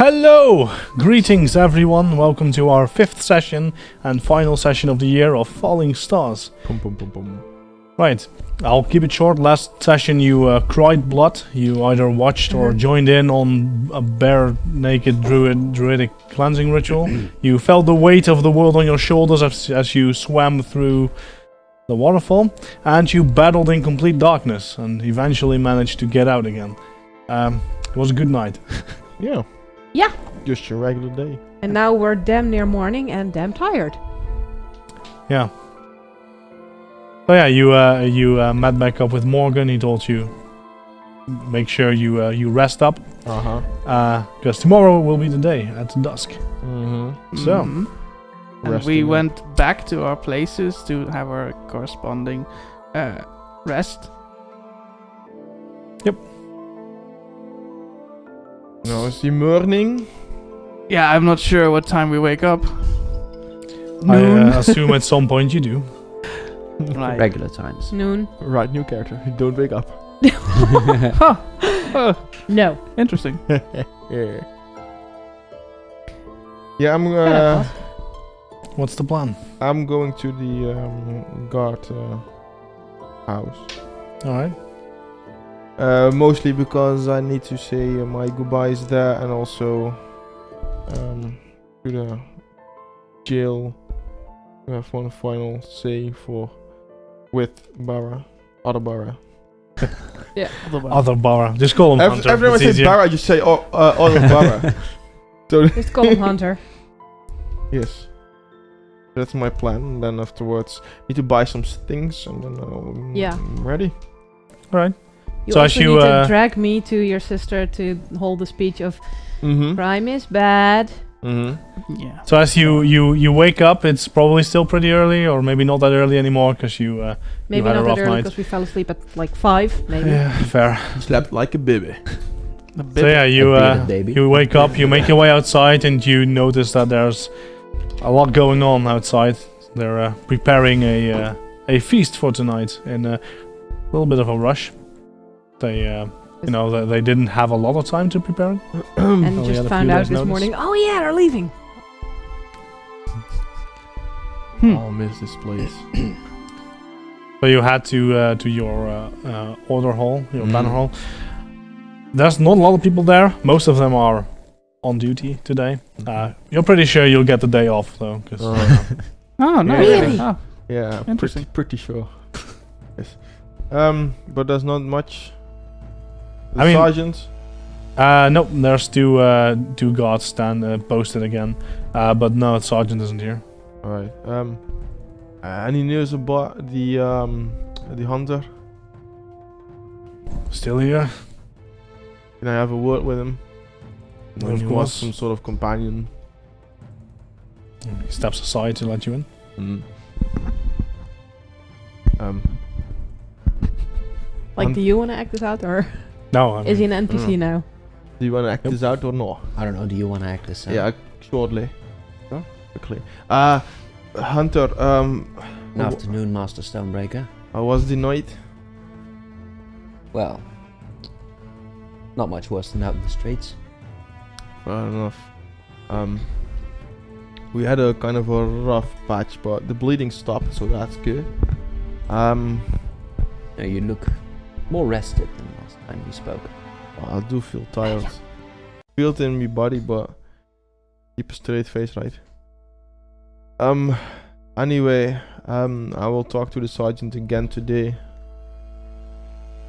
Hello! Greetings everyone, welcome to our 5th session and final session of the year of Falling Stars. Right, I'll keep it short. Last session you cried blood. You either watched or joined in on a bare naked druidic cleansing ritual. You felt the weight of the world on your shoulders as you swam through the waterfall, and you battled in complete darkness and eventually managed to get out again. It was a good night. Yeah. Yeah. Just your regular day. And now we're damn near morning and damn tired. Yeah. So yeah, you met back up with Morgan. He told you make sure you rest up. Because tomorrow will be the day at dusk. So. And we went back to our places to have our corresponding rest. Yep. Now it's the morning. Yeah, I'm not sure what time we wake up. I assume at some point you do. Right. Regular times. Noon. Right, new character. Don't wake up. No. Interesting. Yeah. Yeah, What's the plan? I'm going to the guard house. Alright. Mostly because I need to say my goodbyes there, and also to the jail to have one final say with Barra, other Barra. Yeah. Other Barra. Just call him Hunter. Every time I it's say easier. Barra, I just say other Barra. So Just call him Hunter. yes, that's my plan. And then afterwards, need to buy some things, and then I'm ready. Alright. You So also as you, need to drag me to your sister to hold the speech of crime is bad. Yeah. So as you wake up, it's probably still pretty early, or maybe not that early anymore, because you Maybe had a not rough that early night. because we fell asleep at like 5, maybe. Yeah, fair. Slept like a baby. So yeah, Baby. you wake up, you make your way outside, and you notice that there's a lot going on outside. They're preparing a feast for tonight in a little bit of a rush. They they didn't have a lot of time to prepare it. And Only had just a found few out days this notice. morning, oh yeah, they're leaving. I'll miss this place. So you head to your order hall, your banner hall. There's not a lot of people there. Most of them are on duty today. You're pretty sure you'll get the day off though, because Oh, no. Really? Oh. Yeah, Interesting. pretty sure. Yes. But there's not much. The I mean- sergeants. nope. There's two guards posted again, but no, the sergeant isn't here. All right. Any news about the hunter? Still here? Can I have a word with him? Of He course. wants some sort of companion. He steps aside to let you in. Like, do you want to act this out, or No, I is he mean, an NPC now? Do you want to act this out or not? I don't know, do you want to act this out? Yeah, shortly. Quickly. Hunter. Good afternoon, Master Stonebreaker. How was the night? Well, not much worse than out in the streets. Fair enough. We had a kind of a rough patch, but the bleeding stopped, so that's good. No, you look more rested than last time we spoke. I do feel tired. Feel it in my body, but keep a straight face, right? Anyway, I will talk to the sergeant again today.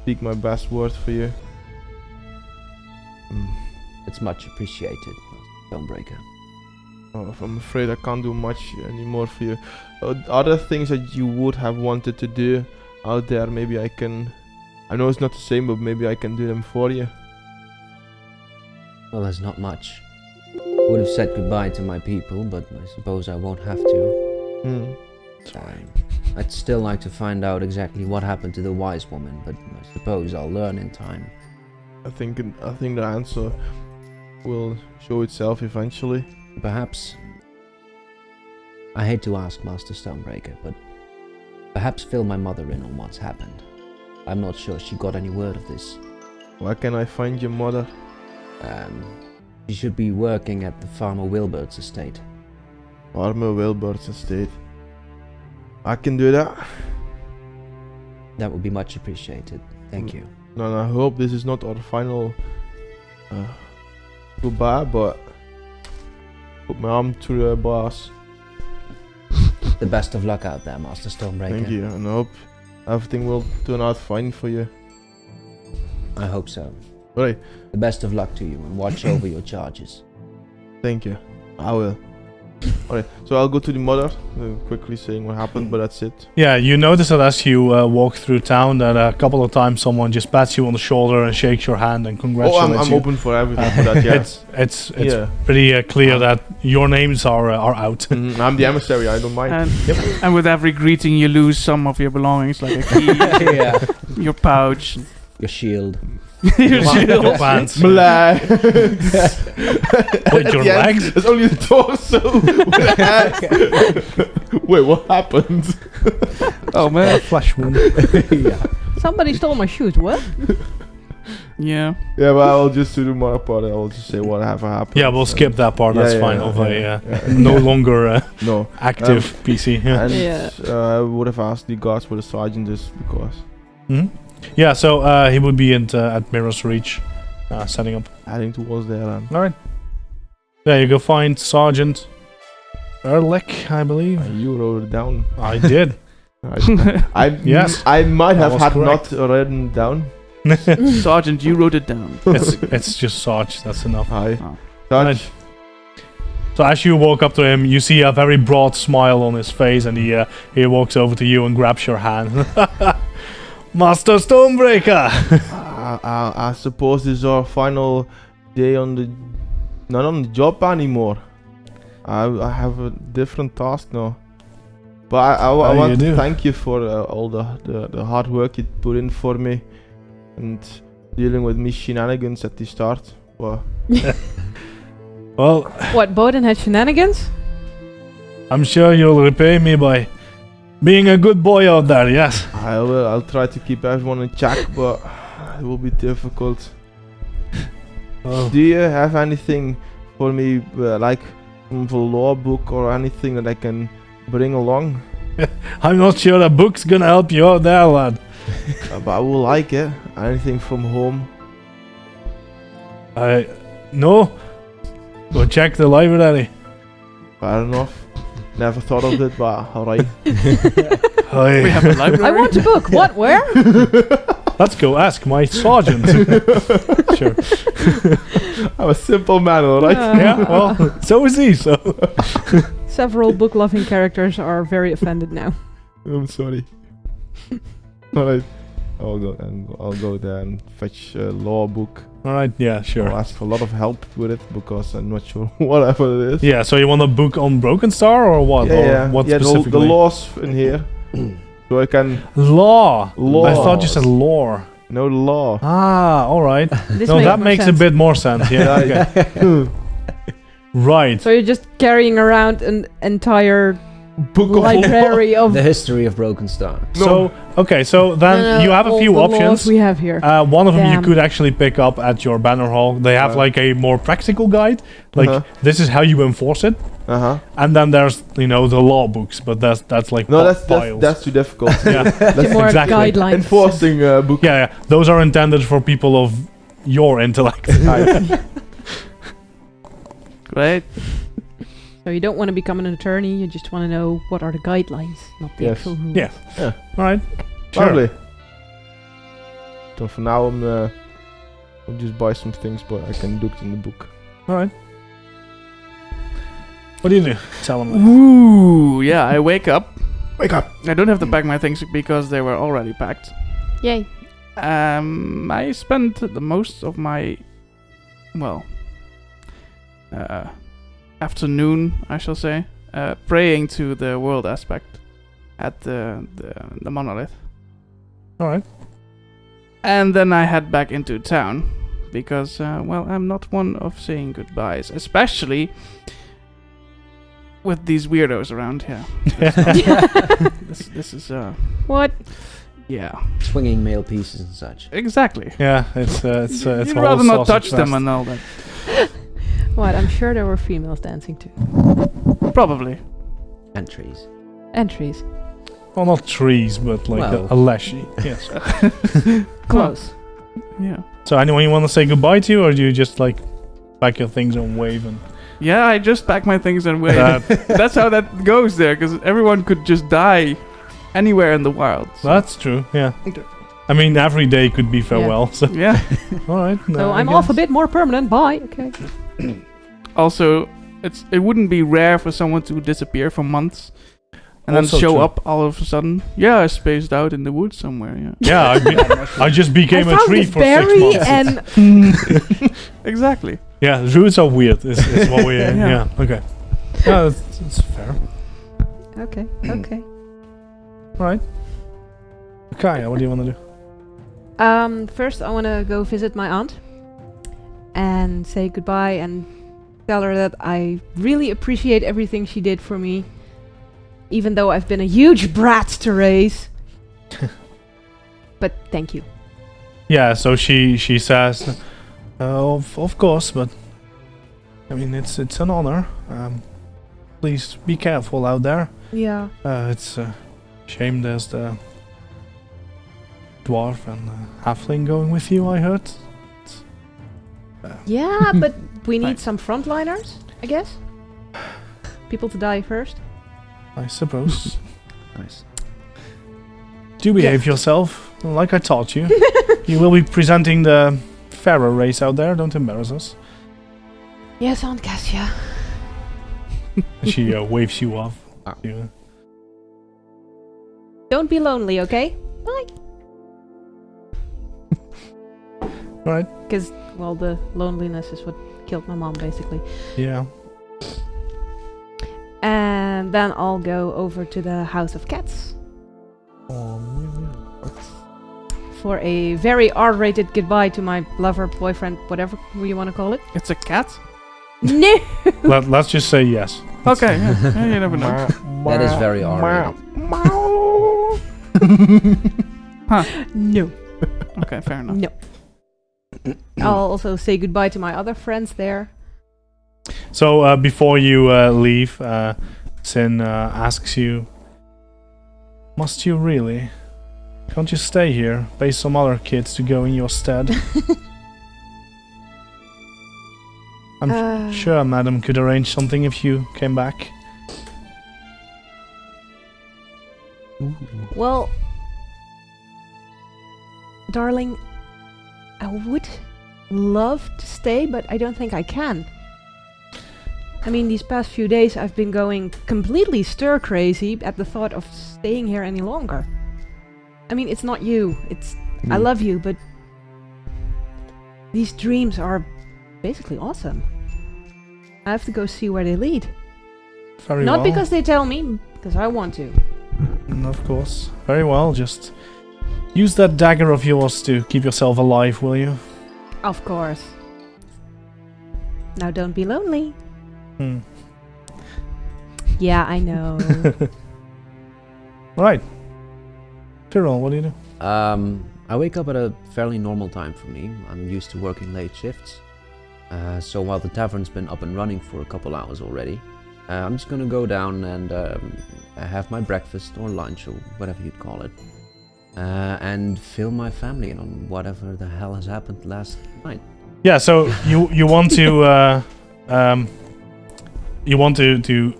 Speak my best word for you. It's much appreciated, Master Stonebreaker. I'm afraid I can't do much anymore for you. Other things that you would have wanted to do out there, maybe I can. I know it's not the same, but maybe I can do them for you. Well, there's not much. I would have said goodbye to my people, but I suppose I won't have to. I'd still like to find out exactly what happened to the wise woman, but I suppose I'll learn in time. I think the answer will show itself eventually. Perhaps... I hate to ask Master Stonebreaker, but perhaps fill my mother in on what's happened. I'm not sure she got any word of this. Where can I find your mother? She should be working at the Farmer Wilbert's estate. Farmer Wilbert's estate. I can do that. That would be much appreciated. Thank you. And I hope this is not our final goodbye, but put my arm to the boss. The best of luck out there, Master Stormbreaker. Thank you, and I hope everything will turn out fine for you. I hope so. Right. The best of luck to you, and watch over your charges. Thank you. I will. Alright, so I'll go to the mother, quickly saying what happened, but that's it. Yeah, you notice that as you walk through town, that a couple of times someone just pats you on the shoulder and shakes your hand and congratulates you. I'm open for everything for that, yeah. It's pretty clear that your names are out. I'm the emissary, I don't mind. And with every greeting, you lose some of your belongings, like a key, your pouch, your shield. your shield. Your pants. Blah. With your legs? It's only the torso. Wait, what happened? Oh man. Flesh wound. Yeah. Somebody stole my shoes. What? Yeah. Yeah, but I'll just do the mother part. I'll just say whatever happened. Yeah, we'll skip that part. That's fine. No longer no active PC. Yeah. And I would have asked the guards for the sergeant just because. Yeah, so he would be at Mirror's Reach, setting up. Heading towards there. Alright. There you go, find Sergeant Ehrlich, I believe. You wrote it down. I did. Yes. I might have had correct. not written down. Sergeant, you wrote it down. It's just Sarge, that's enough. Hi. Oh. Sarge. Right. So as you walk up to him, you see a very broad smile on his face, and he walks over to you and grabs your hand. Master Stormbreaker! I suppose this is our final day not on the job anymore. I have a different task now. But I want to thank you for all the hard work you put in for me and dealing with me shenanigans at the start. Well, What, Bowden had shenanigans? I'm sure you'll repay me by being a good boy out there, yes. I will. I'll try to keep everyone in check, but it will be difficult. Oh. Do you have anything for me, like from the law book or anything that I can bring along? I'm not sure a book's gonna help you out there, lad. But I will like it. Anything from home? No. Go check the library. Fair enough. Never thought of it, but alright. We have a library. I want a book. What? Where? Let's go ask my sergeant. Sure. I'm a simple man, alright? Yeah, well, so is he, so. Several book-loving characters are very offended now. I'm sorry. Alright. I'll go there and fetch a law book. Alright, yeah, sure. I'll ask for a lot of help with it because I'm not sure whatever it is. Yeah, so you want a book on Broken Star or what? Yeah, or what the specifically? laws in here. So I can... Law! Law. I thought you said lore. No law. Ah, alright. This No, that more makes sense. a bit more sense, yeah. Okay. Right. So you're just carrying around an entire Book of library of... The history of Broken Star. So, okay, so then you have a all few the laws options. we have here. One of them you Damn. could actually pick up at your banner hall. They have like a more practical guide. Like, this is how you enforce it. And then there's, the law books, but that's like No, piles. that's too difficult. Yeah. That's more exactly. guidelines. enforcing book. Yeah, those are intended for people of your intellect. Great. So you don't want to become an attorney, you just want to know what are the guidelines, not the Yes. actual rules. Yeah. Yeah. Alright. Sure. Lovely. So for now, I'll just buy some things, but I can look in the book. Alright. What do you do? Tell them. Ooh, yeah, I wake up. Wake up! I don't have to pack my things because they were already packed. Yay. I spent the most of my, afternoon, I shall say, praying to the world aspect at the monolith. Alright. And then I head back into town because, I'm not one of saying goodbyes, especially with these weirdos around here. This is What? yeah, Swinging mail pieces and such. exactly. Yeah, it's You'd a rather whole not sausage touch them fest. and all that. What? I'm sure there were females dancing too. Probably. And trees. And trees. Well, not trees, but like Well. a leshy. Yes. Close. Yeah. So anyone you want to say goodbye to, or do you just like pack your things and wave and? Yeah, I just pack my things and wait. That- That's how that goes there, because everyone could just die anywhere in the wild. So. That's true. Yeah. I mean, every day could be farewell. So Yeah. all right. So I I'm off a guess. bit more permanent. Bye. Okay. Also, it wouldn't be rare for someone to disappear for months and Also then show true. up all of a sudden. Yeah, I spaced out in the woods somewhere. Yeah. Yeah, I just became I a found tree this for 6 berry months. and Exactly. Yeah, roots are weird. Is what we. Yeah. Yeah. Okay. Yeah, that's fair. okay. All right. Okay. What do you want to do? First, I want to go visit my aunt and say goodbye and tell her that I really appreciate everything she did for me, even though I've been a huge brat to raise. But thank you. Yeah. So she says, of course, but I mean it's an honor. Please be careful out there. Yeah. It's a shame there's the dwarf and halfling going with you. I heard. Yeah, but we need Right. some frontliners, I guess. People to die first. I suppose. Nice. Do behave yourself, like I taught you. You will be presenting the Pharaoh race out there. Don't embarrass us. Yes, Aunt Cassia. She waves you off. Ah. Yeah. Don't be lonely, okay? Bye. Right. Because, well, the loneliness is what killed my mom, basically. Yeah. And then I'll go over to the House of Cats for a very R-rated goodbye to my lover, boyfriend, whatever you want to call it. It's a cat? No! Let's just say yes. Okay, yeah. Yeah, you never know. That is very R-rated. No. Okay, fair enough. No. I'll also say goodbye to my other friends there. So before you leave, Sin asks you, must you really? Can't you stay here? Pay some other kids to go in your stead? I'm sure Madam could arrange something if you came back. Well, darling, I would love to stay, but I don't think I can. I mean, these past few days I've been going completely stir crazy at the thought of staying here any longer. I mean, it's not you. It's I love you, but these dreams are basically awesome. I have to go see where they lead. Very Not well. because they tell me, because I want to. Of course. Very well. Just use that dagger of yours to keep yourself alive, will you? Of course. Now don't be lonely. Hmm. Yeah, I know. Right. Tyrell, what do you do? I wake up at a fairly normal time for me. I'm used to working late shifts. So while the tavern's been up and running for a couple hours already, I'm just gonna go down and have my breakfast or lunch or whatever you'd call it. And fill my family in on whatever the hell has happened last night. Yeah, so you want to to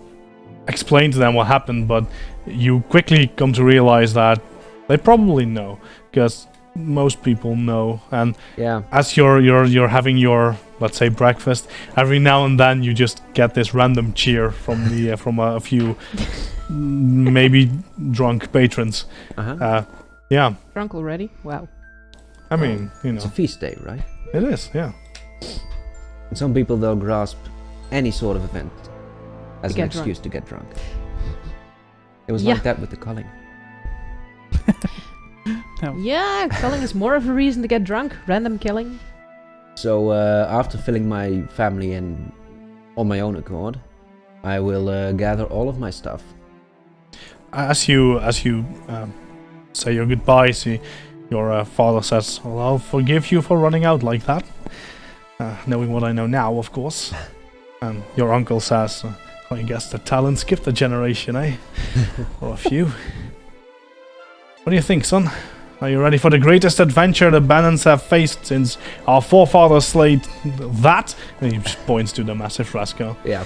explain to them what happened, but you quickly come to realize that they probably know, because most people know. And Yeah. as you're having your, let's say, breakfast, every now and then you just get this random cheer from the from a few maybe drunk patrons. Uh-huh. Yeah, Drunk already? Wow. I mean, you It's a know, feast day, right? it is. Yeah. And some people, they'll grasp any sort of event as To an get drunk. excuse to get drunk. It was Yeah. like that with the culling. Yeah, killing is more of a reason to get drunk. Random killing. So after filling my family in on my own accord, I will gather all of my stuff. As you say your goodbyes, your father says, "Well, I'll forgive you for running out like that." Knowing what I know now, of course. And your uncle says, I guess the talent skipped a generation, eh? Or a few. What do you think, son? Are you ready for the greatest adventure the Bannons have faced since our forefathers slayed that? And he just points to the massive fresco. Yeah.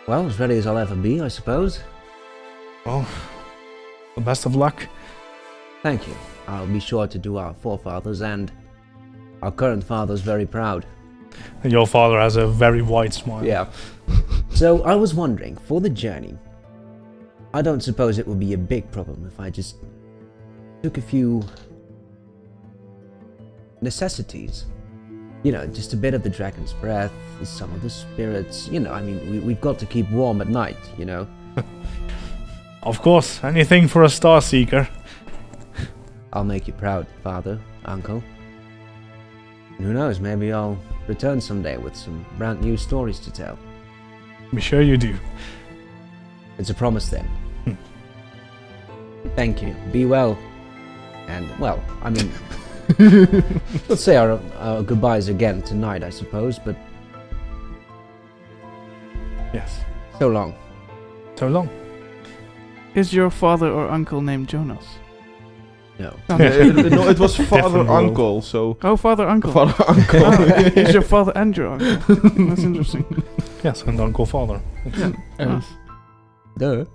Well, as ready as I'll ever be, I suppose. Well, the best of luck. Thank you. I'll be sure to do our forefathers and our current fathers very proud. And your father has a very wide smile. Yeah. So, I was wondering, for the journey, I don't suppose it would be a big problem if I just took a few necessities. You know, just a bit of the dragon's breath, some of the spirits, you know, I mean, we've got to keep warm at night, you know? Of course, anything for a star seeker. I'll make you proud, father, uncle. And who knows, maybe I'll return someday with some brand new stories to tell. Be sure you do. It's a promise then. Thank you. Be well. And, well, I mean, let's say our goodbyes again tonight, I suppose, but Yes. so long. So long. Is your father or uncle named Jonas? No. No, it was father Different role. uncle, so Oh, father, uncle. father uncle. Oh, is your father and your uncle? That's interesting. Yes, and uncle father. Yes. Duh.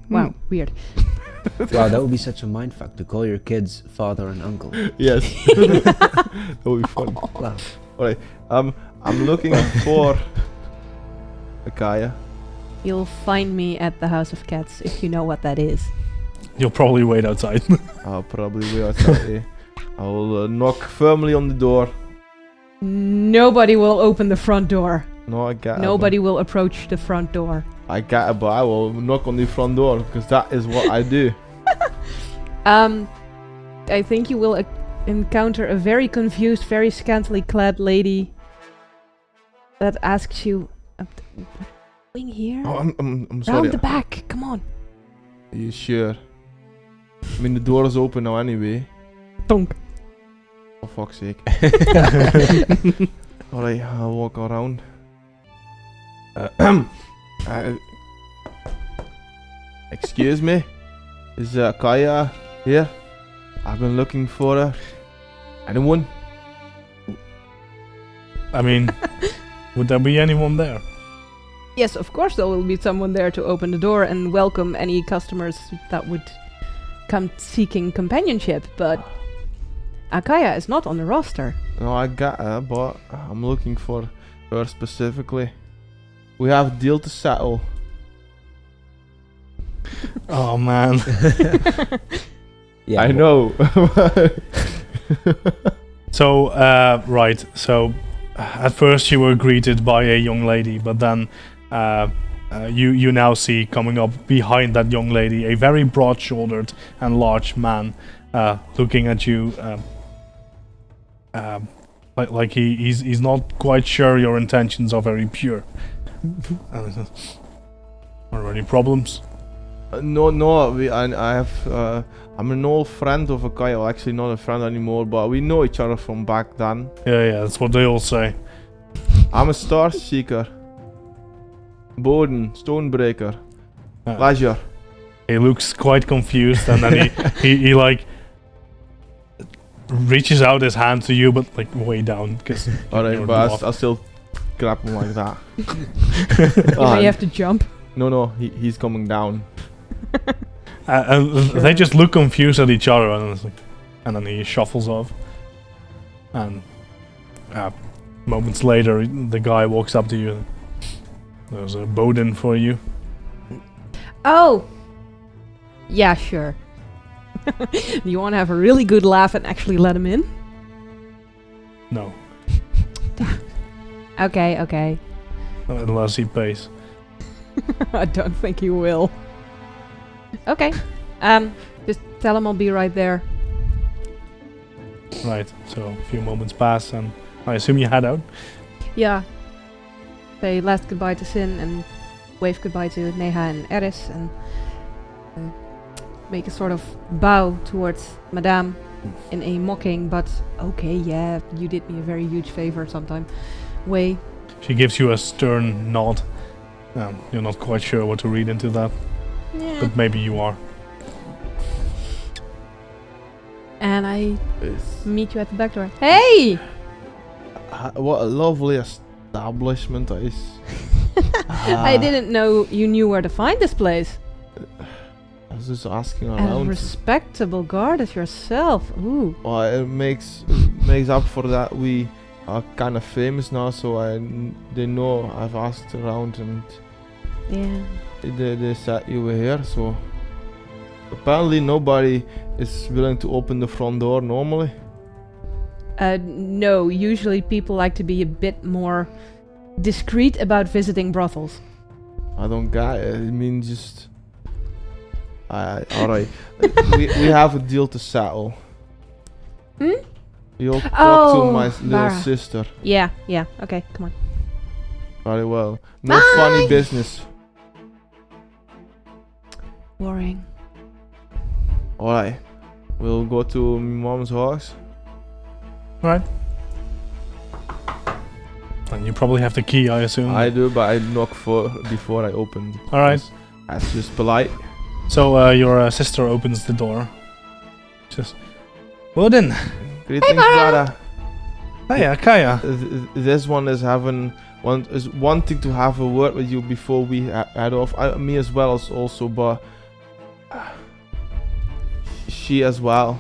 Wow, weird. Wow, that would be such a mindfuck to call your kids father and uncle. Yes. That would be fun. Wow. Alright, I'm looking for Akaya. You'll find me at the House of Cats if you know what that is. You'll probably wait outside. I'll probably be outside. I will knock firmly on the door. Nobody will open the front door. No, I got Nobody will approach the front door. I got it, but I will knock on the front door because that is what I do. I think you will encounter a very confused, very scantily clad lady that asks you, "What are you doing here? Oh, I'm sorry. Round the back, come on." Are you sure? I mean, the door is open now anyway. Tonk. For fuck's sake. Alright, I'll walk around. Excuse me? Is Kaya here? I've been looking for her. Anyone? I mean, would there be anyone there? Yes, of course there will be someone there to open the door and welcome any customers that would come seeking companionship, but Akaya is not on the roster. No, I got her, but I'm looking for her specifically. We have a deal to settle. Oh man. Yeah. I know. So, right. So, at first you were greeted by a young lady, but then you now see coming up behind that young lady a very broad-shouldered and large man, looking at you, like he's not quite sure your intentions are very pure. Are there any problems? No. I have. I'm an old friend of Akaya. Well, actually, not a friend anymore, but we know each other from back then. Yeah, that's what they all say. I'm a star seeker. Boden, Stonebreaker, Leisure. He looks quite confused, and then he like reaches out his hand to you, but like way down because. Alright, but I'll still grab him like that. You may have to jump. No, he's coming down. And they just look confused at each other, and it's like, and then he shuffles off. And moments later, the guy walks up to you. And there's a Bodin for you. Oh! Yeah, sure. You want to have a really good laugh and actually let him in? No, Okay. unless he pays. I don't think he will. Okay. Just tell him I'll be right there. Right. So a few moments pass, and I assume you head out. Yeah. Say last goodbye to Sin and wave goodbye to Neha and Eris and make a sort of bow towards Madame in a mocking but okay, yeah, you did me a very huge favor sometime way. She gives you a stern nod. You're not quite sure what to read into that, Yeah. but maybe you are. And I meet you at the back door. Hey! What a lovely establishment is. I didn't know you knew where to find this place. I was just asking A around. respectable guard as yourself. Ooh. Well, it makes up for that. We are kind of famous now, so they know I've asked around, and Yeah. they said you were here. So apparently nobody is willing to open the front door normally. No, usually people like to be a bit more discreet about visiting brothels. I don't get it. I mean, just. Alright. we have a deal to settle. Hmm? You'll talk Oh, to my little Lara. sister. Yeah, okay, come on. Very well. No Bye. funny business. Boring. Alright. We'll go to mom's house. Right. And you probably have the key, I assume. I do, but I knock before I open. Alright. That's just polite. So your sister opens the door. Just, well then. Greetings, Mara. Lara. Hiya, Kaya. This one is wanting to have a word with you before we head off. Me as well as also, but she as well.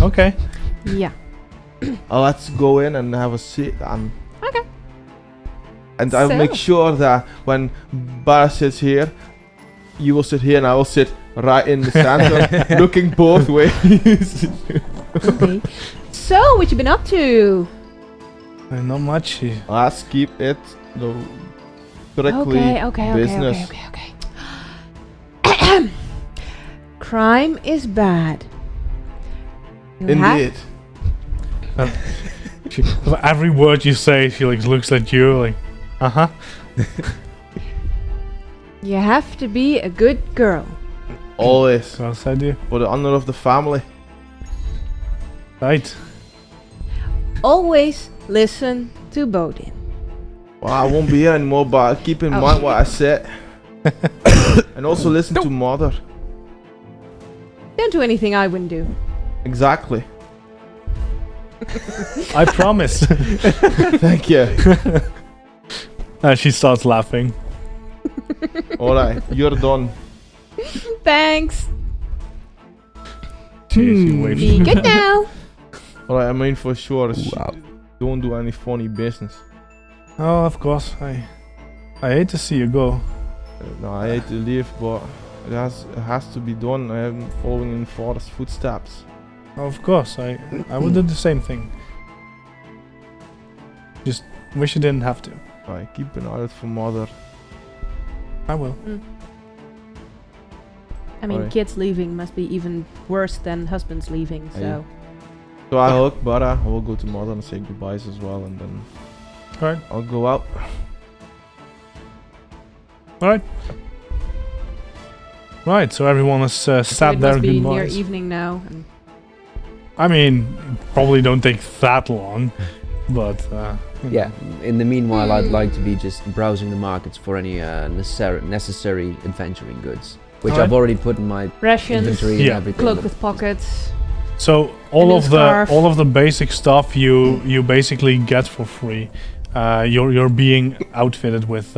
Okay. Yeah. Let's go in and have a seat. Okay. And I'll make So- sure that when Bara sits here, you will sit here and I will sit right in the center, looking both ways. Okay. So, what you been up to? Not much. Let's keep it strictly business. Okay. Crime is bad. You have- Indeed. Every word you say, she like looks at you like, uh-huh. You have to be a good girl. Always. What else I do? For the honor of the family. Right. Always listen to Bodin. Well, I won't be here anymore, but keep in Oh. mind what I said. And also listen to mother. Don't do anything I wouldn't do. Exactly. I promise. Thank you. She starts laughing. Alright, you're done. Thanks. She waves. Be good now. Alright, I mean for sure, don't do any funny business. Oh, of course. I hate to see you go. No, I hate to leave, but it has to be done. I am following in father's footsteps. Of course, I would do the same thing. Just wish you didn't have to. Alright, keep an eye out for mother. I will. I mean, Alright. kids leaving must be even worse than husbands leaving, so. So I hug Bara, I will go to mother and say goodbyes as well, and then Alright. I'll go out. Alright. Right, so everyone has So sat it there must be near goodbyes. evening now. And I mean, probably don't take that long, but you know. Yeah. In the meanwhile, I'd like to be just browsing the markets for any necessary adventuring goods, which Alright. I've already put in my rations, inventory and Yeah. everything. cloak but- with pockets. So all And of then scarf. the basic stuff you basically get for free. You're being outfitted with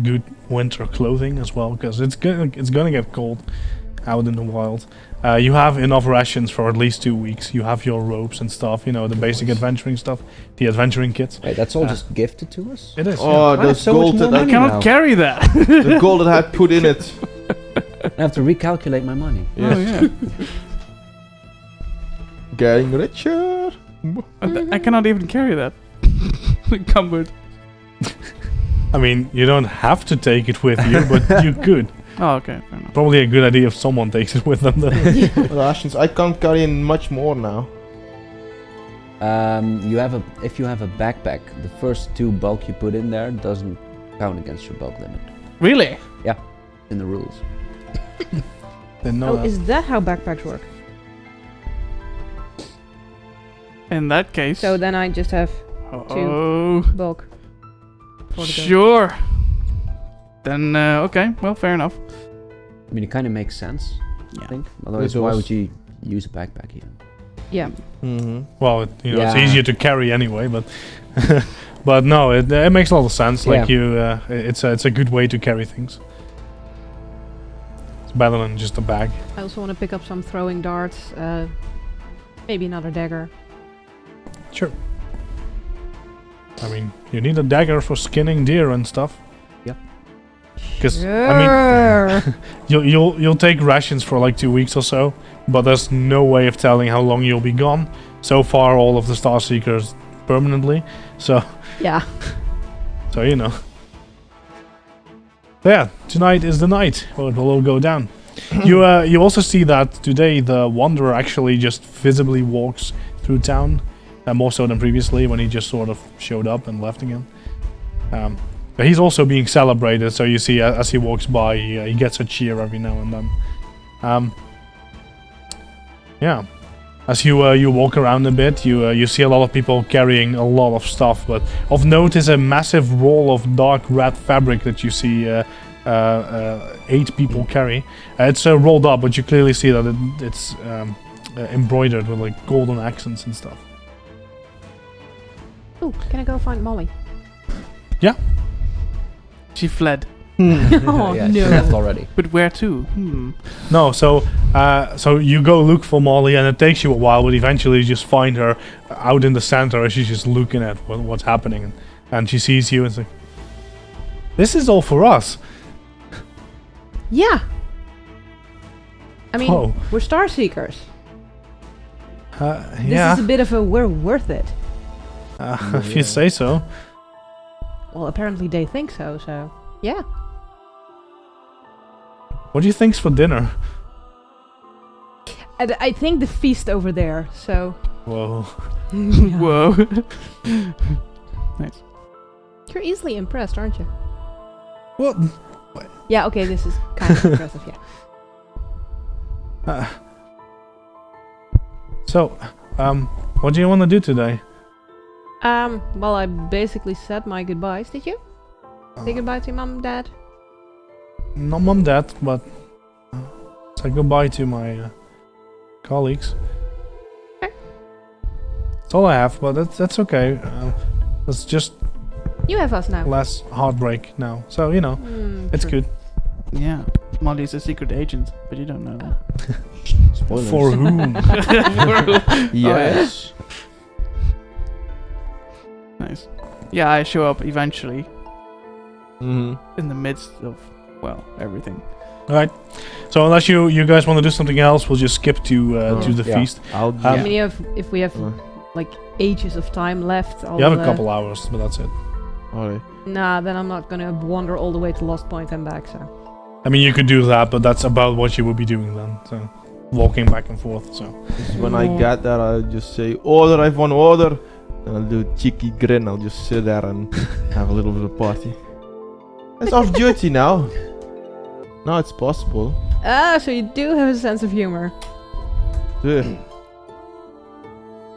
good winter clothing as well, because it's gonna get cold out in the wild. You have enough rations for at least 2 weeks. You have your ropes and stuff, the basic adventuring stuff, the adventuring kits. Wait, that's all just gifted to us? It is. Oh, I have there's so much gold more that I money. cannot now. carry that. the gold that I put in it. I have to recalculate my money. Oh yeah. Getting richer. I cannot even carry that. Encumbered. I mean, you don't have to take it with you, but you could. Oh, okay. Fair enough. Probably a good idea if someone takes it with them. Then. Rations. I can't carry in much more now. If you have a backpack, the first 2 bulk you put in there doesn't count against your bulk limit Really? in the rules. Then no, Oh, is that how backpacks work? In that case. So then I just have Oh. bulk. For the goat. Sure. Then, okay. Well, fair enough. I mean, it kind of makes sense, Yeah. I think. Otherwise, It why does. would you use a backpack here? Yeah. Mm-hmm. Well, it's Yeah. easier to carry anyway, but but no, it makes a lot of sense. Like it's a good way to carry things. It's better than just a bag. I also want to pick up some throwing darts. Maybe another dagger. Sure. I mean, you need a dagger for skinning deer and stuff. Because you'll take rations for like 2 weeks or so, but there's no way of telling how long you'll be gone. So far, all of the Star Seekers permanently. So Yeah. so you know. Yeah, tonight is the night where it will all go down. You also see that today the Wanderer actually just visibly walks through town, more so than previously when he just sort of showed up and left again. But he's also being celebrated, so you see as he walks by, he gets a cheer every now and then. Yeah, as you walk around a bit, you see a lot of people carrying a lot of stuff. But of note is a massive roll of dark red fabric that you see 8 people carry. It's rolled up, but you clearly see that it's embroidered with like golden accents and stuff. Ooh, can I go find Molly? She fled. Oh yeah, no. she left already. But where to? No, so you go look for Molly, and it takes you a while, but eventually you just find her out in the center as she's just looking at what's happening, and she sees you and says, "This is all for us." Yeah. I mean, Whoa. we're Star Seekers. This Yeah, is a bit of a we're worth it. if you say so. Well, apparently they think so, so yeah. What do you think's for dinner? And I think the feast over there, so. Whoa. Yeah. Whoa. Nice. You're easily impressed, aren't you? What? Yeah, okay, this is kind of impressive, yeah. So, what do you want to do today? Well, I basically said my goodbyes. Did you? Say goodbye to your mom, dad? Not mom, dad, but say goodbye to my colleagues. Okay. That's all I have, but that's okay. It's just You have us now. less heartbreak now, so you know, it's True. good. Yeah. Molly's a secret agent, but you don't know that. Spoilers. For whom? Yes. Nice. Yeah, I show up eventually Mm-hmm. in the midst of, well, everything. Alright. So unless you guys want to do something else, we'll just skip to the Yeah. feast. I'll I Yeah. mean, if we have Uh. like ages of time left, I'll, You have a couple hours, but that's it. Alright. Nah, then I'm not gonna wander all the way to Lost Point and back. So. I mean, you could do that, but that's about what you would be doing then. So walking back and forth. So When I get there, I'll just say, order, I've one order. And I'll do a cheeky grin. I'll just sit there and have a little bit of party. It's off duty now. Now it's possible. Ah, so you do have a sense of humor. Yeah.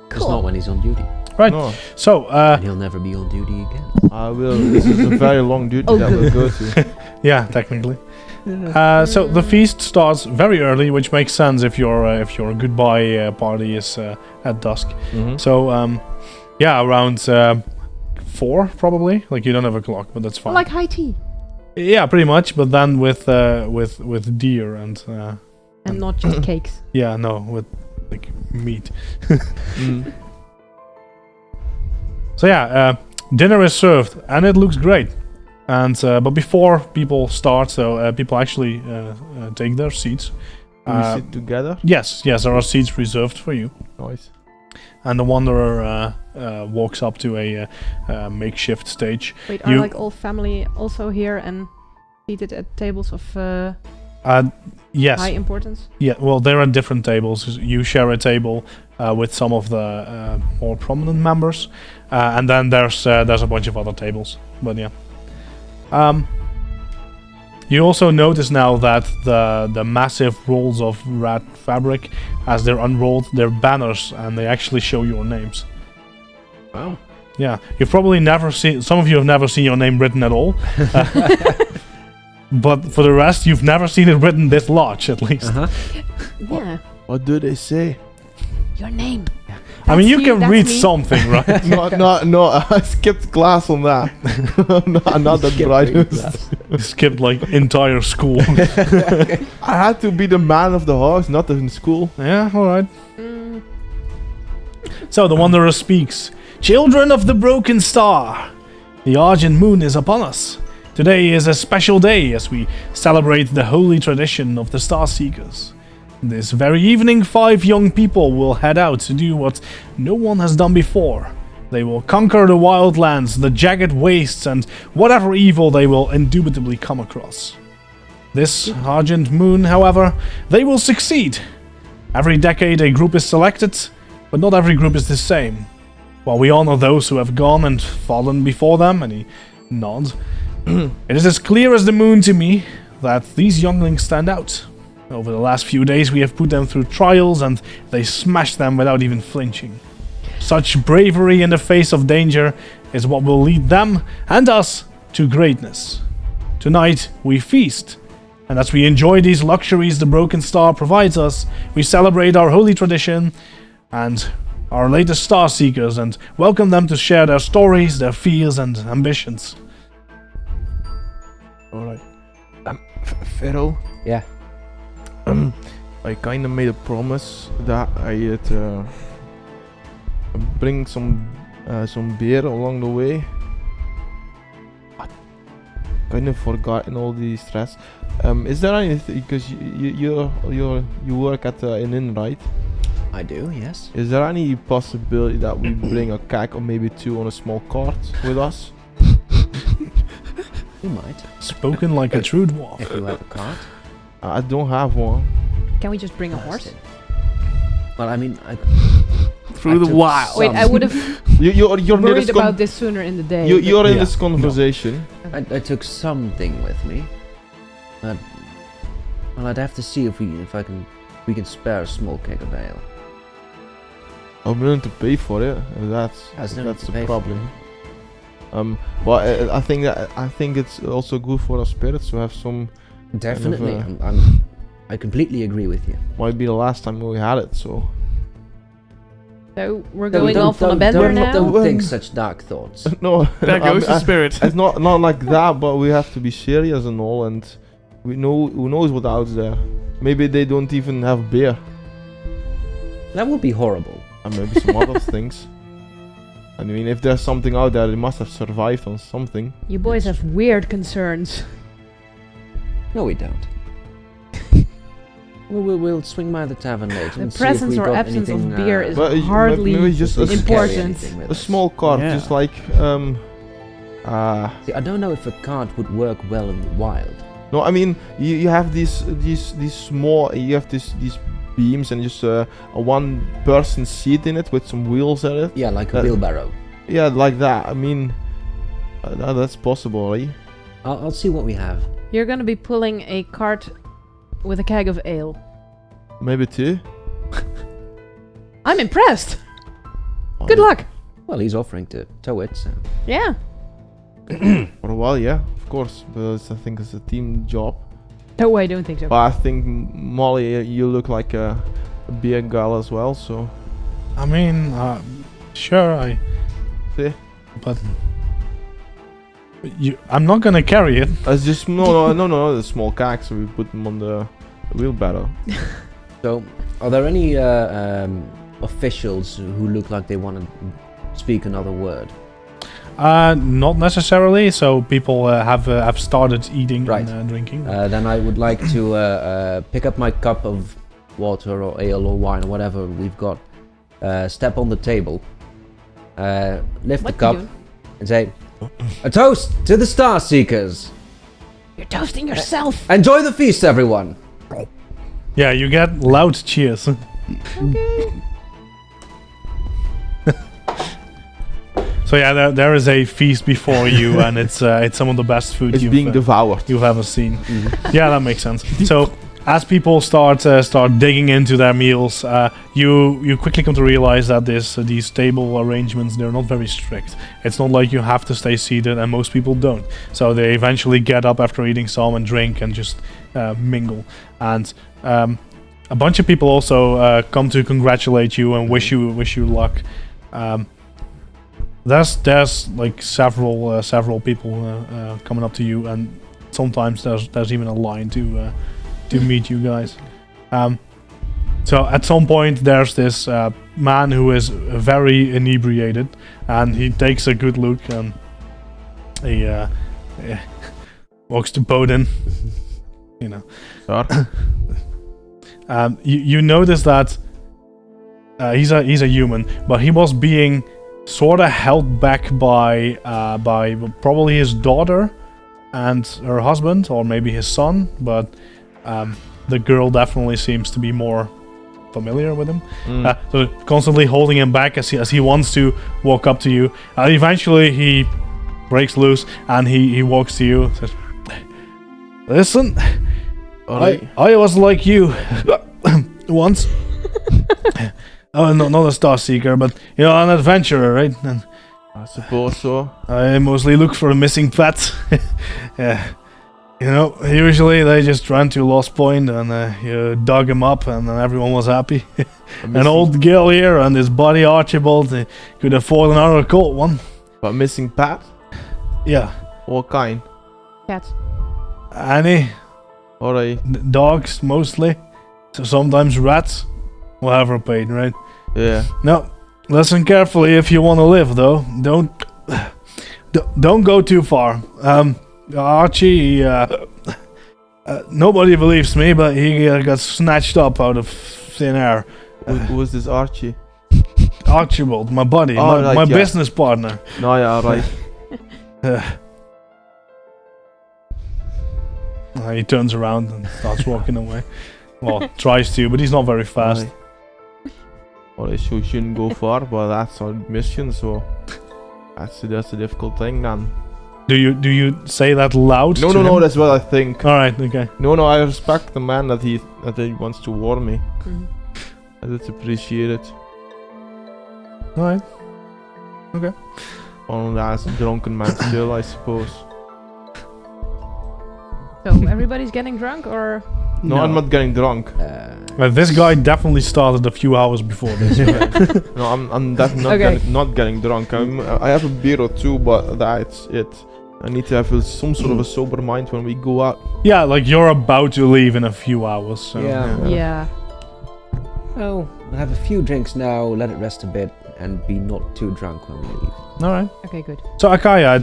It's not when he's on duty. right. No, So And he'll never be on duty again. I will. This is a very long duty Oh, that we'll go to. yeah, technically. So the feast starts very early, which makes sense if your goodbye party is at dusk. Mm-hmm. So yeah, around 4 probably. Like you don't have a clock, but that's I fine. like high tea. Yeah, pretty much. But then with deer and And not just cakes. yeah, no, with like meat. Mm. So yeah, dinner is served and it looks great. And but before people start, so people actually take their seats. We sit together. Yes, there are seats reserved for you. Nice. And the Wanderer walks up to a makeshift stage. Wait, are You- like all family also here and seated at tables of Yes, high importance? yeah. Well, there are different tables. You share a table with some of the more prominent members, and then there's a bunch of other tables. But yeah. You also notice now that the massive rolls of red fabric, as they're unrolled, they're banners, and they actually show your names. Wow. Yeah, you've probably never seen. Some of you have never seen your name written at all. But for the rest, you've never seen it written this large, at least. Yeah. What do they say? Your name. I mean, you That's can that's read me. something, right? No, I skipped class on that. I'm not the brightest. You skipped like entire school. I had to be the man of the house, not in school. Yeah, all right. Mm, So the Wanderer speaks. Children of the Broken Star, the Argent Moon is upon us. Today is a special day as we celebrate the holy tradition of the Star Seekers. This very evening, 5 young people will head out to do what no one has done before. They will conquer the wildlands, the jagged wastes, and whatever evil they will indubitably come across. This Argent Moon, however, they will succeed. Every decade a group is selected, but not every group is the same. While we honor those who have gone and fallen before them, and he nods, it is as clear as the moon to me that these younglings stand out. Over the last few days we have put them through trials and they smashed them without even flinching. Such bravery in the face of danger is what will lead them and us to greatness. Tonight we feast, and as we enjoy these luxuries the Broken Star provides us, we celebrate our holy tradition and our latest Star Seekers and welcome them to share their stories, their fears and ambitions. Alright. Pharaoh, Yeah. I kinda made a promise that I'd bring some beer along the way. I kinda forgotten all the stress. Is there anything, because you work at an inn, right? I do, yes. Is there any possibility that we bring a keg or maybe 2 on a small cart with us? You might. Spoken like a true dwarf. If you have a cart. I don't have one. can we just bring a horse? Well, I mean, Through the took wild. Wait, I would have You're near worried this about this sooner in the day. You're in Yeah. this conversation. I took something with me. But, well, I'd have to see if we can spare a small keg of ale. I'm willing to pay for it. If that's There's if no need that's to the pay for problem. But I think it's also good for our spirits to have some. Definitely, Kind I completely agree with you. Might be the last time we had it, so. So we're Don't- going don't- off on a don't- bender don't- now. Don't think such dark thoughts. No. There goes the spirit. It's not like that, but we have to be serious and all, and we know who knows what's out there. Maybe they don't even have beer, That would be horrible. and maybe some other things. I mean, if there's something out there, it must have survived on something. You boys have weird concerns. No, we don't. We'll swing by the tavern later. The and see if presence we or got absence anything, of beer is But hardly maybe just we can carry important. anything with A us. small cart, Yeah. just like See, I don't know if a cart would work well in the wild. No, I mean you have these small. You have these beams and just a one-person seat in it with some wheels at it. Yeah, like a wheelbarrow. Yeah, like that. I mean, that's possible, right? I'll see what we have. You're gonna be pulling a cart with a keg of ale. Maybe 2. I'm impressed. Good luck. Well, he's offering to tow it, so. Yeah. For a while, yeah, of course. But I think it's a team job. No, I don't think so. But I think Molly, you look like a beer girl as well. So I mean, sure, See? but I'm not gonna carry it. it's just no, the small keg. So we put them on the wheelbarrow. So, are there any officials who look like they want to speak another word? Not necessarily. So people have started eating Right. and drinking. Then I would like to pick up my cup of water or ale or wine or whatever we've got. Step on the table. Lift What the cup you doing? and say, "A toast to the Star Seekers! You're toasting yourself. Enjoy the feast, everyone!" Yeah, you get loud cheers. Okay. So yeah, there is a feast before you, and it's some of the best food It's you've being devoured. ever seen. Mm-hmm. Yeah, that makes sense. So as people start digging into their meals, you quickly come to realize that these table arrangements, they're not very strict. It's not like you have to stay seated, and most people don't. So they eventually get up after eating some and drink and just mingle. And a bunch of people also come to congratulate you and wish you luck. There's like several people coming up to you, and sometimes there's even a line to meet you guys. So at some point there's this man who is very inebriated, and he takes a good look, and he walks to Bodin. You know. Sure. You notice that he's a human, but he was being sort of held back by probably his daughter and her husband, or maybe his son, but the girl definitely seems to be more familiar with him. So constantly holding him back as he wants to walk up to you. Eventually he breaks loose and he walks to you and says, "Listen, I was like you once. Not a star seeker, but an adventurer, right? And I suppose so. I mostly look for a missing pet. Usually they just ran to Lost Point and you dug him up, and then everyone was happy. An old Gil here and his buddy Archibald, they could afford another colt one. But missing pet? Yeah. What kind? Cats. Any Alright. dogs mostly. So sometimes rats. Whatever paid, right? Yeah. No, listen carefully if you want to live, though. Don't go too far. Archie, nobody believes me, but he got snatched up out of thin air. Who was this Archie? Archibald, my buddy, my business partner. No, yeah, right. He turns around and starts walking away. Well, tries to, but he's not very fast. Alright, so we shouldn't go far, but that's our mission, so that's a difficult thing then. Do you say that loud? No, that's what I think. Alright, okay. No, I respect the man that he wants to warn me. Mhm. That's appreciated. Alright. Okay. Only as a drunken man still, I suppose. So everybody's getting drunk, or? No, I'm not getting drunk. This guy definitely started a few hours before this. No, I'm definitely Okay. not getting drunk. I have a beer or two, but that's it. I need to have some sort of a sober mind when we go out. Yeah, like you're about to leave in a few hours. So. Yeah. Well, we'll have a few drinks now, let it rest a bit, and be not too drunk when we leave. Alright. Okay, good. So Akaya,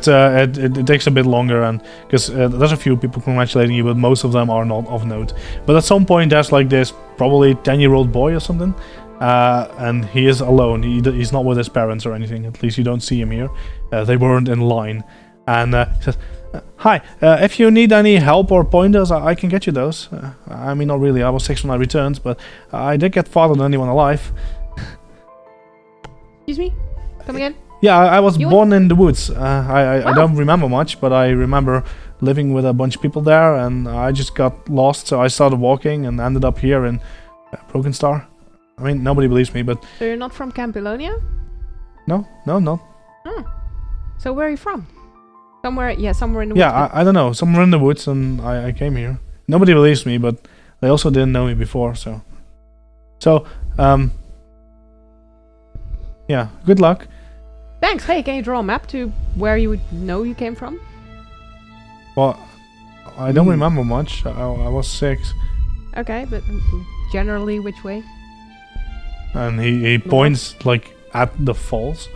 it takes a bit longer, and because there's a few people congratulating you, but most of them are not of note. But at some point there's like this probably 10-year-old boy or something, and he is alone. He's not with his parents or anything. At least you don't see him here. They weren't in line. And he says, "Hi, if you need any help or pointers, I can get you those. I mean, not really. I was 6 when I returned, but I did get farther than anyone alive." Excuse me? Come again? Yeah, I was born in the woods. I don't remember much, but I remember living with a bunch of people there, and I just got lost, so I started walking and ended up here in Broken Star. I mean, nobody believes me, but... So you're not from Campilonia? No. Oh. So where are you from? Somewhere in the woods. Yeah, I don't know. Somewhere in the woods, and I came here. Nobody believes me, but they also didn't know me before, so... yeah, good luck. Thanks. Hey, can you draw a map to where you would know you came from? Well, I don't remember much. I was 6. Okay, but generally which way? And he points, like, at the falls.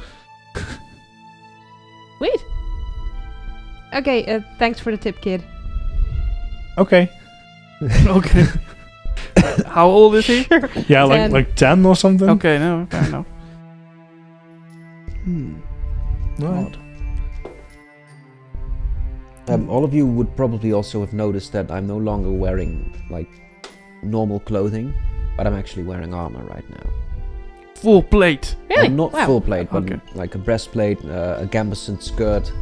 Wait. Okay, thanks for the tip, kid. Okay. Okay. How old is he? Yeah, 10. like 10 or something. Okay, no, fair enough. Right. All of you would probably also have noticed that I'm no longer wearing, like, normal clothing, but I'm actually wearing armor right now. Full plate. Really? Not Wow. full plate, but Okay. like a breastplate, a gambescent skirt,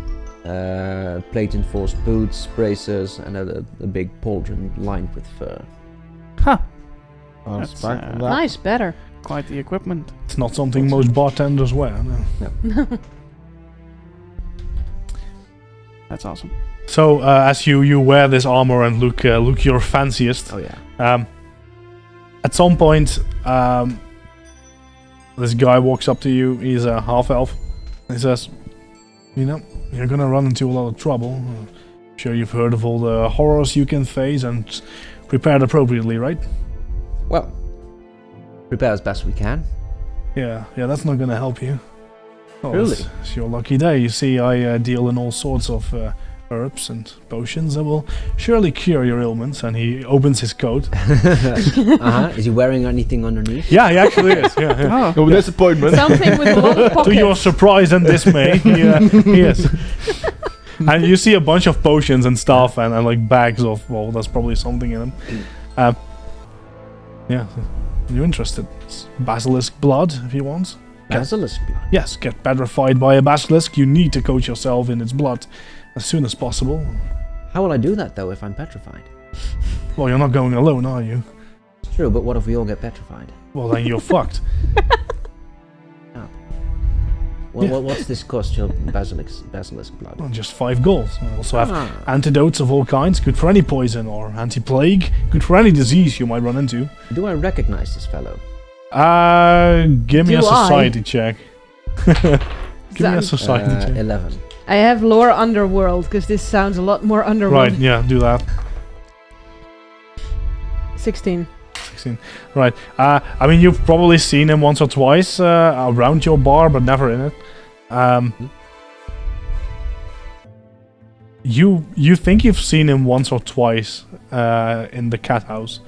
plate-enforced boots, bracers, and a big pauldron lined with fur. Huh. That's That's, back on that. Nice, better. Quite the equipment. It's not something most bartenders wear. No. That's awesome. So as you wear this armor and look your fanciest, Oh yeah. at some point this guy walks up to you. He's a half elf. He says, "You know, you're gonna run into a lot of trouble. I'm sure you've heard of all the horrors you can face and prepared appropriately, right?" Well, prepare as best we can. Yeah, that's not gonna help you. Oh, Really? It's your lucky day. You see, I deal in all sorts of herbs and potions that will surely cure your ailments. And he opens his coat. Is he wearing anything underneath? Yeah, he actually is. Yeah. No disappointment. Something with a lot of pockets. To your surprise and dismay, he is. And you see a bunch of potions and stuff, and like bags of, well, there's probably something in them. Yeah, you're interested. It's basilisk blood, if you want. Basilisk blood. Yes, get petrified by a basilisk. You need to coat yourself in its blood as soon as possible. How will I do that though if I'm petrified? Well, you're not going alone, are you? It's true, but what if we all get petrified? Well, then you're fucked. What's this cost your basilisk blood? Well, just 5 gold. I also have antidotes of all kinds, good for any poison, or anti-plague, good for any disease you might run into. Do I recognize this fellow? Give me a Do I? society check. Give me a society check. 11. I have lore underworld because this sounds a lot more underworld. Right, yeah, do that. 16. 16. Right. I mean, you've probably seen him once or twice around your bar, but never in it. You think you've seen him once or twice in the cat house.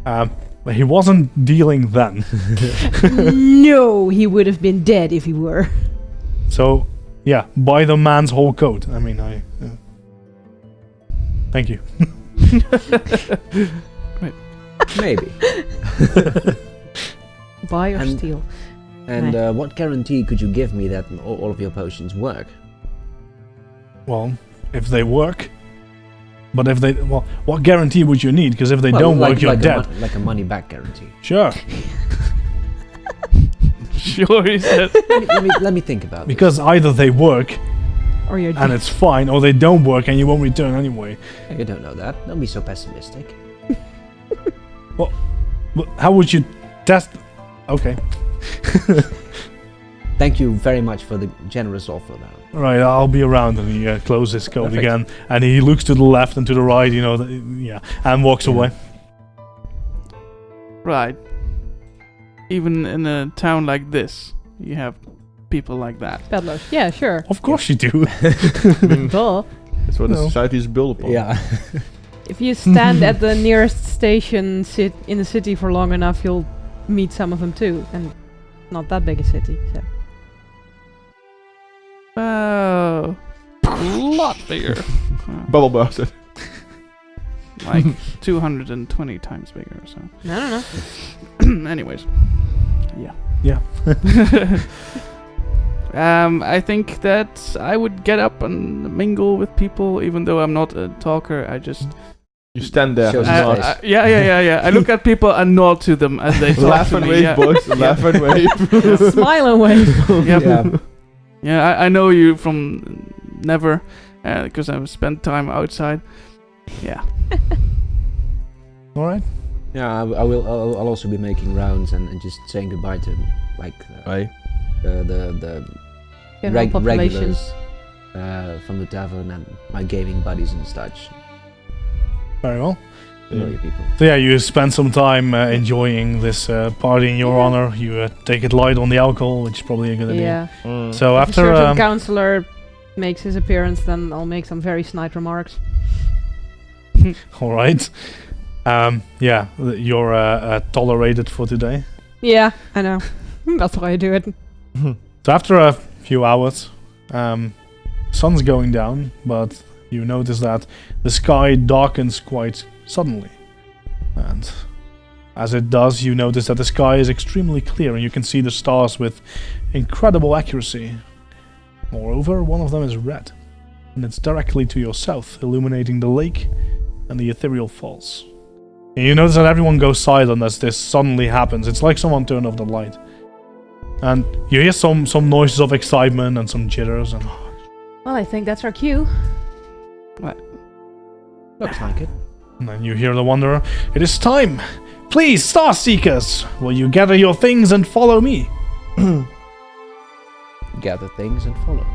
But he wasn't dealing then. No, he would have been dead if he were. So, yeah, buy the man's whole coat. I mean, thank you. Maybe. Buy or And- steal. And what guarantee could you give me that all of your potions work? Well, if they work. But if they... Well, what guarantee would you need? Because if they don't work, you're dead. Like a money back guarantee. Sure. Sure, he said. let me think about Because either they work Or you're and dead. it's fine, or they don't work and you won't return anyway. this. You don't know that. Don't be so pessimistic. Well, how would you test... Okay. Thank you very much for the generous offer now. Right, I'll be around, and he closes his coat Perfect. again, and he looks to the left and to the right, you know, and walks Yeah. away. Right. Even in a town like this, you have people like that. Peddlers. Yeah, sure. Of course you do. Duh. That's what the No. society is built upon. Yeah. If you stand at the nearest station in the city for long enough, you'll meet some of them too. And not that big a city, so. Oh, a lot bigger. Bubble bursted. Like 220 times bigger or so. No. Anyways. Yeah. Yeah. I think that I would get up and mingle with people, even though I'm not a talker. I just You stand there. Shows and his nod. face. yeah. I look at people and nod to them as they talk Laugh to and me. wave, Yeah. boys. Laugh and wave. Smile and wave. Yep. Yeah. Yeah, I know you from never, because I've spent time outside. Yeah. All right. Yeah, I'll also be making rounds and just saying goodbye to like Aye. the General population. regulars from the tavern and my gaming buddies and such. Very well. Familiar people. So yeah, you spend some time enjoying this party in your honor. You take it light on the alcohol, which is probably a good idea. Yeah. So If a after certain counselor makes his appearance, then I'll make some very snide remarks. all right. Yeah, you're tolerated for today. Yeah, I know. That's why I do it. So after a few hours, sun's going down, but you notice that the sky darkens quite suddenly. And as it does, you notice that the sky is extremely clear and you can see the stars with incredible accuracy. Moreover, one of them is red, and it's directly to your south, illuminating the lake and the ethereal falls. And you notice that everyone goes silent as this suddenly happens. It's like someone turned off the light. And you hear some noises of excitement and some jitters. And Well, I think that's our cue. Looks like it. then you hear the Wanderer. It is time! Please, Star Seekers! Will you gather your things and follow me? Gather things and follow.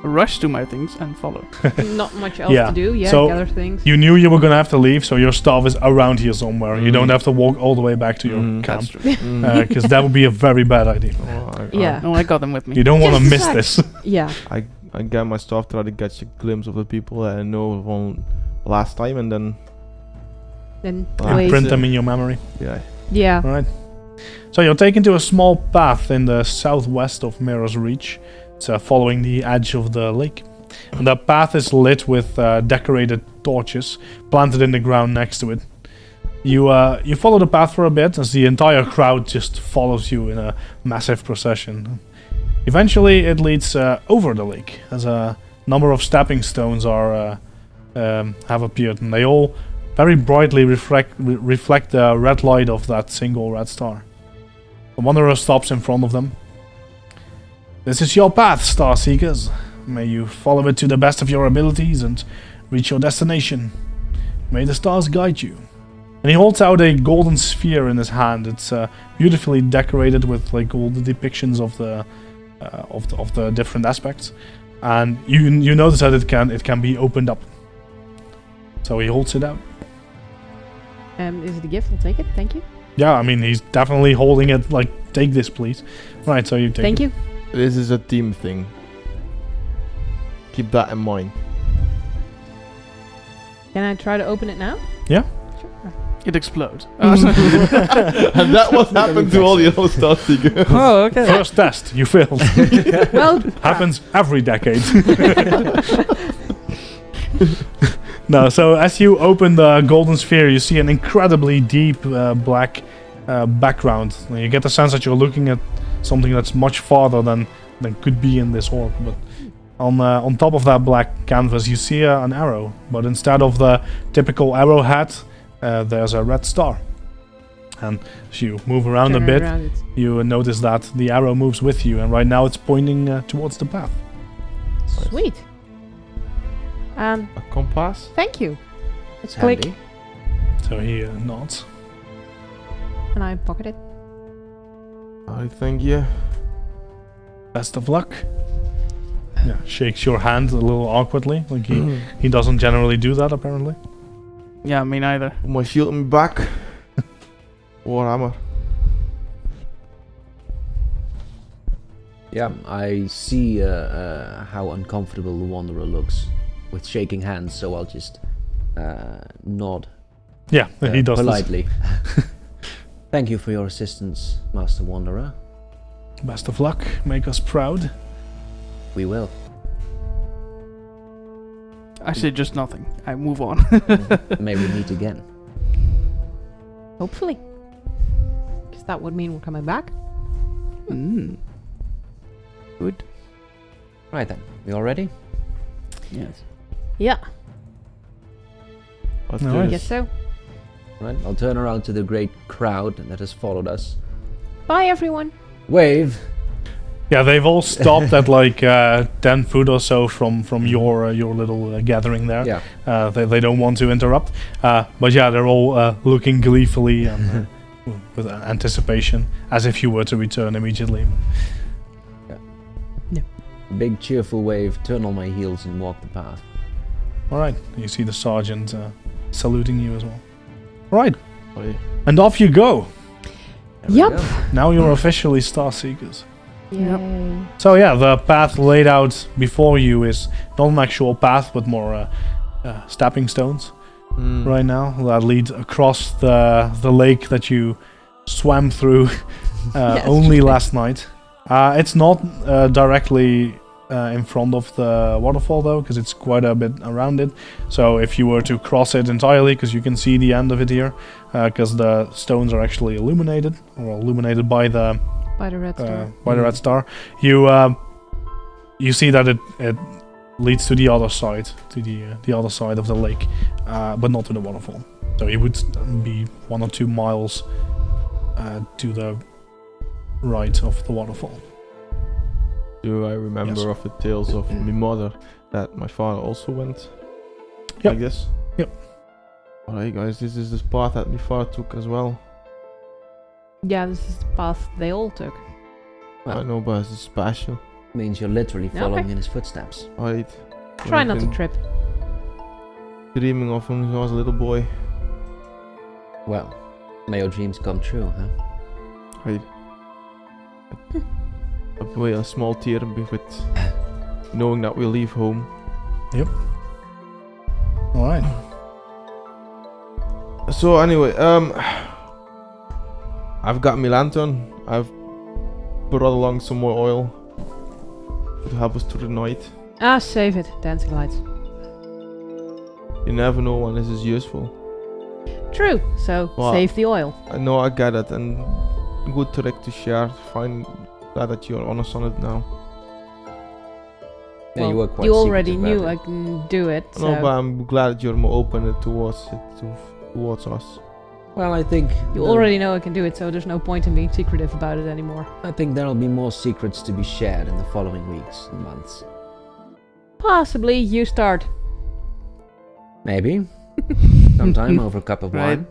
Rush to my things and follow. Not much else Yeah, to do. Yeah, so gather things. You knew you were gonna have to leave, so your stuff is around here somewhere. You don't have to walk all the way back to your That's camp. true. Because that would be a very bad idea. Yeah. No, I got them with me. You don't want to Just a miss sec. this. Yeah. I get my stuff, try to catch a glimpse of the people that I know from last time, and then Then Wait. Print them in your memory. yeah. Yeah. Alright. So you're taken to a small path in the southwest of Mirror's Reach. It's following the edge of the lake. And that path is lit with decorated torches planted in the ground next to it. You follow the path for a bit as the entire crowd just follows you in a massive procession. Eventually it leads over the lake as a number of stepping stones have appeared, and they all very brightly reflect the red light of that single red star. The Wanderer stops in front of them. This is your path, Star Seekers. May you follow it to the best of your abilities and reach your destination. May the stars guide you. And he holds out a golden sphere in his hand. It's beautifully decorated with like all the depictions of the different aspects, and you notice that it can be opened up. So he holds it out. Is it a gift? I'll take it. Thank you. Yeah, I mean he's definitely holding it like, take this, please. Right, so you take Thank it. you. This is a team thing. Keep that in mind. Can I try to open it now? Yeah. Sure. It explodes. And that what happened to all the other Star Seekers. Oh, okay. First test, you failed. Well, Happens every decade. No, so as you open the golden sphere, you see an incredibly deep black background. You get the sense that you're looking at something that's much farther than could be in this orb. But on top of that black canvas, you see an arrow. But instead of the typical arrowhead, there's a red star. And as you move around a turn bit, around it. you notice that the arrow moves with you. And right now it's pointing towards the path. Sweet. A compass? Thank you. It's Click. handy. So he nods. And I pocket it. I thank you. Best of luck. Yeah, shakes your hand a little awkwardly. Like he doesn't generally do that apparently. Yeah, me neither. Put my shield in my back. Warhammer. Yeah, I see how uncomfortable the Wanderer looks with shaking hands, so I'll just nod Yeah, he does this. politely. Thank you for your assistance, Master Wanderer. Best of luck. Make us proud. We will. I say just nothing. I move on. May we meet again. Hopefully. Because that would mean we're coming back. Mm. Good. Right then, we all ready? Yes. Yeah. Let's No do worries. I this. guess so. Right, I'll turn around to the great crowd that has followed us. Bye, everyone. Wave. Yeah, they've all stopped at like 10 foot or so from your little gathering there. Yeah. They don't want to interrupt. But yeah, they're all looking gleefully and with anticipation, as if you were to return immediately. Big cheerful wave, turn on my heels and walk the path. All right, you see the sergeant saluting you as well. All right, Oi. and off you go. There we Yep. go. Now you're officially Star Seekers. Yay. So yeah, the path laid out before you is not an actual path, but more stepping stones right now that lead across the lake that you swam through only last night. It's not directly in front of the waterfall though, because it's quite a bit around it. So if you were to cross it entirely, because you can see the end of it here, because the stones are actually illuminated, or illuminated by the By the red star. red star, you see that it leads to the other side, to the other side of the lake, but not to the waterfall. So you would be 1 or 2 miles to the right of the waterfall. Do I remember Yes. of the tales of my mother that my father also went Yep. like this? Yep. Alright guys, this is the path that my father took as well. Yeah, this is the path they all took. Well. I know, but it's special. Means you're literally Okay. following in his footsteps. Alright. Try not to trip. Dreaming of when I was a little boy. Well, may your dreams come true, huh? Right. Away a small tear with knowing that we'll leave home. All right. So anyway, I've got my lantern. I've brought along some more oil to help us through the night. Ah, save it. Dancing lights. You never know when this is useful. True. So Well, save the oil. I know I get it, and good trick to share. Fine, glad that you're honest on it now. Yeah, you were quite you already secretive knew about I it. can do it. No, So but I'm glad that you're more open towards us. Well, I think you the- already know I can do it. So there's no point in being secretive about it anymore. I think there'll be more secrets to be shared in the following weeks and months. Possibly you start. Maybe. Sometime over a cup of Right. wine.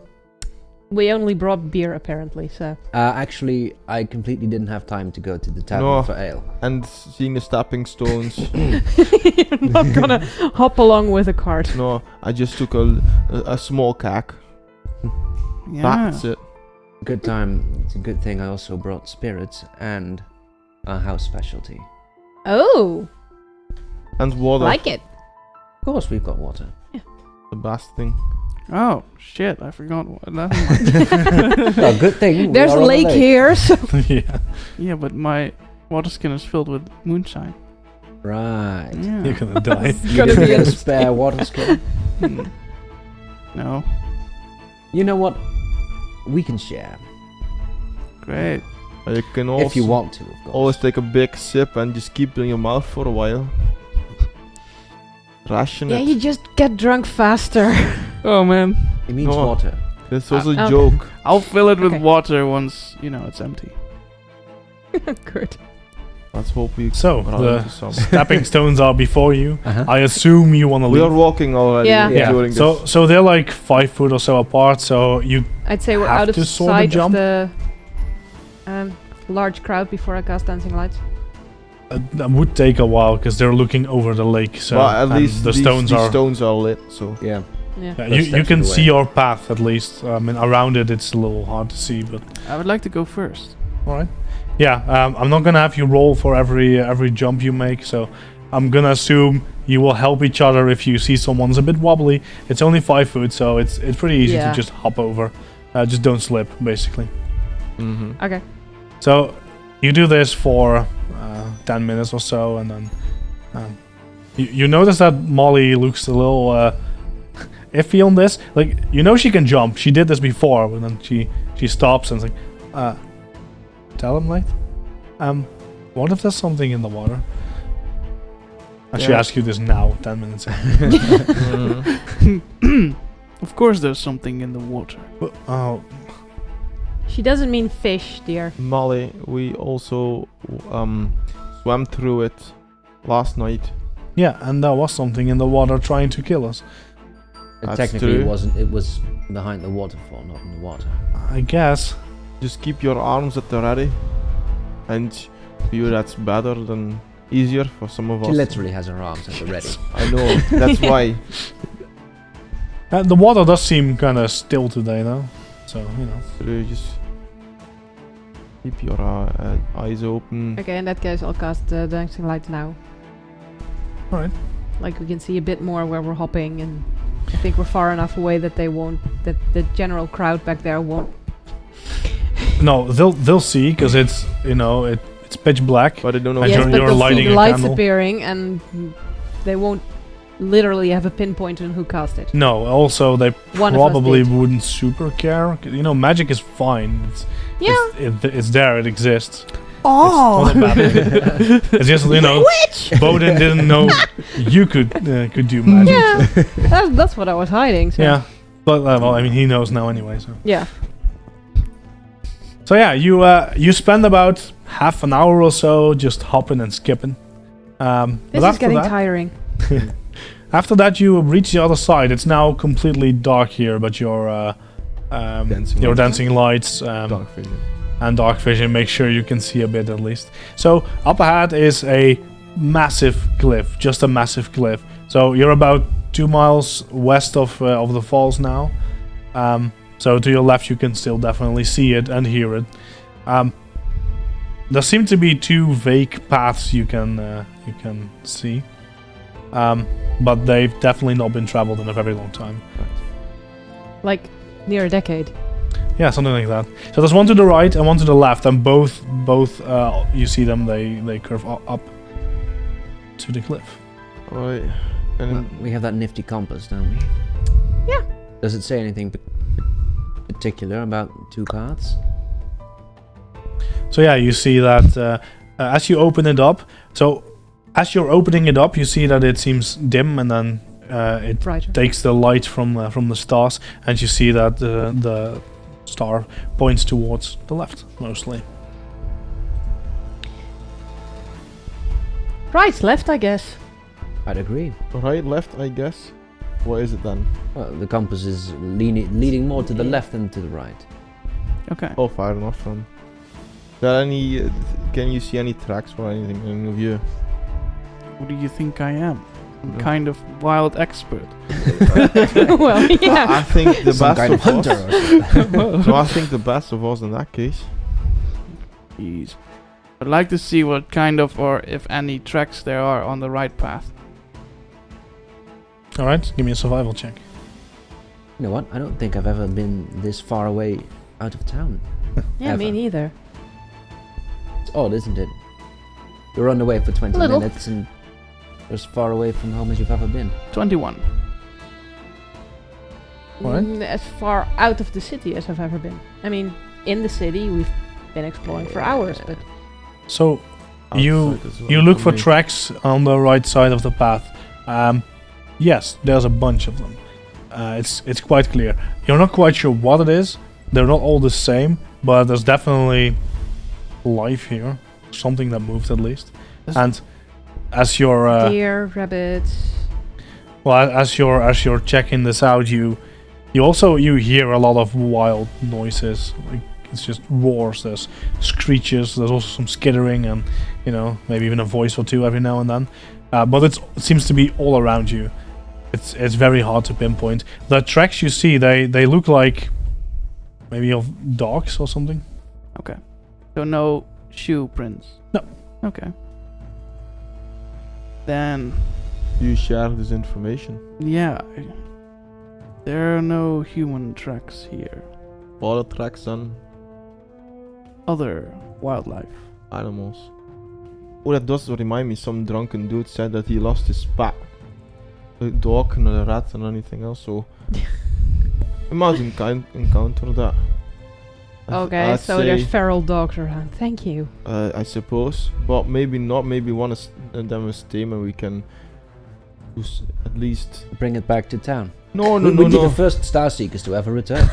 We only brought beer apparently. So Actually, I completely didn't have time to go to the tavern No. for ale. And seeing the stepping stones. you're not gonna hop along with a cart. No, I just took a small cack. Yeah. That's it. Good time. It's a good thing I also brought spirits and a house specialty. Oh, And water. like it. Of course, we've got water. The best thing. Oh shit! I forgot what. Never mind. Well, good thing. we There's are a on lake here. So Yeah. Yeah, but my water skin is filled with moonshine. Right. Yeah. You're gonna die. You gonna didn't be get a a spare water skin. Hmm. No. You know what? We can share Great. You can also if you want to, of course. always take a big sip and just keep it in your mouth for a while. Ration yeah, it. you just get drunk faster. Oh man. It means No. water. This was a okay. joke. I'll fill it with Okay. water once it's empty. Good. Let's hope we So run the into some. stepping stones are before you. Uh-huh. I assume you want to We are leave. walking already Yeah. Yeah. during this. So they're like 5 foot or so apart. So you I'd say we're Have out of to sorta sight jump? of the large crowd before I cast dancing lights. that would take a while because they're looking over the lake. So but at and least the these stones are. lit. So Yeah. Yeah. Yeah, Those you steps can of the see way. your path at least. I mean, around it, it's a little hard to see, but I would like to go first. all right. Yeah, I'm not gonna have you roll for every jump you make, so I'm gonna assume you will help each other if you see someone's a bit wobbly. It's only 5 foot, so it's pretty easy Yeah. to just hop over. Just don't slip, basically. Okay. So you do this for 10 minutes or so, and then you notice that Molly looks a little iffy on this. Like, you know she can jump. She did this before, but then she stops and is like, tell him, like, what if there's something in the water? And she Yeah. asks you this now, 10 minutes in. Of course, there's something in the water. Oh, She doesn't mean fish, dear. Molly, we also swam through it last night. yeah, and there was something in the water trying to kill us. And That's technically, it true. wasn't. It was behind the waterfall, not in the water. I guess. Just keep your arms at the ready. And for you, that's better than easier for some of She us. literally has her arms at the ready. I know. That's why. The water does seem kind of still today, though. So, you know. So you just keep your eyes open. Okay, in that case, I'll cast dancing lights now. Alright. Like we can see a bit more where we're hopping, and I think we're far enough away that that the general crowd back there won't. No, they'll see because it's it's pitch black. But I don't know. And Yes, you're- but you're they'll lighting see a lights candle. appearing, and they won't literally have a pinpoint on who cast it. No, also they One probably of us did. wouldn't super care. Magic is fine. Yeah. It's there. It exists. Oh! It's not a bad thing. It's just, you know, Bodin didn't know you could do magic. Yeah, that's what I was hiding. So. Yeah, but well, I mean, he knows now anyway. So Yeah. so yeah, you spend about half an hour or so just hopping and skipping. But This is after getting that, tiring. after that, you reach the other side. It's now completely dark here, but your dancing lights Dark vision. and dark vision make sure you can see a bit at least. So up ahead is a massive cliff, just a massive cliff. So you're about 2 miles west of the falls now. So to your left, you can still definitely see it and hear it. There seem to be 2 vague paths you can see, but they've definitely not been traveled in a very long time. Like near a decade. Yeah, something like that. So there's one to the right and one to the left, and both you see them. They curve up to the cliff. Alright. And Well, we have that nifty compass, don't we? Yeah. Does it say anything particular about 2 paths? So yeah, you see that as you open it up. So as you're opening it up, you see that it seems dim, and then it Brighter. takes the light from the stars, and you see that the star points towards the left mostly. Right, left, I guess. I'd agree. right, left, I guess. What is it then? Well, the compass is leading more to the left than to the right. Okay. Oh, fair enough. Is there any? Can you see any tracks or anything in view? Who do you think I am? I'm Yeah. kind of wild expert. Well, yeah. I think the Some best kind of hunter us. or something. So I think the best of us in that case. Jeez. I'd like to see what kind of, or if any, tracks there are on the right path. All right, give me a survival check. You know what? I don't think I've ever been this far away out of town. Yeah, me Ever. neither. It's odd, isn't it? You're on the way for 20 Little. minutes and you're as far away from home as you've ever been. 21. Alright. As far out of the city as I've ever been. I mean, in the city, we've been exploring for hours, but So you Outside as well you look for me. tracks on the right side of the path. Yes, there's a bunch of them. It's quite clear. You're not quite sure what it is. They're not all the same, but there's definitely life here. Something that moved at least. Yes. And as you're deer, rabbits. well, as you're checking this out, you hear a lot of wild noises. Like it's just roars. There's screeches. There's also some skittering, and maybe even a voice or two every now and then. But it seems to be all around you. It's very hard to pinpoint. The tracks you see, they look like maybe of dogs or something. Okay. So no shoe prints? No. Okay. Then, You share this information. yeah. There are no human tracks here. All the tracks on Other wildlife. animals. Oh, that does remind me. Some drunken dude said that he lost his pet, a dog and a rat and anything else. So we might encounter that. Okay, I'd so there's say, feral dogs around. Thank you. I suppose, but maybe not. Maybe one of them is tame, and we can use at least. Bring it back to town. No, We would be the first Star Seekers to ever return.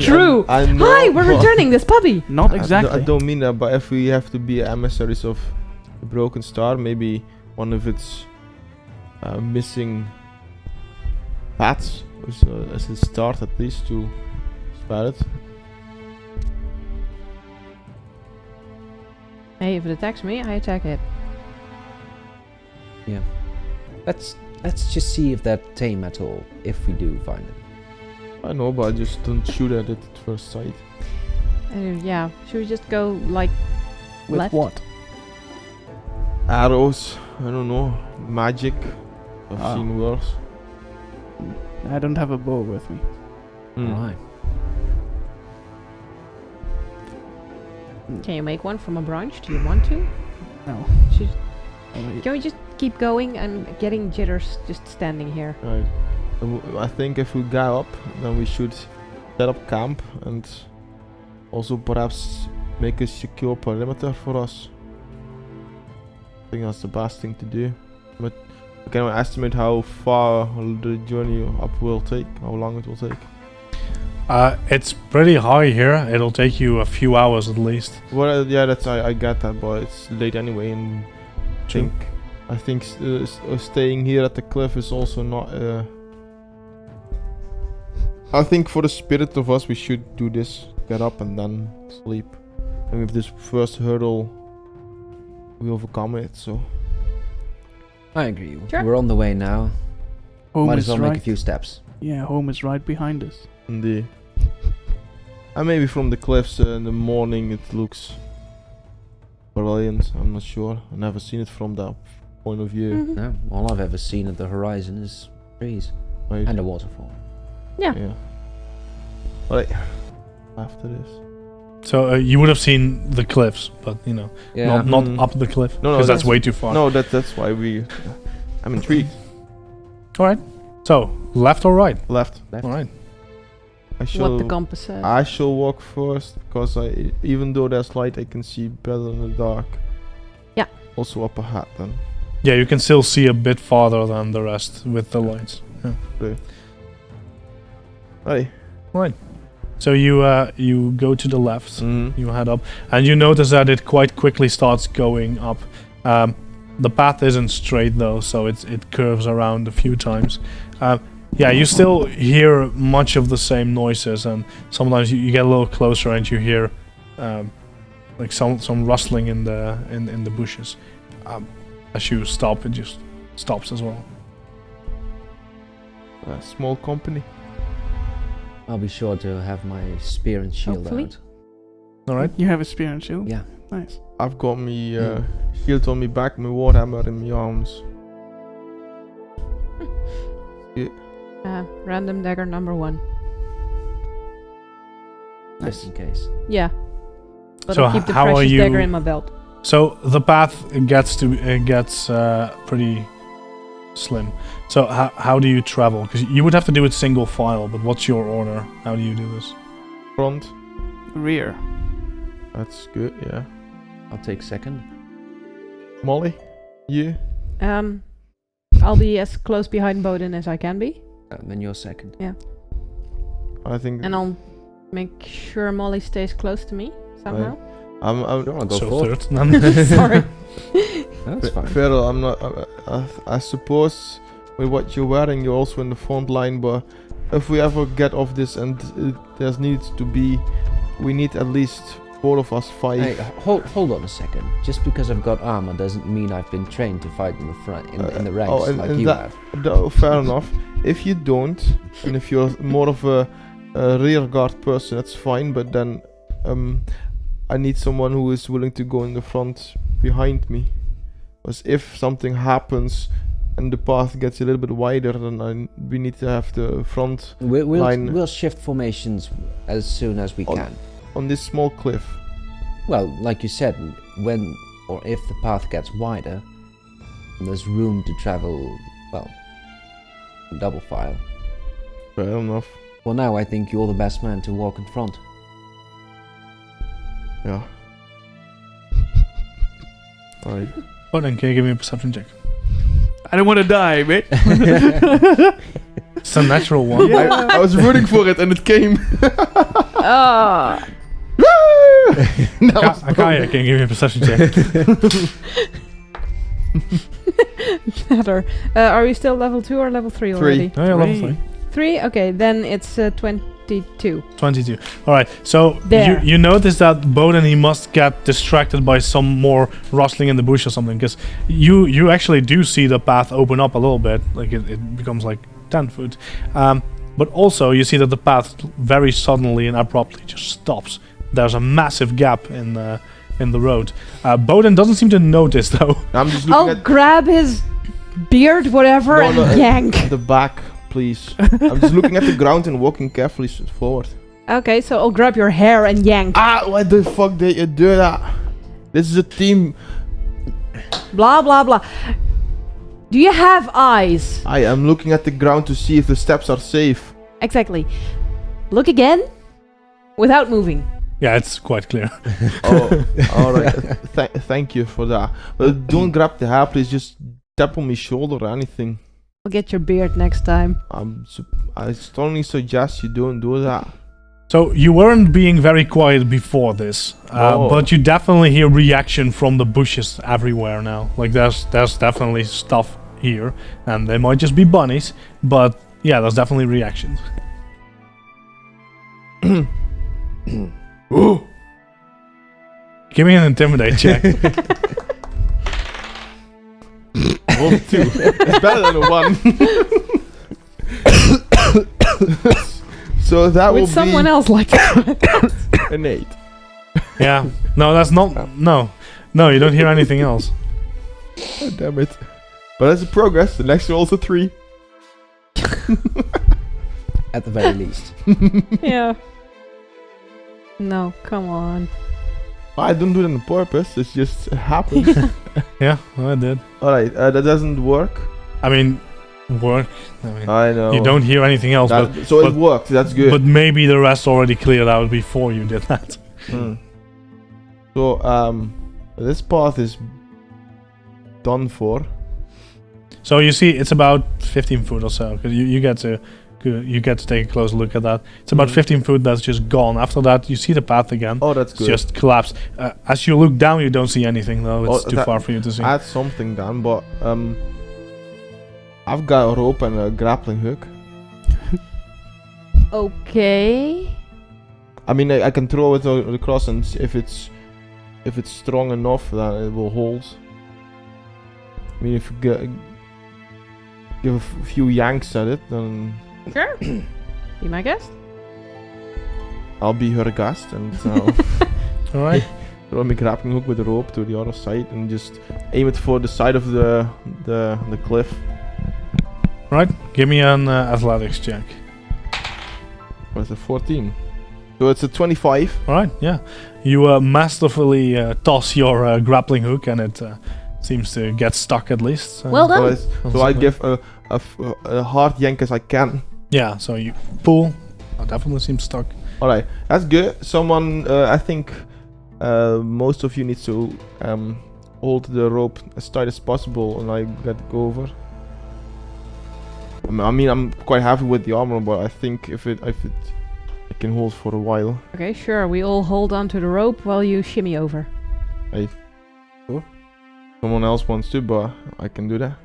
True. I know, Hi, we're but returning this puppy. Not I exactly. don't mean that, but if we have to be emissaries of the Broken Star, maybe one of its missing paths as a start, at least to spell it. Hey, if it attacks me, I attack it. Let's just see if they're tame at all, if we do find them. I know, but I just don't shoot at it at first sight. Yeah, should we just go like With left? what? Arrows, I don't know, magic. I've Ah. seen worse. I don't have a bow with me. Right. Can you make one from a branch? Do you want to? No. Should, Only- can we just keep going? I'm getting jitters just standing here. Right. I think if we go up, then we should set up camp and also perhaps make a secure perimeter for us. I think that's the best thing to do. But can I estimate how far the journey up will take? How long it will take? It's pretty high here. It'll take you a few hours at least. Well, yeah, that's I get that, but it's late anyway, and I think staying here at the cliff is also not. I think for the spirit of us, we should do this. Get up and then sleep. And with this first hurdle, we overcome it. So I agree. Sure. We're on the way now. Home Might is as well right. make a few steps. Yeah, home is right behind us. indeed. And maybe from the cliffs in the morning it looks brilliant. I'm not sure. I've never seen it from that point of view. Mhm. No, all I've ever seen at the horizon is trees Right? and a waterfall. Yeah. Right. After this. So you would have seen the cliffs, but you know, Yeah. not Mm. up the cliff, No, because that's that's- way too far. No, that's why I'm intrigued. All right. So left or right? Left. Left. All right. What the compass says. I shall walk first because even though there's light, I can see better in the dark. Yeah. Also up ahead then. Yeah, you can still see a bit farther than the rest with the lights. Yeah. Hey. So you go to the left. Mm-hmm. You head up, and you notice that it quite quickly starts going up. The path isn't straight though, so it curves around a few times. Yeah, you still hear much of the same noises, and sometimes you get a little closer and you hear like some rustling in the bushes. As you stop, it just stops as well. A small company. I'll be sure to have my spear and shield Hopefully. out. All right. You have a spear and shield? Yeah. Nice. I've got me shield on me back, my warhammer in my arms. Random dagger number 1. Just in case. Yeah. But So I'll keep the how are precious you- dagger in my belt. So the path gets pretty slim. So how do you travel? Because you would have to do it single file, but what's your order? How do you do this? Front. Rear. That's good, yeah. I'll take second. Molly? You? I'll be as close behind Bowden as I can be, Then you're second. I think and I'll make sure Molly stays close to me somehow. I'm Sure, I'll go So forward. third. Sorry. That's fine. Feral, I'm not. I suppose with what you're wearing, you're also in the front line. But if we ever get off this, and there's needs to be, we need at least 4 of us, 5. Hey, hold on a second. Just because I've got armor doesn't mean I've been trained to fight in the front, in the ranks and- like and you that- have. No, fair enough. If you don't, and if you're more of a rear guard person, that's fine. But then, I need someone who is willing to go in the front behind me. Because if something happens and the path gets a little bit wider, then we need to have the front line We'll shift formations as soon as we On- can. on this small cliff. Well, like you said, when or if the path gets wider, there's room to travel, well, double file. Fair enough. Well, now I think you're the best man to walk in front. Yeah. Alright. Oh, then can you give me a perception check? I don't want to die, mate. It's a natural one. I was rooting for it and it came. Ah. Akaya, can you give me a perception check? Better. Are we still level 2 or level 3 already? Oh, yeah, level Three. 3. 3? Okay, then it's 22. 22. All right. So There. you notice that Bowden, he must get distracted by some more rustling in the bush or something, because you actually do see the path open up a little bit, like it becomes like 10 foot. But also you see that the path very suddenly and abruptly just stops. There's a massive gap in the road. Bowden doesn't seem to notice though. I'm just looking I'll at grab his beard, whatever, No, and no, yank. the back, please. I'm just looking at the ground and walking carefully forward. Okay, so I'll grab your hair and yank. Ah, why the fuck did you do that? This is a team. Blah, blah, blah. Do you have eyes? I am looking at the ground to see if the steps are safe. Exactly. Look again without moving. Yeah, it's quite clear. Oh, alright. Thank you for that. But don't grab the hair, please. Just tap on my shoulder or anything. I'll get your beard next time. I strongly suggest you don't do that. So you weren't being very quiet before this, No. but you definitely hear reaction from the bushes everywhere now. Like there's definitely stuff here, and they might just be bunnies, but yeah, there's definitely reactions. Give me an intimidate check. 1, 2. It's better than a 1. So that will Would someone be else like to? an 8. Yeah, no, that's not. No, you don't hear anything else. Oh, damn it. But that's a progress. The next roll's a 3. At the very least. Yeah. No, come on. I don't do it on purpose. It just happens. Yeah, I did. Alright, that doesn't work. I mean, work. I mean, I know. you don't hear anything else, That- but so it worked. That's good. but maybe the rest already cleared out before you did that. Mm. So this path is done for. So you see, it's about 15 foot or so. Cause you get to take a close look at that. It's about 15 foot that's just gone. After that, you see the path again. Oh, that's It's good. just collapsed. As you look down, you don't see anything though. It's Oh, too that- far for you to see. Add something then, but I've got a rope and a grappling hook. Okay. I mean, I can throw it across, and if it's strong enough, then it will hold. I mean, if you give a few yanks at it, then Sure. Be my guest. I'll be her guest, and All right. throw my grappling hook with the rope to the other side, and just aim it for the side of the cliff. Right. Give me an athletics check. What's a 14? So it's a 25. All right. Yeah. You masterfully toss your grappling hook, and it seems to get stuck at least. Well So, done. so I give a hard yank as I can. Yeah. So you pull. Oh, definitely seems stuck. Alright, that's good. Someone, I think most of you need to hold the rope as tight as possible, and I get to go over. I mean, I'm quite happy with the armor, but I think if it can hold for a while. Okay, sure. We all hold on to the rope while you shimmy over. Someone else wants to, but I can do that.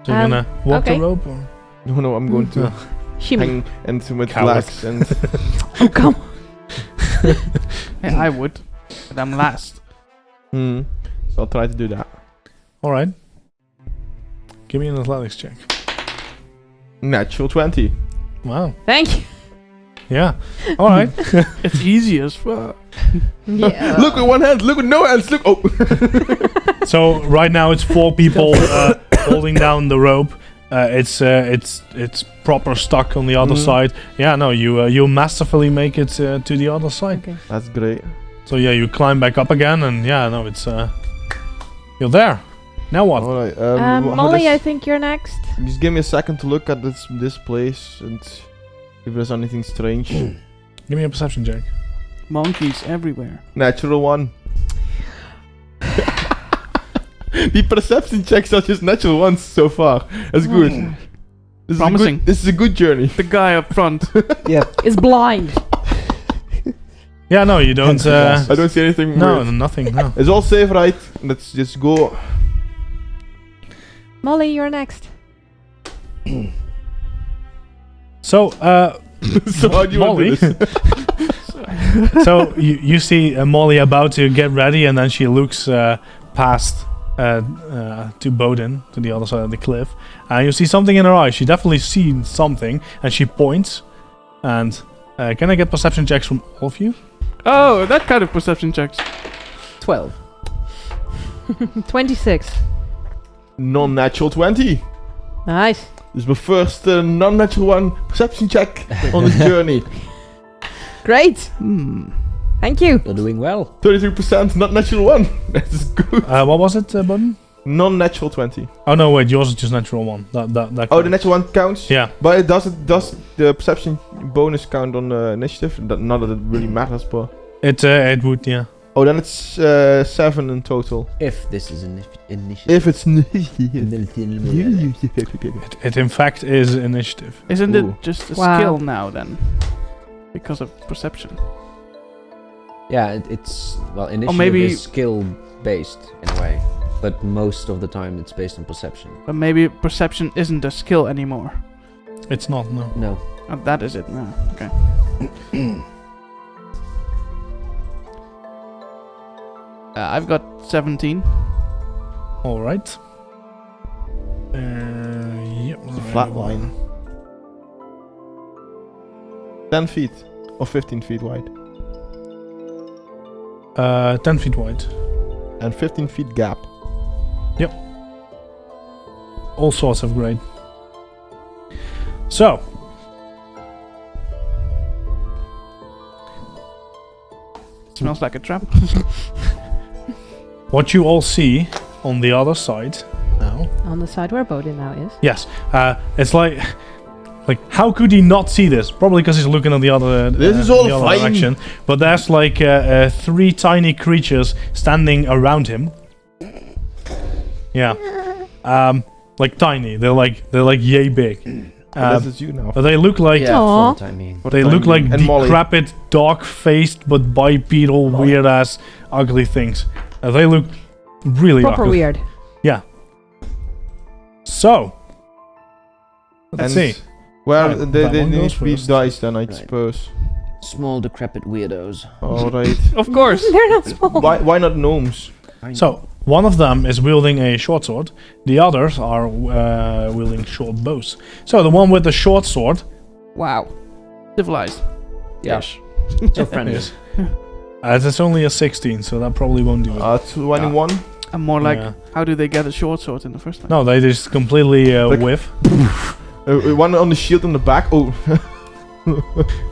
So you're gonna walk okay. the rope? Or? No, I'm going to Shimmy. hang into my Coward. legs and. Oh, come. Yeah, I would. But I'm last. So I'll try to do that. All right. Give me an athletics check. Natural 20. Wow. Thank you. Yeah. All right. It's easy as fuck. Yeah. Look with one hand, look with no hands, look. Oh. So right now it's 4 people holding down the rope. It's proper stuck on the other side. Yeah. No. You masterfully make it to the other side. Okay. That's great. So yeah, you climb back up again, and yeah, no, it's you're there. Now what? Alright. Molly, I think you're next. Just give me a second to look at this place and if there's anything strange. Give me a perception check. Monkeys everywhere. Natural 1. The perception checks are just natural ones so far. That's good. This Promising. This is a good journey. The guy up front. Is blind. Yeah, no, you don't. I don't see anything No, weird. nothing. No. It's all safe, right? Let's just go. Molly, you're next. So, So how do you want to Molly. do this? So you see Molly about to get ready, and then she looks past to Bowden, to the other side of the cliff, and you see something in her eye. She definitely sees something, and she points. And can I get perception checks from all of you? Oh, that kind of perception checks. 12. 26. Non-natural 20. Nice. This is my first non-natural 1 perception check on this journey. Great. Hmm. Thank you. You're doing well. 33% not natural 1. That's good. What was it, Bowden? Non-natural 20. Oh no, wait, yours is just natural 1. That Oh, the counts. natural 1 counts? Yeah. But it does the perception bonus count on the initiative? Not that it really matters, but... It would, yeah. Oh, then it's 7 in total. If this is initiative. If it's... It in fact is initiative. Isn't Ooh. it just a Wow. skill now then? Because of perception. Yeah, it's well, initiative maybe- is skill based in a way, but most of the time it's based on perception. But maybe perception isn't a skill anymore. It's not, no. No. Oh, that is it now. Okay. I've got 17. Alright. Yep. It's a flat line. 10 feet. Or 15 feet wide. 10 feet wide. And 15 feet gap. All sorts of grade. So. Smells like a trap. What you all see on the other side now. On the side where Bodin now is. Yes. It's like how could he not see this? Probably because he's looking at the other. This is all the other fine. direction. But there's like 3 tiny creatures standing around him. Yeah. Like tiny. They're like yay big. This is you now. But they look like Yeah, Aw. for the time being. they look like And Molly. decrepit, dog-faced, but bipedal, weird-ass, ugly things. They look really Proper ugly. weird. So, let's see. Well, Right, they that one need goes to be first. dice then, I Right. suppose. Small decrepit weirdos. Alright. Of course. They're not small. Why not gnomes? So, one of them is wielding a short sword. The others are wielding short bows. So, the one with the short sword Wow. Civilized. Yeah. Yes. So friendly. is... it's only a 16, so that probably won't do it. 21. I'm more like, Yeah. how do they get a short sword in the first place? No, they just completely Like- whiff. One on the shield in the back. Oh.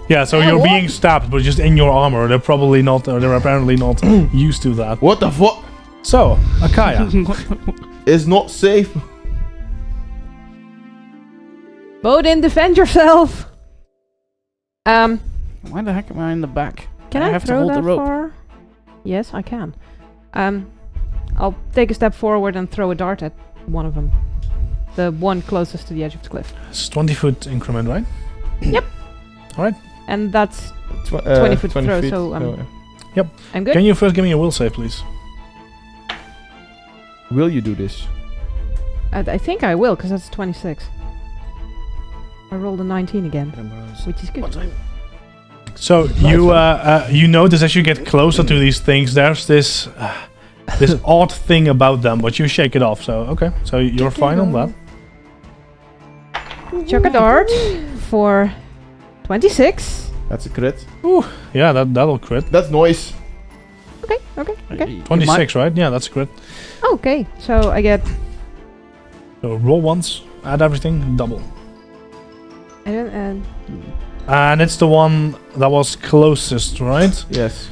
Yeah, so you're being stabbed, but just in your armor. They're probably not, or they're apparently not used to that. What the fuck? So, Akaya. Is not safe. Bodin, defend yourself! Why the heck am I in the back? Can I I have to throw hold the that rope. far? Yes, I can. I'll take a step forward and throw a dart at one of them. The one closest to the edge of the cliff. It's 20-foot increment, right? And that's 20 20-foot throw, so, I'm good. Can you first give me a will save, please? Will you do this? I think I will, because that's 26. I rolled a 19 again, which is good. So you notice as you get closer to these things, there's this this odd thing about them, but you shake it off. So okay, so you're fine on that. Chuck a dart for 26. That's a crit. Yeah, that'll crit. That's noise. Okay. 26, right? Yeah, that's a crit. Okay, so I get... So roll once, add everything, double. I don't... And it's the one that was closest, right? Yes.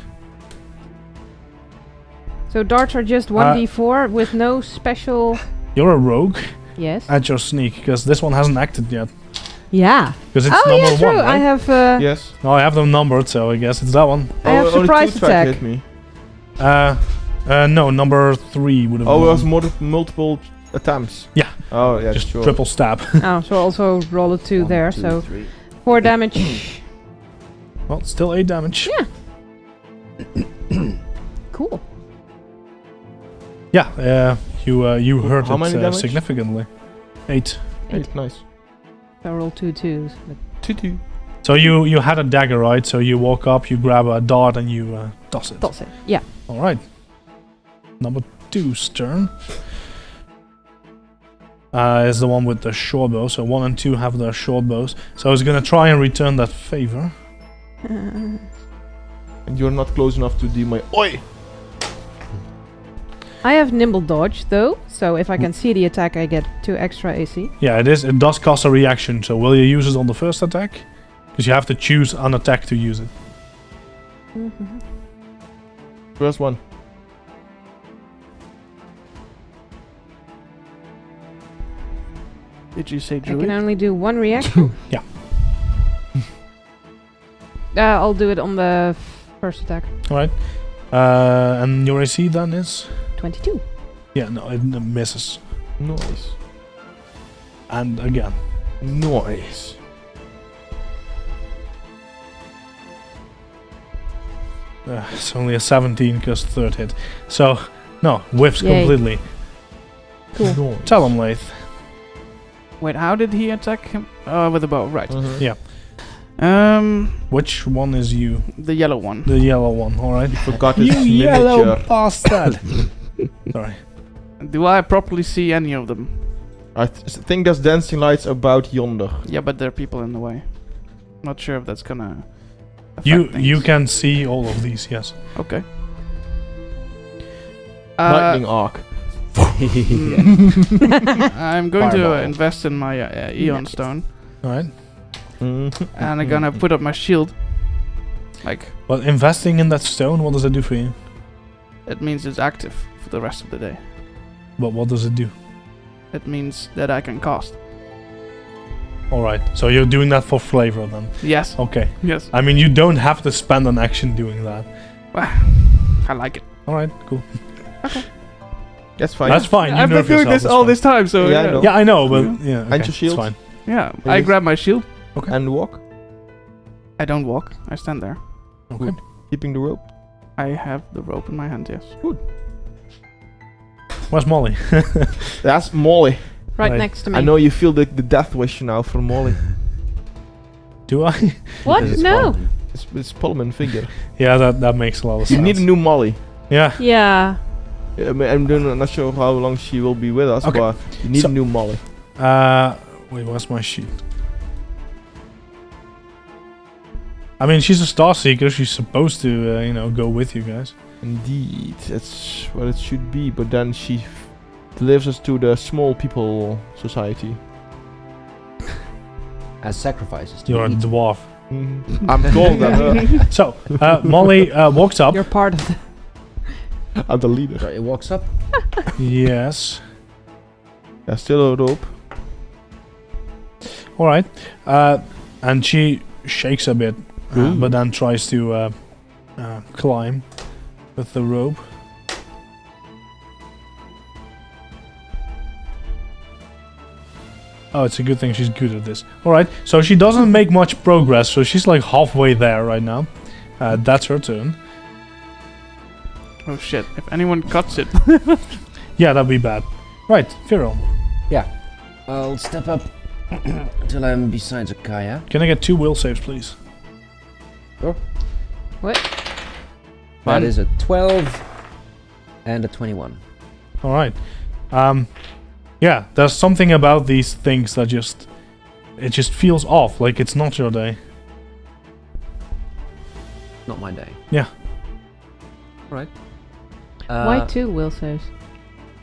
So darts are just 1d4 with no special... You're a rogue. Yes. Add your sneak, because this one hasn't acted yet. Yeah. Because it's Oh number yeah, true. 1, right? I have... Yes. No, I have them numbered, so I guess it's that one. I have only surprise 2 track attack. hit me. No, number 3 would have Oh, it been. was multiple attempts. Yeah. Oh, yeah, Just sure. triple stab. Oh, so also roll a 2 there, so 4 damage. Well, still 8 damage. Cool. Yeah, you hurt How it many damage? significantly. 8. 8, nice. So I roll 2 2s. But 2-2. So you had a dagger, right? So you walk up, you grab a dart, and you toss it. toss it. Yeah. All right. Number 2's turn. Is the one with the short bow. So 1 and 2 have their short bows. So he's gonna try and return that favor. And you're not close enough to do my... Oi! I have nimble dodge though, so if I can see the attack, I get 2 extra AC. Yeah, it does cost a reaction. So will you use it on the first attack? Because you have to choose an attack to use it. First one. Did you say I druid? can only do one reaction. Yeah. I'll do it on the first attack. Alright. And your AC then is? 22. Yeah, no, it misses. Nice. And again. Nice. It's only a 17 because third hit. So, no, whiffs Yay. completely. Cool. Nice. Tell him, Laith. Wait, how did he attack him? With a bow, right. Yeah. Which Which one is you? The yellow one. The yellow one, alright? Forgot his You yellow miniature. bastard! Sorry. Do I properly see any of them? I think there's dancing lights about yonder. Yeah, but there are people in the way. Not sure if that's gonna affect You things. can see all of these, yes. Okay. Lightning arc. I'm going to Fireball. invest in my Eon Stone. Alright. Mhm. And I'm gonna put up my shield. Like, Well, investing in that stone, what does it do for you? it means it's active for the rest of the day. But what does it do? It means that I can cast. Alright, so you're doing that for flavor then. Yes. Okay. Yes. I mean, you don't have to spend an action doing that. I like it. Alright, cool. That's fine. That's fine. You I've been nerf doing yourself, this it's all fine. this time, so Yeah, I know. Yeah, I know, but yeah. Okay, And your shield? It's fine. Yeah, It I is- grab my shield. And walk. I don't walk. I stand there. Okay. Keeping the rope. I have the rope in my hand. Yes. Where's Molly? That's Molly. Right Right. next to me. I know you feel the death wish now from Molly. Do I? What? Because it's No. fun. It's Pullman figure. Yeah, that makes a lot of You sense. need a new Molly. Yeah. Yeah. I'm not sure how long she will be with us, Okay. but you need So- a new Molly. Wait, where's my sheet? I mean, she's a star seeker. She's supposed to, go with you guys. Indeed, that's what it should be. But then she delivers us to the small people society. As sacrifices to You're a eat. dwarf. I'm told that So, Molly walks up. You're part of the... I'm the leader. So it walks up. Yes. There's still a rope. All right. And she shakes a bit, but then tries to climb with the rope. Oh, it's a good thing she's good at this. All right. So she doesn't make much progress. So she's like halfway there right now. That's her turn. Oh shit! If anyone cuts it, Yeah, that'd be bad. Right, Firo. I'll step up till I'm beside Zakaya. Can I get 2 will saves, please? What? That is a 12 and a 21. All right. Yeah, there's something about these things that it just feels off. Like it's not your day. Not my day. Yeah. Right. Why 2 will saves?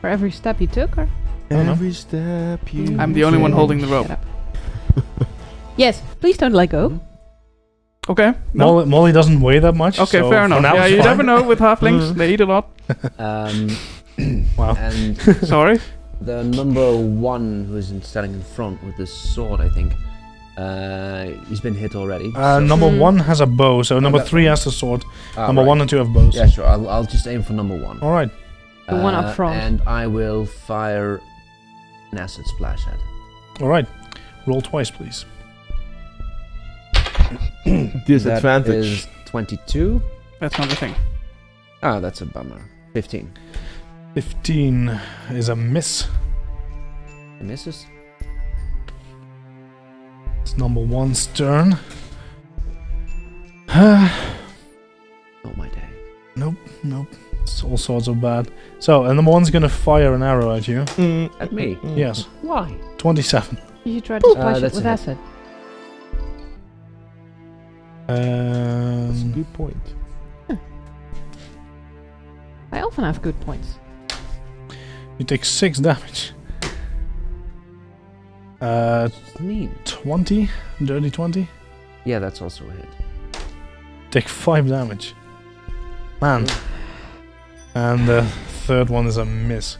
For every step you took, or? don't know. Every step you I'm the only one take. holding the rope. Shut up. Yes, please don't let go. Okay. No. Molly doesn't weigh that much. Okay, so fair for enough. now Yeah, it's you fine. never know with halflings. They eat a lot. Wow. And Sorry. the number 1 who's standing in front with the sword, I think, he's been hit already. so- Number Mm. 1 has a bow, so number that's 3 fine. has the sword. Ah, Number right. 1 and 2 have bows. Yeah, sure. I'll just aim for number 1. All right. The one up front. And I will fire an acid splash at. All right. Roll twice, please. Disadvantage. That is 22. That's not the thing. Ah, that's a bummer. 15. 15 is a miss. It misses. It's number 1's turn. Not my day. Nope. It's all sorts of bad. So, and number 1's gonna fire an arrow at you. At me? Yes. Why? 27. You should try to splash it that's with a hit. acid. That's a good point. I often have good points. You take 6 damage. Mean. 20? Dirty 20? Yeah, that's also a hit. Take 5 damage. Man. And the third one is a miss.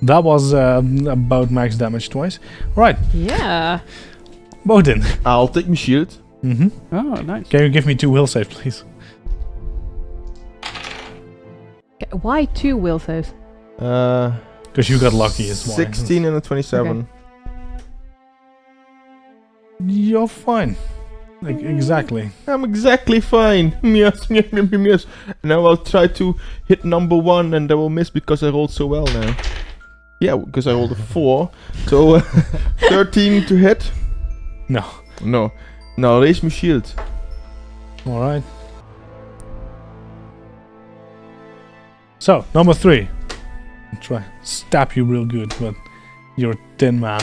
That was about max damage twice. Right, Yeah. Bodin. I'll take my shield. Mm-hmm. Oh, nice. Can you give me 2 will saves, please? Why 2 will saves? Because you got lucky is why. 16 and a 27. Okay. You're fine. Like, exactly. I'm exactly fine. Yes, yes, yes, yes. Now I'll try to hit number 1 and I will miss because I rolled so well now. Yeah, because I rolled a 4. So 13 to hit. No. No. Now raise my shield. Alright. So, number 3. I'll try stab you real good, but you're a thin man.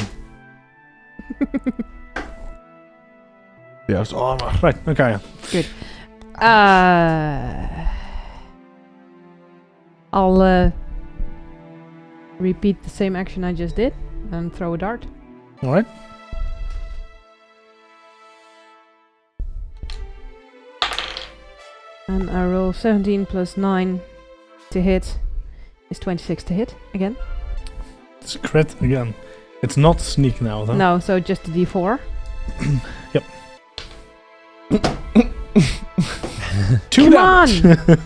Yes, armor. Right, okay. I'll repeat the same action I just did and throw a dart. Alright. And I roll 17 plus 9 to hit. Is 26 to hit again? It's a crit again. It's not sneak now, though. No, so just a d4. Yep. 2 Come damage. on!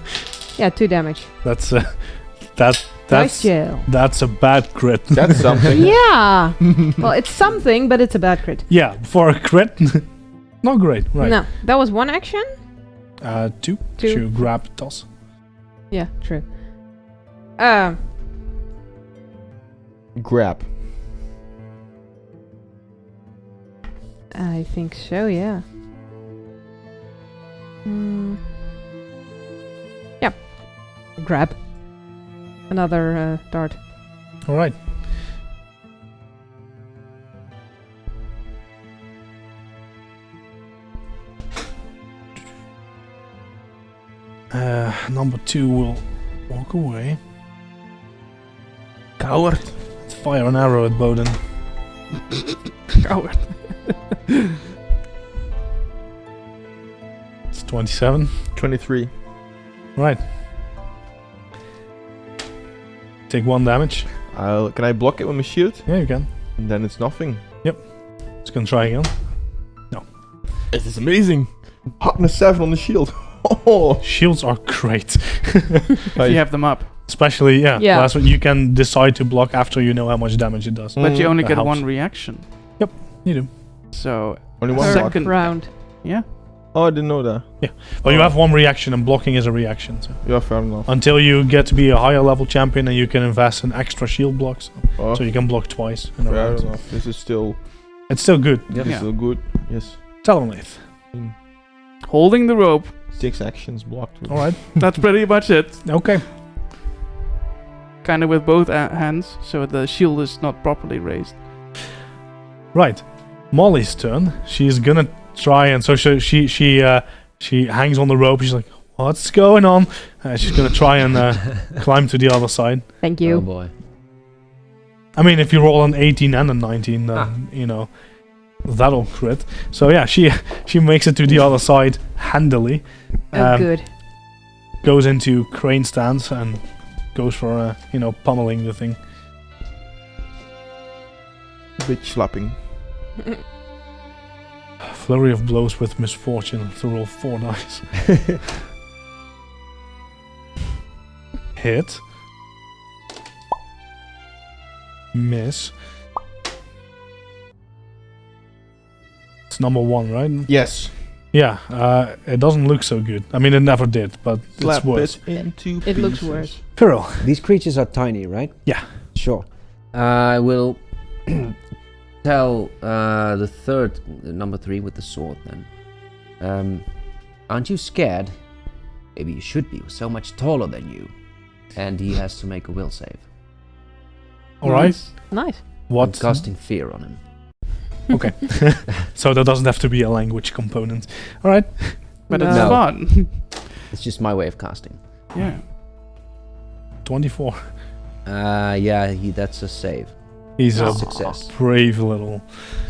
Yeah, 2 damage. That's Nice jail. that's a bad crit. That's something. Yeah! Well, it's something, but it's a bad crit. Yeah, for a crit, not great. Right. No, that was one action? 2. Two. You grab toss. Yeah, true. Grab. I think so, yeah. Yep. Grab. Another dart. All right. Number 2 will walk away. Coward. Let's fire an arrow at Bowden. Coward. It's 27. 23. Right. Take 1 damage. Can I block it with my shield? Yeah, you can. And then it's nothing. Just gonna try again. It is amazing. 107 on the shield. Oh, Shields are great. If you have them up. Especially, yeah. Yeah. That's what you can decide to block after you know how much damage it does. But you only that get helps. 1 reaction. You do. So, only one Per block. second. round. yeah. Oh, I didn't know that. Well, you have 1 reaction, and blocking is a reaction. So. Yeah, fair enough. Until you get to be a higher level champion, and you can invest in extra shield blocks, Oh, so you can block twice in a fair round. enough. This is still, It's still good. this Yeah. is still good. Yes. Talonwraith. Holding the rope. 6 actions blocked. With All right. That's pretty much it. Okay. Kind of with both hands, so the shield is not properly raised. Right. Molly's turn. She's gonna try, and so she hangs on the rope. She's like, "What's going on?" She's gonna try and climb to the other side. Thank Oh you. boy. I mean, if you roll an 18 and a 19, then you know that'll crit. So yeah, she makes it to the other side handily. Oh, good. Goes into crane stance and goes for pummeling the thing. bitch slapping. Flurry of blows with misfortune to roll 4 dice. Hit. Miss. It's number 1, right? Yes. Yeah, it doesn't look so good. I mean, it never did, but Slap it's worse. it into It looks pieces. worse. Pyrrhal. These creatures are tiny, right? Yeah. Sure. I will tell the number 3 with the sword then. Aren't you scared? Maybe you should be. We're so much taller than you. And he has to make a will save. Alright. Nice. I'm What? casting fear on him. Okay. So there doesn't have to be a language component. Alright. But it's No. fun. It's just my way of casting. Yeah. 24. Yeah, that's a save. He's a Success. brave little...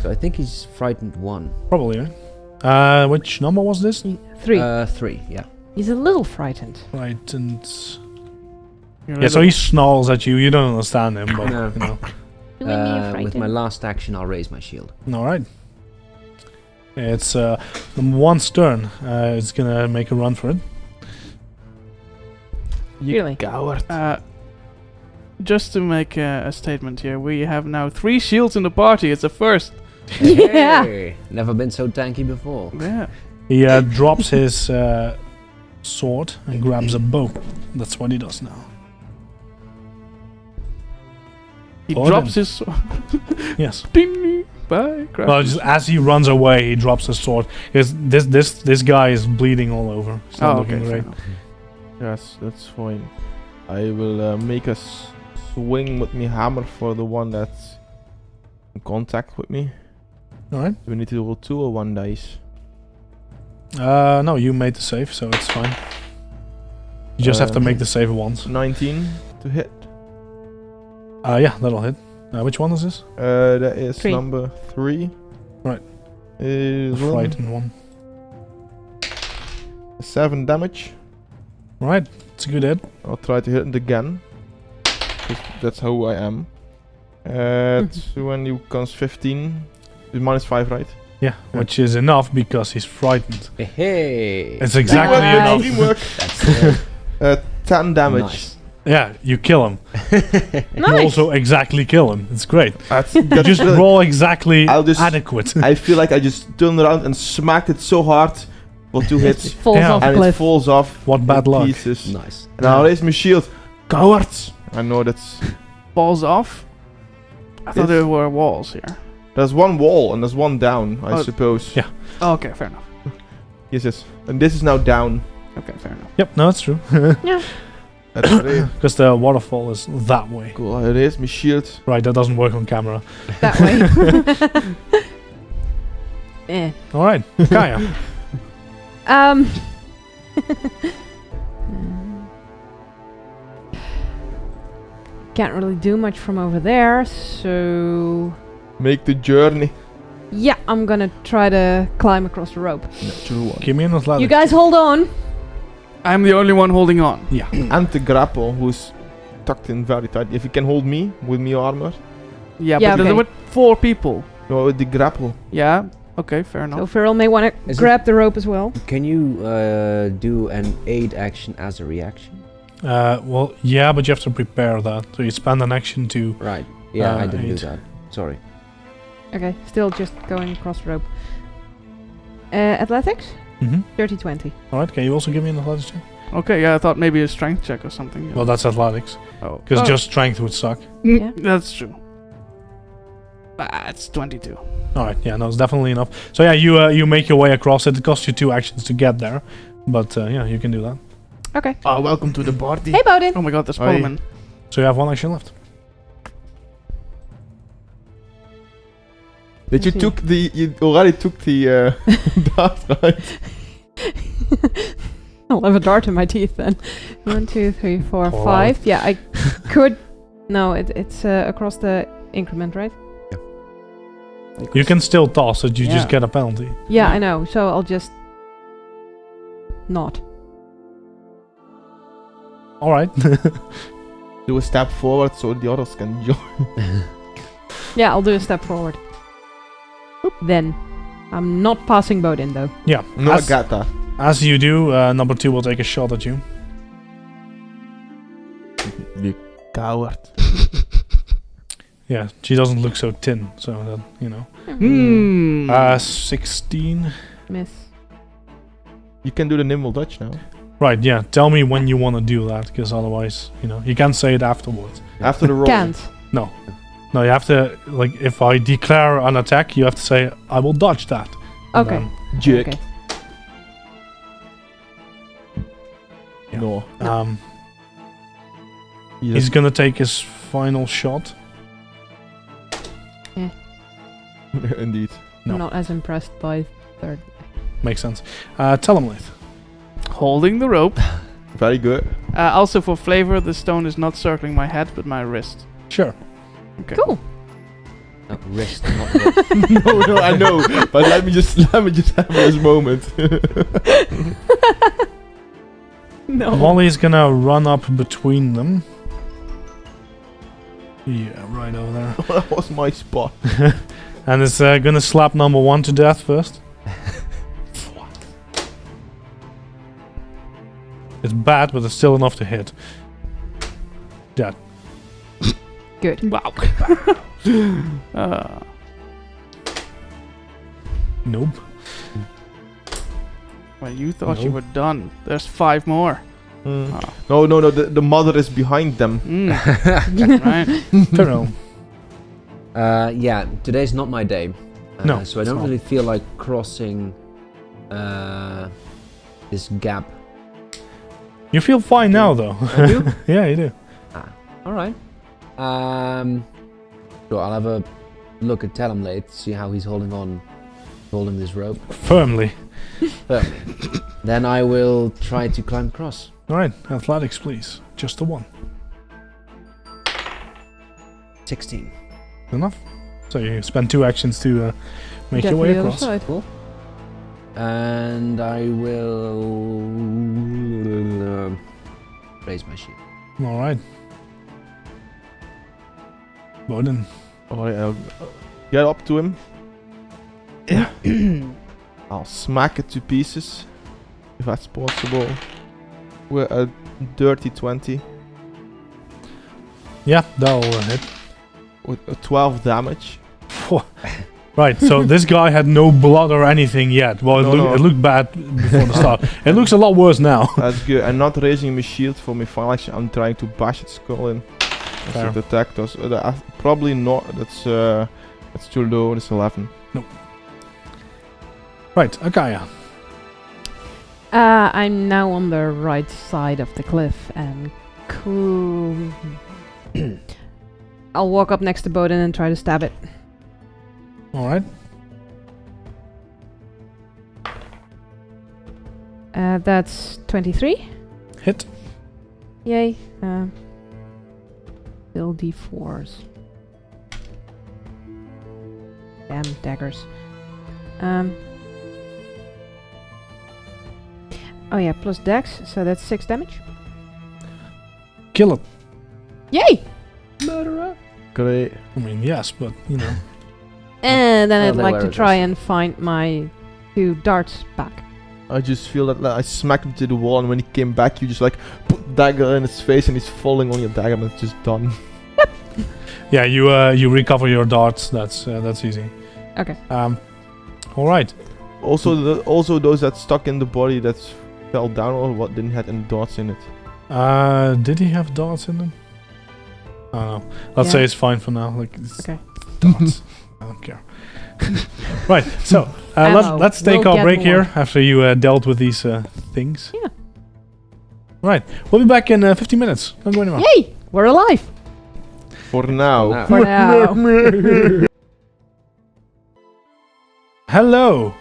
So I think he's frightened 1. Probably, right? Which number was this? 3. 3, yeah. He's a little frightened. Right, and... Yeah, so he snarls at you. You don't understand him, but No. you know. You made me With frightened. my last action, I'll raise my shield. All right. It's one's turn. It's gonna make a run for it. Really? Coward. Just to make a statement here, we have now 3 shields in the party. It's a first. Yeah. Hey, never been so tanky before. Yeah. He drops his sword and grabs a bow. That's what he does now. He Oh, drops then. his sword. Yes. Ding! Bye. Grab Well, his- just as he runs away, he drops his sword. This guy is bleeding all over. It's not Oh, looking okay. fair great. enough. Yes, that's fine. I will make a swing with my hammer for the one that's in contact with me. All right. Do we need to roll 2 or 1 dice? No, you made the save, so it's fine. You just have to make the save once. 19 to hit. Yeah, that'll hit. Which one is this? That is 3. number 3. Right. Is The frightened one. 7 damage. Right. It's a good hit. I'll try to hit it again. 'Cause that's how I am. When you comes 15. It's -5, right? Yeah, which is enough because he's frightened. Hey! It's exactly Nice. enough. Teamwork. That's 10 damage. nice. Yeah, you kill him. You Nice. also exactly kill him. It's great. That's Just really- roll exactly I'll just- adequate. I feel like I just turned around and smacked it so hard for 2 hits. Falls Yeah. off And it cliff. falls off. What bad in luck. Pieces. Nice. And I'll raise my shield. Cowards! I know that's... Falls off. I thought Yes. there were walls here. There's 1 wall and there's 1 down, I Oh, suppose. yeah. Oh, okay, fair enough. Yes. And this is now down. Okay, fair enough. Yep, no, that's true. That's right. Because the waterfall is that way. Cool, I raise my shield. Right, that doesn't work on camera. That way. Eh. All right, Kaya. Um. Can't really do much from over there, so Make the journey. yeah, I'm gonna try to climb across the rope. Natural one. Give me an athletic. You guys hold on. I'm the only one holding on. Yeah. And the grapple, who's tucked in very tight. If you can hold me with me armor. Yeah, Yeah, but okay. there were 4 people. No, with the grapple. Yeah. Okay, fair enough. So Feral may want to Is grab the rope as well. Can you do an aid action as a reaction? Well, yeah, but you have to prepare that. So you spend an action to. Right. Yeah, I didn't do aid. that. Sorry. Okay, still just going across the rope. Athletics? Mm-hmm. 30-20. All right. Can you also give me an athletics check? Okay, yeah, I thought maybe a strength check or something. Yeah. Well, that's athletics. Oh. Because Oh, just strength would suck. Yeah. That's true. It's 22. All right. Yeah, no, it's definitely enough. So yeah, you make your way across it. It costs you 2 actions to get there, but yeah, you can do that. Okay. Oh, welcome to the party. Hey, Bowden. Oh my god, there's Oi. Poleman. So you have 1 action left. Did you I see. took the... You already took the... dart, right? I'll have a dart in my teeth then. 1, 2, 3, 4, Oh. 5. Yeah, I could. No, it's across the increment, right? You can still toss it. You just Yeah. get a penalty. Yeah, I know. So I'll just not. All right. Do a step forward so the others can join. Yeah, I'll do a step forward. Then I'm not passing Bowden though. Yeah. No, I as, got that. as you do, number 2 will take a shot at you. You coward. Yeah, she doesn't look so thin, so that, you know. Hmm. 16. Miss. You can do the nimble dodge now. Right, yeah. Tell me when you want to do that, because otherwise, you know, you can't say it afterwards. After the roll. Can't. No, you have to, like, if I declare an attack, you have to say, I will dodge that. And Okay. then, Jerk. Okay. Yeah. No. he's gonna take his final shot. Indeed. No. I'm not as impressed by third. Makes sense. Tell him, Leith. Holding the rope. Very good. Also, for flavor, the stone is not circling my head, but my wrist. Sure. Okay. Cool. No, wrist, not wrist. no, I know. But let me just have this moment. No. Molly's gonna run up between them. Yeah, right over there. That was my spot. And it's gonna slap number 1 to death first. It's bad, but it's still enough to hit. Dead. Good. Wow. Nope. Well, you thought you Nope. were done. There's 5 more. Mm. Oh. No. The mother is behind them. Right. Tyrell. Yeah, today's not my day. No, So I it's don't not. really feel like crossing this gap. You feel fine now, though. I do? Yeah, you do. Alright. So I'll have a look at Talonblade, see how he's holding this rope Firmly. firmly. Then I will try to climb across. Alright, athletics, please. Just the 1. 16. Enough. So you spend 2 actions to make Get your to way the other across. side. Cool. And I will raise my shield. Alright. Bowden. Alright, I'll get up to him. Yeah. I'll smack it to pieces, if that's possible. With a dirty 20. Yeah, that'll hit. With a 12 damage. Right, so this guy had no blood or anything yet. Well, No. it looked bad before the start. It looks a lot worse now. That's good. I'm not raising my shield for my final action. I'm trying to bash its skull in. Fair. As it attacked us. Probably not. That's too low. That's 11. Right, Akaya. I'm now on the right side of the cliff and cool. I'll walk up next to Bowden and try to stab it. Alright. That's 23. Hit. Yay. Still D4s. Damn daggers. Oh yeah, plus dex, so that's 6 damage. Kill it. Yay! Murderer. Great. I mean, yes, but, you know. And then Well, I'd they like were to just- try and find my 2 darts back. I just feel that I smacked him to the wall, and when he came back, you just like put dagger in his face, and he's falling on your dagger, and it's just done. Yeah, you recover your darts. That's easy. Okay. All right. Also, those that stuck in the body that fell down or what didn't have any dots in it. Did he have darts in them? I don't know. Let's Yeah. say it's fine for now. Like it's Okay. darts. I don't care. Right. So Ammo. let's take We'll our get break more. here after you dealt with these things. Yeah. Right. We'll be back in 15 minutes. Don't go anywhere. Yay! We're alive! For now. Now. For now. Hello.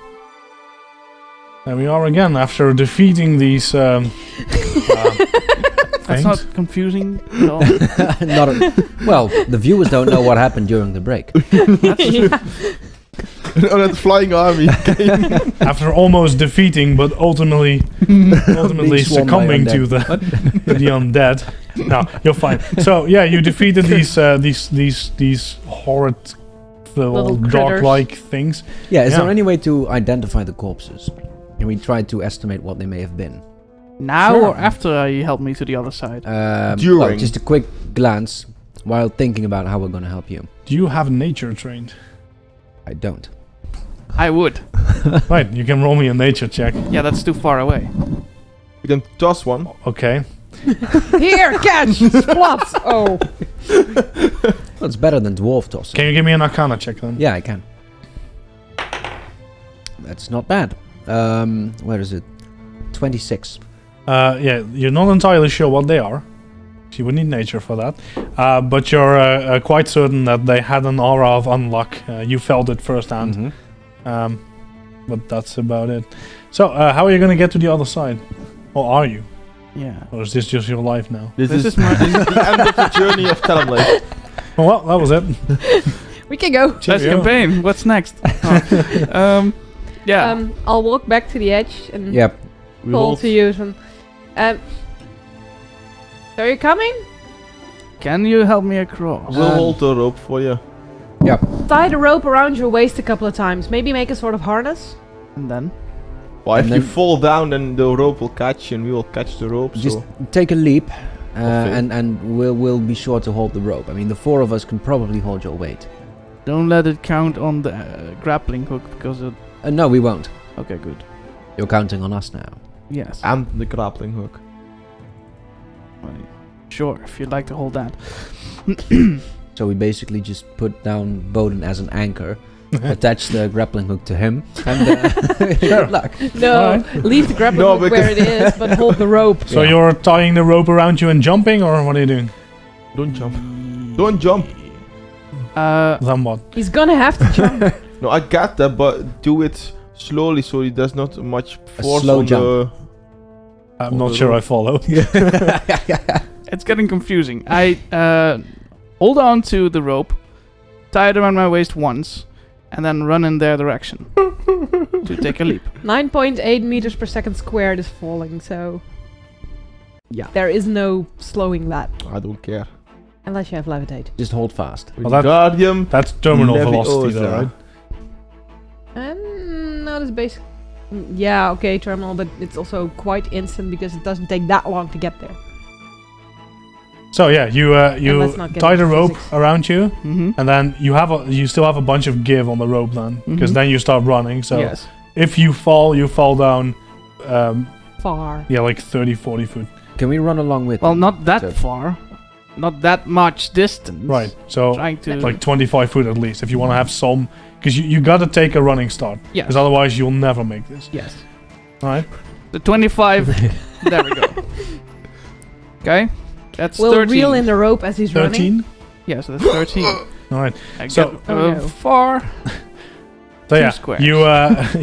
There we are again after defeating these That's things. not confusing at all. Well, the viewers don't know what happened during the break. Oh, that flying army. After almost defeating, but ultimately Being swarmed by succumbing to the the undead. No, you're fine. So yeah, you defeated these horrid Little critters. dog-like things. Yeah, is Yeah. there any way to identify the corpses? Can we try to estimate what they may have been? Now Sure. or after you help me to the other side? Well, During. just a quick glance while thinking about how we're going to help you. Do you have nature trained? I don't. I would. Right, you can roll me a nature check. Yeah, that's too far away. You can toss one. Okay. Here, catch! Splat! Oh. Well, it's better than dwarf tossing. Can you give me an Arcana check then? Yeah, I can. That's not bad. Where is it? 26. Yeah, you're not entirely sure what they are. You would need nature for that. But you're quite certain that they had an aura of unluck. You felt it firsthand. Mhm. But that's about it. So, how are you going to get to the other side? Or are you? Yeah. Or is this just your life now? This This is is my- this is the end of the journey of Talonblade. Oh, well, that was it. We can go. Last Cheerio. campaign. What's next? Oh. Yeah. I'll walk back to the edge and Yep. We call rolled to you. And, are you coming? Can you help me across? We'll hold the rope for you. Tie the rope around your waist a couple of times. Maybe make a sort of harness. And then? Well, And if you then- fall down, then the rope will catch you, and we will catch the rope. Just So take a leap, Okay. and we'll be sure to hold the rope. I mean, the 4 of us can probably hold your weight. Don't let it count on the grappling hook because it... No, we won't. Okay, good. You're counting on us now. Yes. and the grappling hook. Right. Sure, if you'd like to hold that. So we basically just put down Bowden as an anchor, attach the grappling hook to him, and good luck. No, Alright. leave the grappling No, hook where it is, but hold the rope. So Yeah. you're tying the rope around you and jumping, or what are you doing? Don't jump. Don't jump. Then what? He's gonna have to jump. No, I got that, but do it slowly so it does not much force slow on jump. I'm not sure I follow. It's getting confusing. I hold on to the rope, tie it around my waist once, and then run in their direction to take a leap. 9.8 meters per second squared is falling, so... Yeah. There is no slowing that. I don't care. Unless you have levitate. Just hold fast. Well, that- Guardian. That's terminal Leviosa. velocity, though, right? And no, that's basic. Yeah, okay, terminal, but it's also quite instant because it doesn't take that long to get there. So yeah, you let's not get tie the into rope physics. around you, Mm-hmm. and then you still have a bunch of give on the rope then, because Mhm. then you start running. So Yes. if you fall down, Far. yeah, like 30, 40 foot. Can we run along with Well, him? not that So- far. Not that much distance. Right. So Trying to... like 25 foot at least, if you want to have some, because you got to take a running start, Yes. because otherwise you'll never make this. Yes. All right. The 25... There we go. Okay. That's We'll 13. reel in the rope as he's running. 13. Yeah, so that's 13. All right. I So- get, Oh, no. 4. So Two yeah, squares.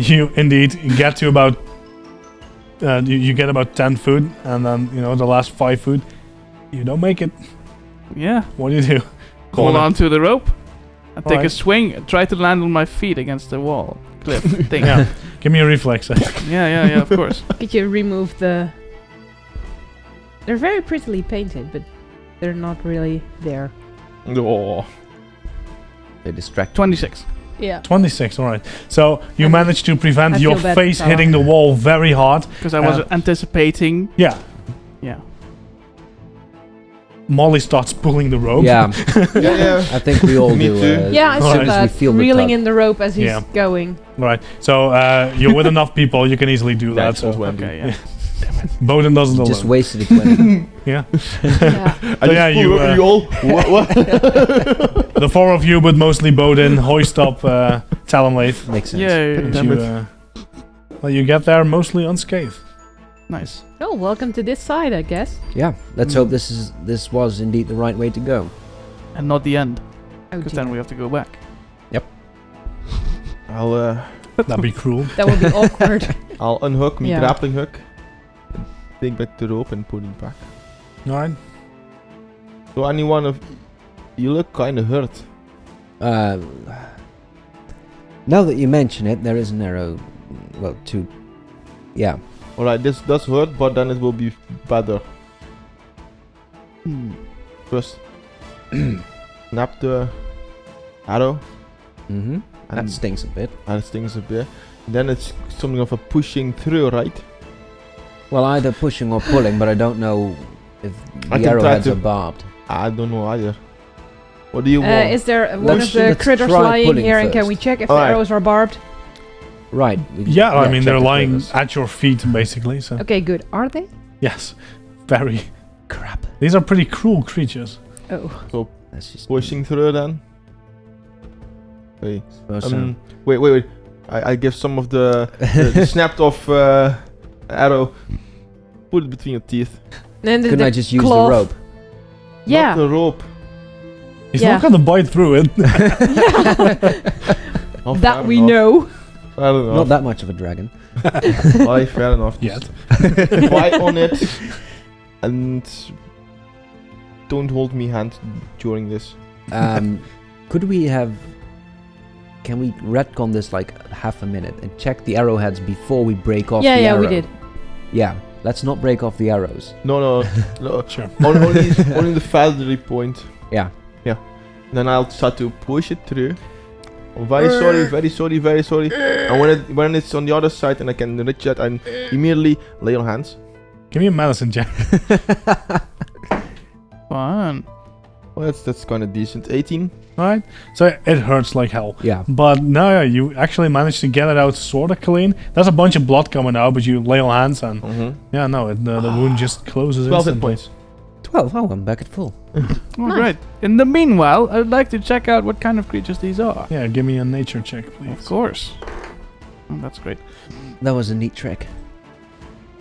you indeed get to about you get about 10 foot, and then the last 5 foot, you don't make it. Yeah. What do you do? Hold Corner. on to the rope. And take a Alright. swing. And try to land on my feet against the wall. Cliff thing. Yeah. Give me a reflex. Yeah, of course. Could you remove the... They're very prettily painted, but they're not really there. Oh. They distract. 26. Yeah. 26. All right. So you And managed to prevent I your feel bad face for hitting the wall very hard. Because I was anticipating. Yeah. Yeah. Molly starts pulling the rope. Yeah, Yeah. I think we all Me do. too. Yeah, I Alright. saw As that. we feel the Reeling tug. in the rope as he's Yeah. going. Right. So you're with enough people, you can easily do that. That's So also Wendy. Okay, yeah. Bowden doesn't You alone. just wasted it when Yeah. Yeah. I yeah, just you, pull over you all. What? The 4 of you, but mostly Bowden, hoist up Talonwraith. makes sense. Yay. And Damn you get there mostly unscathed. Nice. Oh, welcome to this side, I guess. Yeah, let's hope this was indeed the right way to go. And not the end. Oh, Because dear. then we have to go back. That'd be cruel. That would be awkward. I'll unhook my Yeah. grappling hook, and take back the rope and put it back. All right. So anyone of you look kind of hurt. Now that you mention it, there is an arrow. Well, 2. Yeah. All right, this does hurt, but then it will be better. First, snap the arrow, Mm-hmm. That and, stings a bit. and it stings a bit. Then it's something of a pushing through, right? Well, either pushing or pulling, but I don't know if I the can try arrowheads to- are barbed. I don't know either. What do you want? Is there one Let's- of the let's critters try lying pulling here, and can first. we check if Alright. the arrows are barbed? Right. Yeah, I mean check they're the lying critters. at your feet basically. So Okay, good. Are they? yes, very. Crap. These are pretty cruel creatures. Oh. That's just Pushing through then? Wait. suppose so. Wait. I give some of the snapped off arrow. Put it between your teeth. And Couldn't I just use the cloth- rope? Yeah. Not the rope. He's Yeah. not gonna bite through it. Oh, That fair we enough. know. Fair Not enough. that much of a dragon. Why, fair enough. Yet. Bite on it and don't hold me hand during this. Could we have... Can we retcon this like half a minute and check the arrowheads before we break off the Yeah, arrow? we did. Yeah. Let's not break off the arrows. No. Sure. only the feathery point. Yeah. Then I'll start to push it through. I'm very sorry. And when it's on the other side and I can reach that, I immediately lay on hands. Give me a medicine check. Fun. Well, that's kind of decent. 18. Alright. So it hurts like hell. Yeah. But no, you actually managed to get it out sort of clean. There's a bunch of blood coming out, but you lay on hands and yeah, no, the wound just closes 12 hit instantly. points. 12. Oh, I'm back at full. Oh, Nice. great. In the meanwhile, I'd like to check out what kind of creatures these are. Yeah, give me a nature check, Of please. course. Oh, that's great. That was a neat trick.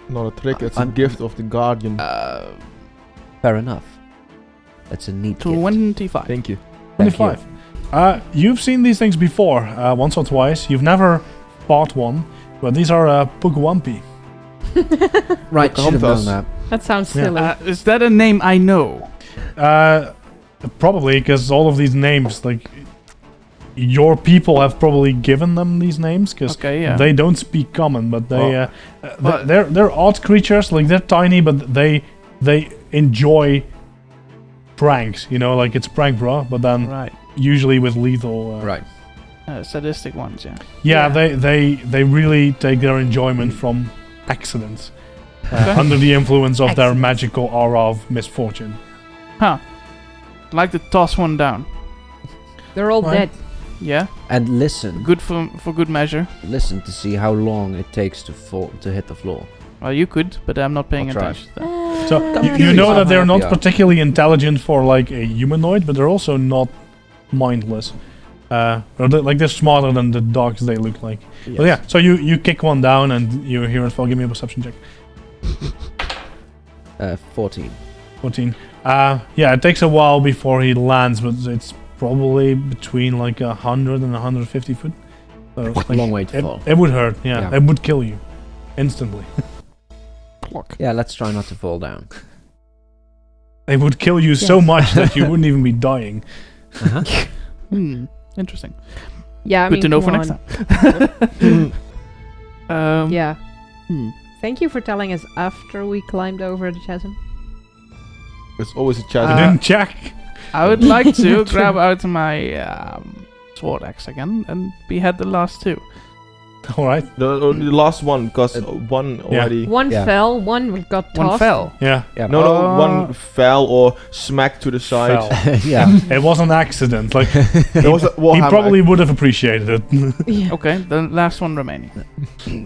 Not a trick, it's a I'm- gift of the guardian. Fair enough. That's a neat gift. 25. Thank you. Thank you. 25. You've seen these things before, once or twice. You've never fought one, but these are Pugwampi. Right, should have known Compass. that. That sounds Yeah. silly. Is that a name I know? Probably, because all of these names, like, your people have probably given them these names, because Okay, yeah. they don't speak common, but they, Well- they're odd creatures. Like, they're tiny, but they enjoy pranks. You know, like it's prank bra, but then Right. usually with lethal. Right. Sadistic ones, yeah. Yeah, Yeah. they really take their enjoyment from accidents. Okay. Under the influence of their Accidents. magical aura of misfortune. Huh. I'd like to toss one down. They're all Right. dead. Yeah? And listen. Good for good measure. Listen to see how long it takes to hit the floor. Well, you could, but I'm not paying I'll try. attention to that. So Come you know that they're not Yeah. particularly intelligent for like a humanoid, but they're also not mindless. They're smarter than the dogs they look like. Yes. But yeah, so you kick one down and you hear it fall. Give me a perception check. 14. 14. Yeah, it takes a while before he lands, but it's probably between like 100 and 150 foot. So, like, Long way to fall. It would hurt, yeah. Yeah. It would kill you. Instantly. Pluck. Yeah, let's try not to fall down. It would kill you so Yes. much that you wouldn't even be dying. Uh-huh. Interesting. Yeah, I Good mean, to know come for next on. time. Yeah. Hmm. Thank you for telling us after we climbed over the chasm. It's always a You challenge. didn't check. I would like to grab out my sword axe again and behead the last two. Alright. The last one, because one already. One Yeah. fell, one got tossed. One fell. Yeah. Yeah. No, one fell or smacked to the side. Fell. Yeah. It was an accident. Like There was a he warhammer. probably would have appreciated it. Yeah. Okay, the last one remaining.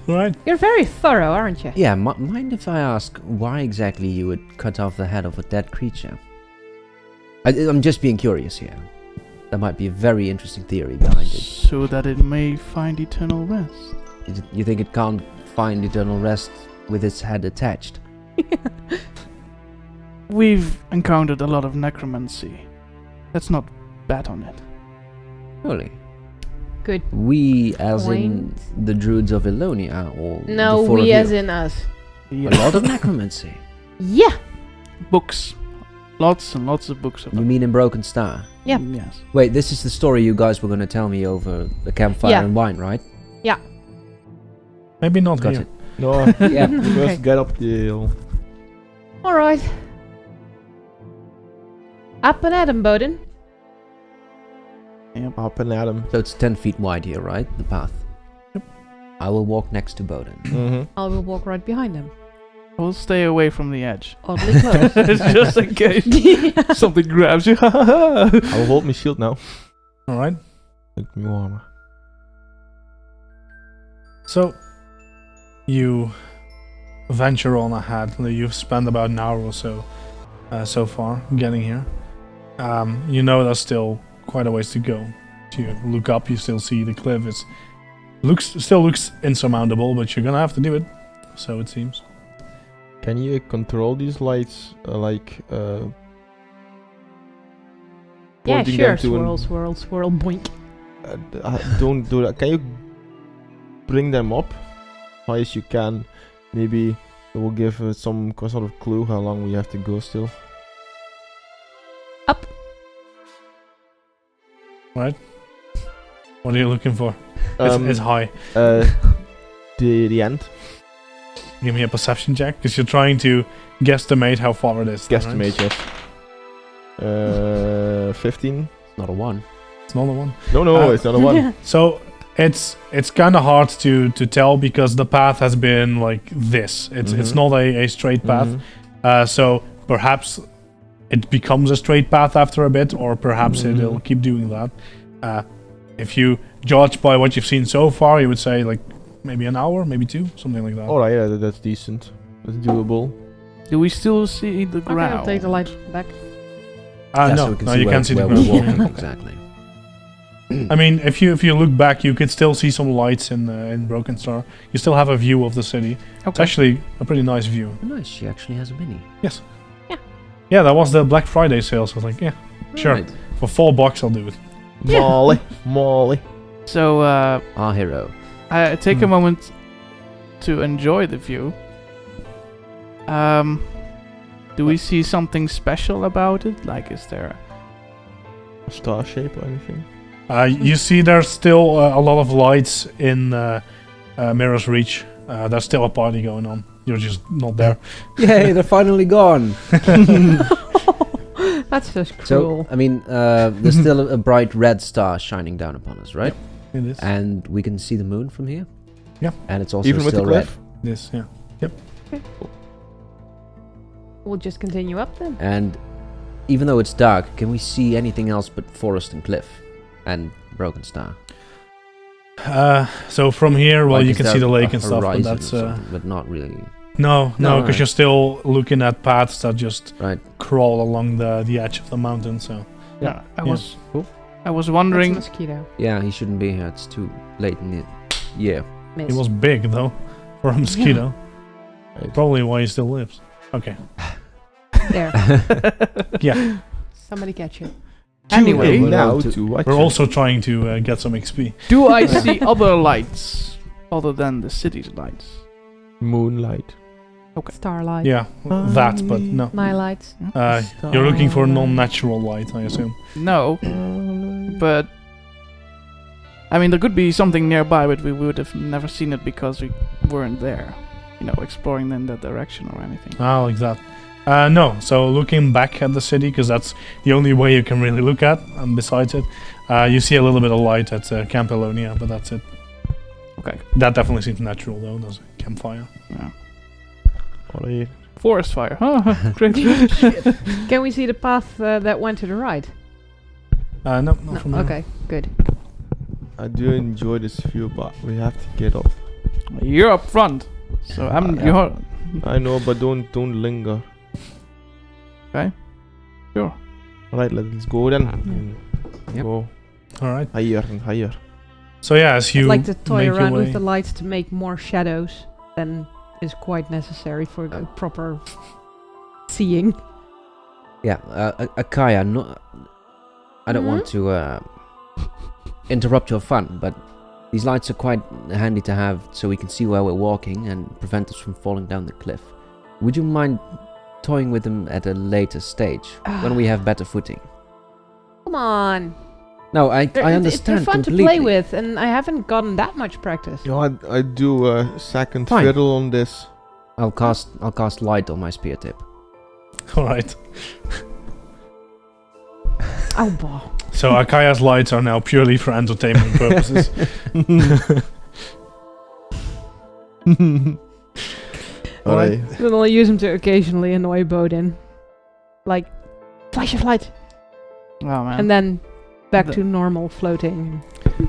Right? You're very thorough, aren't you? Yeah, mind if I ask why exactly you would cut off the head of a dead creature? I'm just being curious here. There might be a very interesting theory behind it. So that it may find eternal rest. You think it can't find eternal rest with its head attached? We've encountered a lot of necromancy. Let's not bet on it. Really? Good. We, as in Point. the druids of Elonia, or No, the four we of as you? in us. A lot of necromancy. Yeah. Books. Lots and lots of books of You them. mean in Broken Star? Yeah. Yes. Wait, this is the story you guys were going to tell me over the campfire Yeah. and wine, right? Maybe not Got here. it. No, Yeah. Okay. first get up the hill. All right. Up and at 'em, Bowden. Up and at him. So it's 10 feet wide here, right? The path. Yep. I will walk next to Bowden. Mm-hmm. I will walk right behind him. We'll stay away from the edge. Oddly close. Just in case Yeah. something grabs you. I will hold my shield now. Alright. Make me warmer. So you venture on ahead. You've spent about an hour or so so far getting here. You know there's still quite a ways to go. To look up, you still see the cliff. It still looks insurmountable, but you're gonna have to do it. So it seems. Can you control these lights? Yeah, Pointing sure. them to Swirl, swirl, swirl, boink. don't do that. Can you bring them up high as you can? Maybe it will give some sort of clue how long we have to go still. Up. Right? What are you looking for? It's high. The end. Give me a perception check, because you're trying to guesstimate how far it is. then, right? Guesstimate, yes. 15. Not a 1. It's not a one. No, it's not a 1. So it's kind of hard to tell because the path has been like this. It's not a straight path. So perhaps it becomes a straight path after a bit, or perhaps it'll keep doing that. If you judge by what you've seen so far, you would say like maybe an hour, maybe 2, something like that. Alright, yeah, that's decent. That's doable. Do we still see the Okay, ground? I'll take the light back. Yeah, No, so we can no, see you where, can't see the where ground. we're walking. Exactly. I mean, if you look back, you could still see some lights in Broken Star. You still have a view of the city. It's Okay. actually a pretty nice view. Oh, nice, she actually has a mini. Yes. Yeah, that was the Black Friday sale. So I was like, yeah, sure. Right. For $4 I'll do it. Molly. So Our hero. I take a moment to enjoy the view. Do we see something special about it? Like, is there? Star shape or anything? You see, there's still a lot of lights in Mirror's Reach. There's still a party going on. You're just not there. Yay, they're finally gone. That's just So, cruel. I mean, there's still a bright red star shining down upon us, right? It is. And we can see the moon from here. Yeah. And it's also Even with the still red. cliff? This, yeah. We'll just continue up then. And even though it's dark, can we see anything else but forest and cliff and Broken Star? So from here, well, Like, you is can there see the a lake and stuff, but horizon or that's something, but not really. no, No, because right. you're still looking at paths that just Right. crawl along the edge of the mountain. So Yeah, I Yeah. was. Cool. I was That's a wondering. mosquito. Yeah, he shouldn't be here. It's too late in the year. Miss. it was big though for a mosquito. Right. Probably why he still lives. Okay. There. Yeah. Somebody catch it. Anyway, We're now on to- to watch We're it. also trying to get some XP. do I see other lights other than the city's lights? Moonlight. Starlight. Yeah, that, but no. My lights. You're looking for non-natural light, I assume. No, but I mean, there could be something nearby, but we would have never seen it because we weren't there. You know, exploring in that direction or anything. Ah, like that. No, so looking back at the city, because that's the only way you can really look at, and besides it, you see a little bit of light at Camp Elonia, but that's it. Okay. That definitely seems natural, though. There's a campfire. Yeah. Alright. Forest fire. Huh? Great. Can we see the path that went to the right? No, not No. from here. Okay, good. I do enjoy this view, but we have to get up. You're up front, so I'm. Yeah. You're. I know, but don't linger. Okay. Sure. Alright, let's go then. Yep. Go All right. higher and higher. So yeah, as you I'd like to toy make your around way, with the lights to make more shadows than is quite necessary for the proper seeing. Yeah, Akaya, no, I don't want to interrupt your fun, but these lights are quite handy to have so we can see where we're walking and prevent us from falling down the cliff. Would you mind toying with them at a later stage, when we have better footing? Come on. No, I They're understand fun completely. to play with, and I haven't gotten that much practice. You know, I do a second Fine. fiddle on this. I'll cast light on my spear tip. all right. Oh, boy. So Akaya's lights are now purely for entertainment purposes. Alright. Then I'll use them to occasionally annoy Bodin. Like, flash of light! Oh man. And then back The- to normal floating.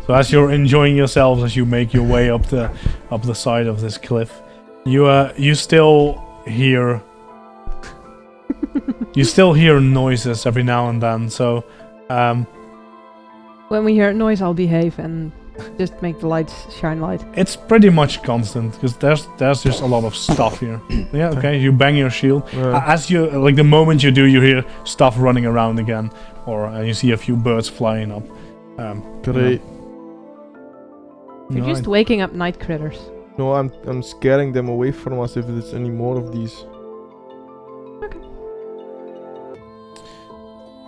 So as you're enjoying yourselves as you make your way up the side of this cliff, you still hear noises every now and then. So When we hear noise, I'll behave and just make the lights shine light. it's pretty much constant because there's just a lot of stuff here. Yeah, okay. You bang your shield. As you like, the moment you do, you hear stuff running around again, or you see a few birds flying up. Great. You're just waking up night critters. No, I'm scaring them away from us if there's any more of these.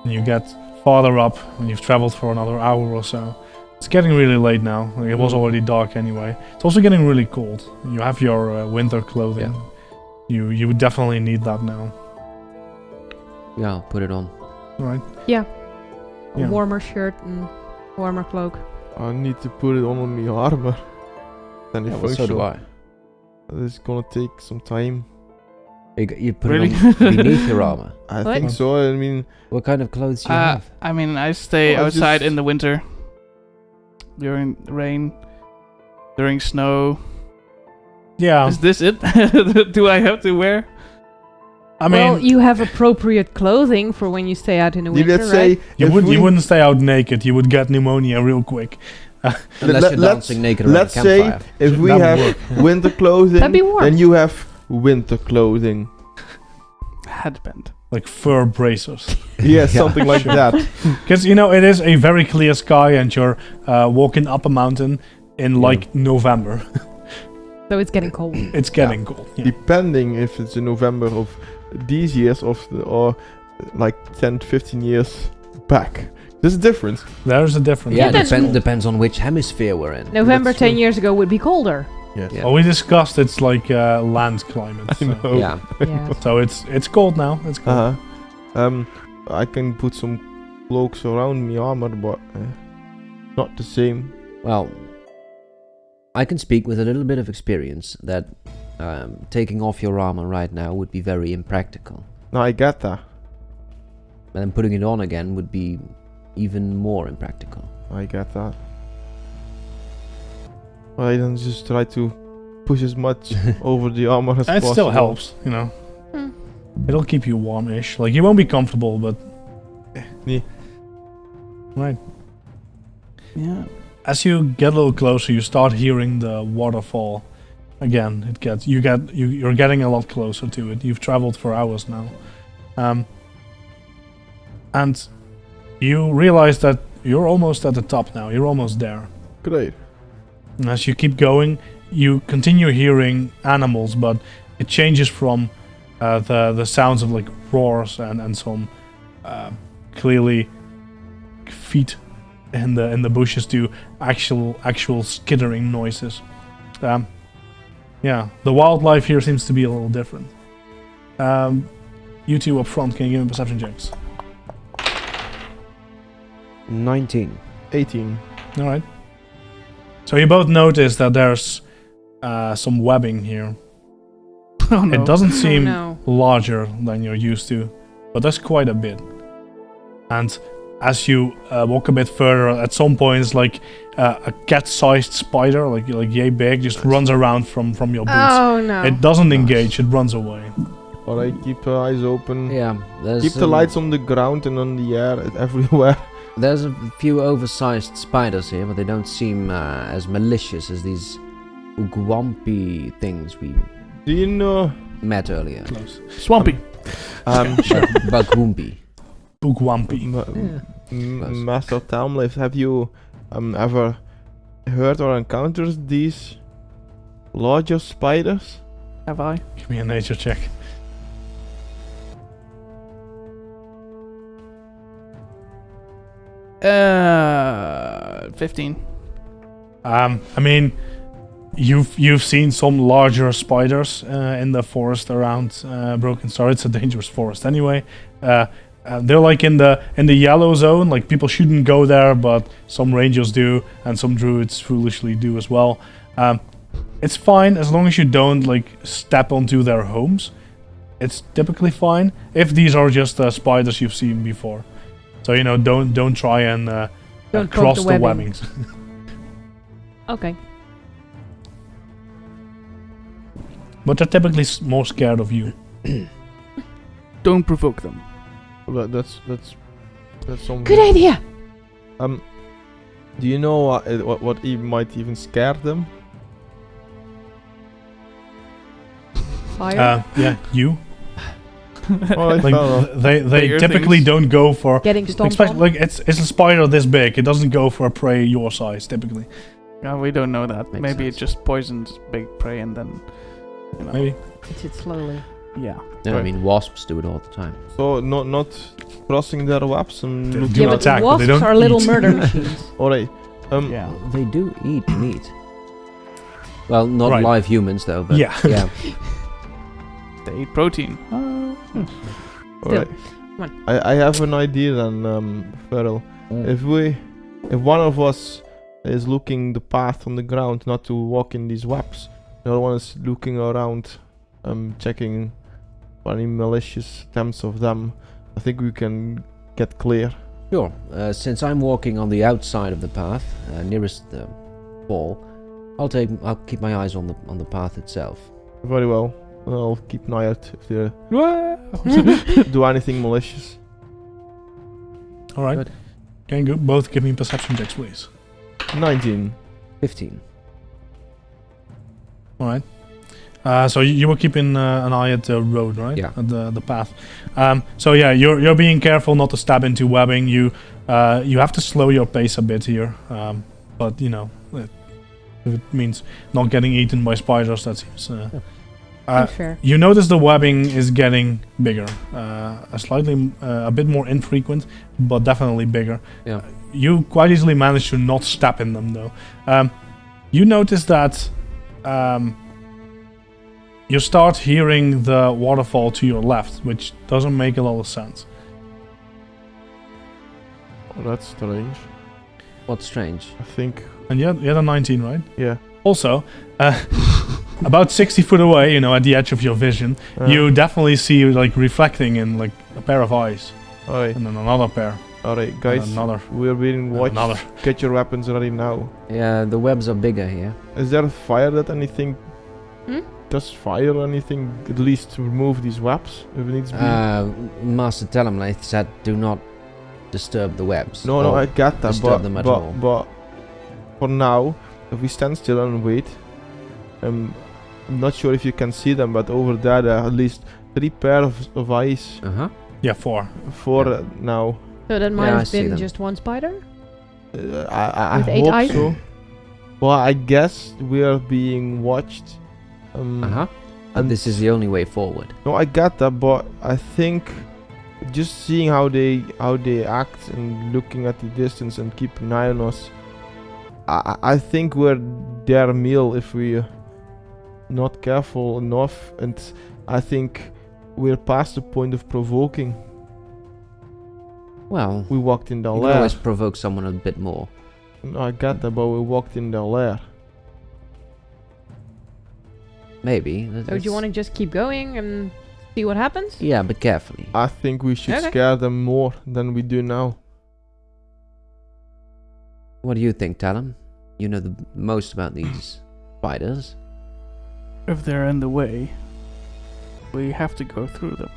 And you get farther up, and you've traveled for another hour or so. It's getting really late now. Like, it was already dark anyway. It's also getting really cold. You have your winter clothing. You would definitely need that now. Yeah, I'll put it on. Right? Yeah. Yeah. A warmer shirt and warmer cloak. I need to put it on my armor. Then it So do I. It's gonna take some time. You put Really? it on beneath your armor. I What? think so. I mean, What kind of clothes do you have? I mean, I stay Oh, I outside just- in the winter. During rain. During snow. Yeah. Is this it? Do I have to wear? I mean, well, you have appropriate clothing for when you stay out in the winter, let's right? say you if you wouldn't stay out naked. You would get pneumonia real quick. Unless you're let's- dancing naked around let's a say campfire. if we That would have work. winter clothing, That'd be warm. then you have winter clothing. Headband. Like fur bracers. Yeah, something like that. Because, it is a very clear sky and you're walking up a mountain in like November. So it's getting cold. It's getting cold. Yeah. Depending if it's in November of these years or like 10, 15 years back. There's a difference. There's a difference. Yeah, that's cool. depends on which hemisphere we're in. November That's 10 true. years ago would be colder. Yes. Yeah. Well, we discussed it's like land climate. I So. know. Yeah. Yeah. So it's cold now. It's cold. I can put some cloaks around my armor, but not the same. Well, I can speak with a little bit of experience that taking off your armor right now would be very impractical. No, I get that. And then putting it on again would be even more impractical. I get that. I then just try to push as much over the armor as It possible. still helps, Hmm. It'll keep you warm-ish. Like, you won't be comfortable, but... Yeah. Right. Yeah. As you get a little closer, you start hearing the waterfall. Again, you're getting a lot closer to it. You've traveled for hours now. And you realize that you're almost at the top now. You're almost there. Great. And as you keep going, you continue hearing animals, but it changes from the sounds of like roars and some clearly feet in the bushes to actual skittering noises. Yeah, the wildlife here seems to be a little different. You two up front, can you give me perception checks? 19. 18. All right. So you both notice that there's some webbing here. Oh no. It doesn't seem no. larger than you're used to, but there's quite a bit. And as you walk a bit further, at some point it's like a cat-sized spider, like yay big, just runs around from your boots. Oh no. It doesn't engage, it runs away. Alright, keep your eyes open. Yeah, there's Keep the lights on the ground and on the air, everywhere. There's a few oversized spiders here, but they don't seem as malicious as these ugwumpy things we Do you know? met earlier. Close. Swampy. Bugwumpy. Bookwampy. Close. Master Tamlift, have you ever heard or encountered these larger spiders? Have I? Give me a nature check. 15. I mean, you've seen some larger spiders in the forest around Broken Star. It's a dangerous forest anyway. They're like in the yellow zone. Like, people shouldn't go there, but some rangers do, and some druids foolishly do as well. It's fine as long as you don't like step onto their homes. It's typically fine if these are just spiders you've seen before. So don't try and Don't poke cross the the webbing. webbings. Okay. But they're typically more scared of you. Don't provoke them. That's something. Good idea. Do you know what might even scare them? Fire. Yeah, you. Alright, fair enough. Like they Bigger typically things. don't go for Getting stomped especially on. like it's a spider this big. It doesn't go for a prey your size typically. Yeah, we don't know that. Makes Maybe sense. it just poisons big prey and then. Maybe. It's it slowly. Yeah. Yeah, I Right. mean, wasps do it all the time. So not crossing their webs and They looking do Yeah, not but attack, but wasps they don't are little eat. murder machines. Alright. Yeah. They do eat meat. Well, not Right. live humans though, but Yeah. yeah. They eat protein. Alright. Come I have an idea then, Feral. If one of us is looking the path on the ground, not to walk in these webs, the other one is looking around, checking for any malicious attempts of them, I think we can get clear. Sure. Since I'm walking on the outside of the path, nearest the wall, I'll keep my eyes on the path itself. Very well. I'll keep an eye out if they Wow. do anything malicious. All right. Good. Can you both give me perception checks, please? 19. 15. All right. So you were keeping an eye at the road, right? Yeah. At the path. So yeah, you're being careful not to stab into webbing. You have to slow your pace a bit here. But you know, if it means not getting eaten by spiders, that seems. Fair. You notice the webbing is getting bigger, a bit more infrequent, but definitely bigger. Yeah. You quite easily manage to not step in them though. You notice that you start hearing the waterfall to your left, which doesn't make a lot of sense. Oh, that's strange. What's strange? I think, And you had a 19, right? yeah. Also, about 60 foot away, you know, at the edge of your vision, you definitely see like reflecting in like a pair of eyes, Alright, and then another pair, alright, guys. and another. We're being watched. Another. Get your weapons ready now. Yeah, the webs are bigger here. Is there a fire that anything Hmm? does fire or anything at least to remove these webs if it needs to be? Master Telemlath said, "Do not disturb the webs." No, or I get that, disturb them at all. but for now, if we stand still and wait, I'm not sure if you can see them, but over there are at least 3 pairs of eyes. Uh-huh. Yeah, 4. 4 Yeah. Now. So that might Yeah, I have see been them. just one spider? I With 8 hope eyes? so. Well, I guess we are being watched. Uh-huh. But And this is the only way forward. No, I get that, but I think just seeing how they act and looking at the distance and keeping an eye on us, I think we're their meal if we're not careful enough, and I think we're past the point of provoking. Well, We walked in their you can lair. always provoke someone a bit more. No, I get that, but we walked in their lair. Maybe. So do you want to just keep going and see what happens? Yeah, but carefully. I think we should Okay. scare them more than we do now. What do you think, Talon? You know the most about these spiders. If they're in the way, we have to go through them.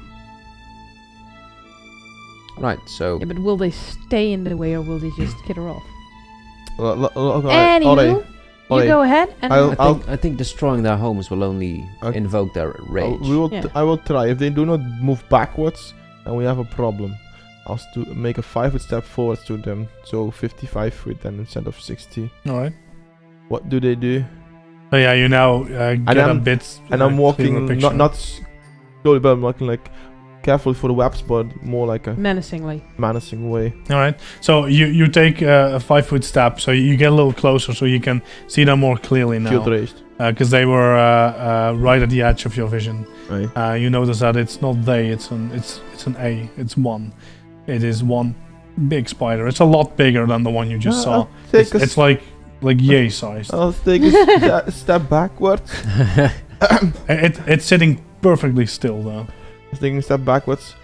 Right, so... Yeah, but will they stay in the way or will they just get her off? Alright, You go ahead and I think destroying their homes will only Okay. invoke their rage. I will try. If they do not move backwards, then we have a problem. I'll make a 5-foot step forward to them, so 55 feet then instead of 60. All right. What do they do? So yeah, you now get a I'm- bit. And I'm clearer walking picture. not slowly, but I'm walking like carefully for the webs, but more like a menacingly. menacing way. All right. So you take a 5-foot step, so you get a little closer, so you can see them more clearly now. Shield raised. Because they were right at the edge of your vision. Right. You notice that it's not they, it's an A, it's one. It is one big spider. It's a lot bigger than the one you just saw. It's like yay sized. I'll take a step backwards. It's sitting perfectly still though. Taking a step backwards.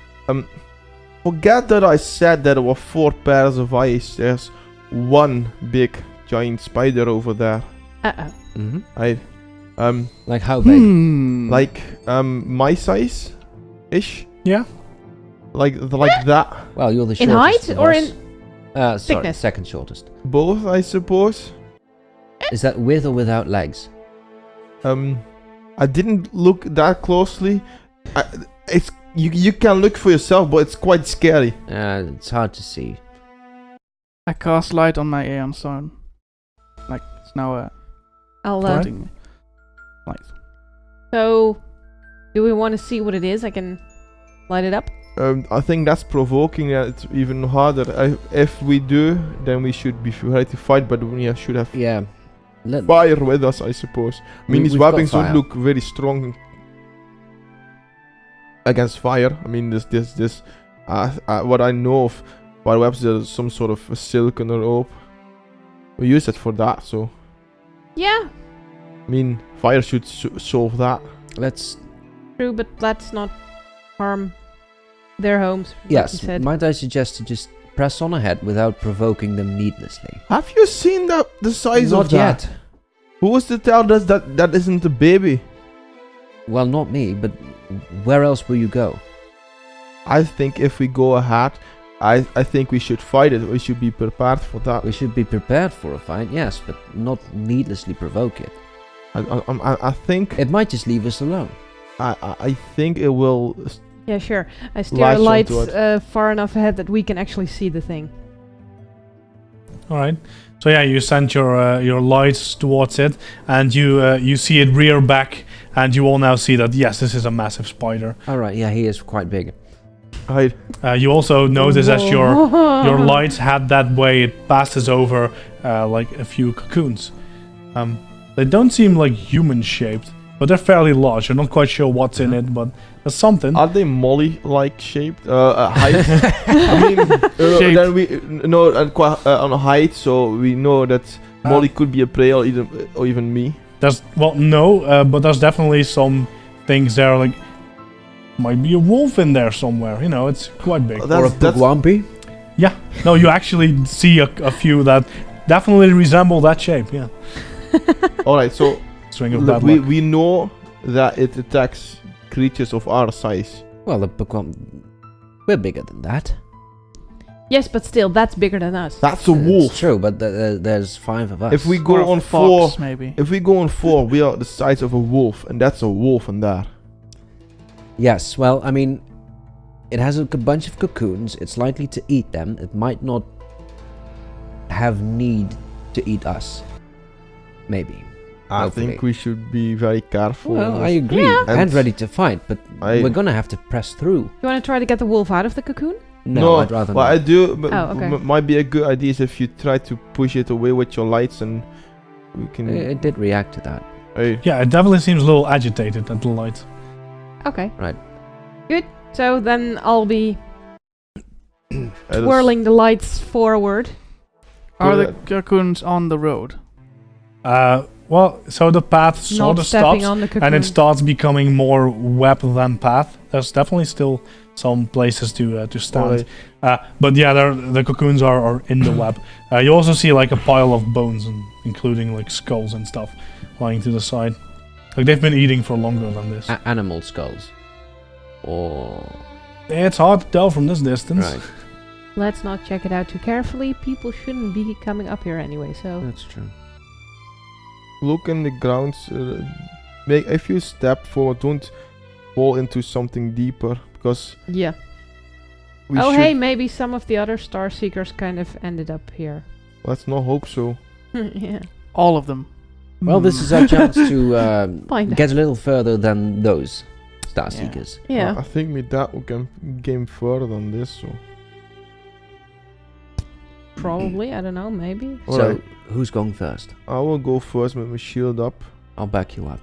Forget that I said that there were 4 pairs of eyes. There's one big giant spider over there. Uh-oh. Mm-hmm. Right. Like how big? Like my size ish. Yeah. Like that. Well, you're the In shortest. height of or us. in Sorry, thickness? second shortest. Both, I suppose. Is that with or without legs? I didn't look that closely. It's you can look for yourself, but it's quite scary. It's hard to see. I cast light on my Aeon Stone. Like, it's now a I'll floating light. So do we want to see what it is? I can light it up. I think that's provoking it even harder. If we do, then we should be ready to fight, but we should have Yeah. fire with us, I suppose. I mean, these We've got weapons don't fire. look very strong against fire. I mean, what I know of fire weapons, there's some sort of a silicon or rope. We use it for that, so Yeah, I mean, fire should solve that. Let's. true, but let's not harm their homes. like Yes. you said. Might I suggest to just press on ahead without provoking them needlessly? Have you seen the size Not of that? yet. Who was to tell us that isn't a baby? Well, not me, but where else will you go? I think if we go ahead, I think we should fight it. We should be prepared for that. We should be prepared for a fight, yes, but not needlessly provoke it. I think It might just leave us alone. I think it will. Yeah, sure. I steer Latch lights onto far enough ahead that we can actually see the thing. All right. So yeah, you send your lights towards it, and you see it rear back, and you all now see that yes, this is a massive spider. Alright, yeah, he is quite big. You also notice as your lights head that way, it passes over like a few cocoons. They don't seem like human shaped, but they're fairly large. You're not quite sure what's in it, but there's something. Are they molly-like shaped? Height. I mean, Shaped. then we know on height, so we know that molly could be a prey or even me. But there's definitely some things there, like might be a wolf in there somewhere. You know, it's quite big. Or a pugwampy? Yeah. No, you actually see a few that definitely resemble that shape. Yeah. All right, so String of look, bad luck. we know that it attacks creatures of our size. Well, the pugwampy... We're bigger than that. Yes, but still, that's bigger than us. That's a wolf. It's true, but there's 5 of us. If we Or go a on fox, 4, maybe. if we go on 4, we are the size of a wolf, and that's a wolf in there. Yes, well, I mean... It has a bunch of cocoons. It's likely to eat them. It might not have need to eat us. Maybe. I Hopefully. think we should be very careful. Well, I agree. Yeah. And ready to fight, but I- we're gonna have to press through. You want to try to get the wolf out of the cocoon? No, I'd rather what not. I do Oh, okay. might be a good idea is if you try to push it away with your lights, and we can. It did react to that. Hey, Yeah, it definitely seems a little agitated at the light. Okay. Right. Good. So then I'll be that is- twirling the lights forward. Are Well, the cocoons on the road? Well, so the path sort Not of stepping stops, on the cocoon. and it starts becoming more web than path. There's definitely still some places to stand. Alright. But yeah, the cocoons are in the web. You also see like a pile of bones, including like skulls and stuff, lying to the side. Like they've been eating for longer than this. Animal skulls. Or... It's hard to tell from this distance. Right. Let's not check it out too carefully. People shouldn't be coming up here anyway, so... That's true. Look in the ground. Make if you step forward, don't fall into something deeper, because Yeah. we Oh, should. hey, maybe some of the other Star Seekers kind of ended up here. Let's not hope so. Yeah. All of them. Well, this is our chance to Find get a little further than those Star Yeah. Seekers. Yeah. I think we can game further than this. So. Probably. I don't know. Maybe. So, Alright. who's going first? I will go first with my shield up. I'll back you up.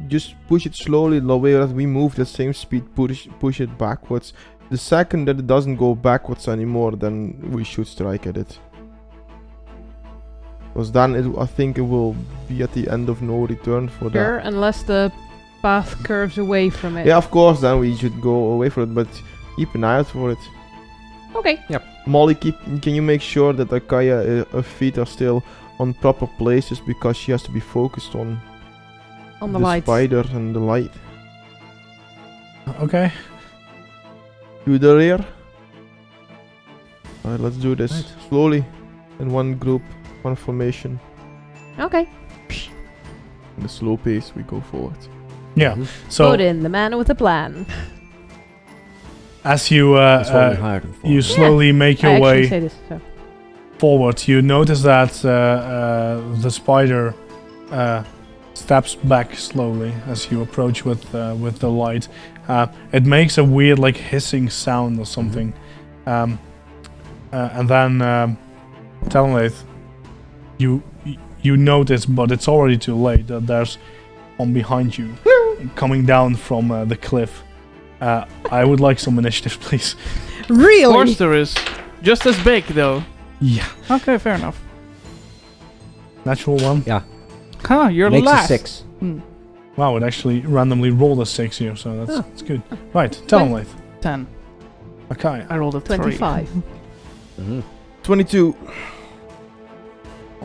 Just push it slowly the way that we move the same speed. Push it backwards. The second that it doesn't go backwards anymore, then we should strike at it. Because then I think it will be at the end of no return for that. Sure, unless the path curves away from it. Yeah, of course, then we should go away for it, but keep an eye out for it. Okay. Molly, can you make sure that Akaya, her feet are still on proper places, because she has to be focused on On the lights. spider and the light. Okay. To the rear. Alright, let's do this Right. slowly, in one group, one formation. Okay. In the slow pace, we go forward. Yeah. Mhm. So Put in the man with a plan. as you That's what we hired him for. you slowly make I your actually way say this. So. forward, you notice that the spider steps back slowly as you approach with the light. It makes a weird like hissing sound or something, and then Talonlaith, you notice, but it's already too late, that there's one behind you coming down from the cliff. I would like some initiative, please. Really? Of course there is. Just as big, though. Yeah. Okay, fair enough. Natural one. Yeah. Huh, you're Makes last. a 6. Wow, it actually randomly rolled a 6 here, so that's good. Right, Talonlaith. 10. Okay. I rolled a 3. 25. 22.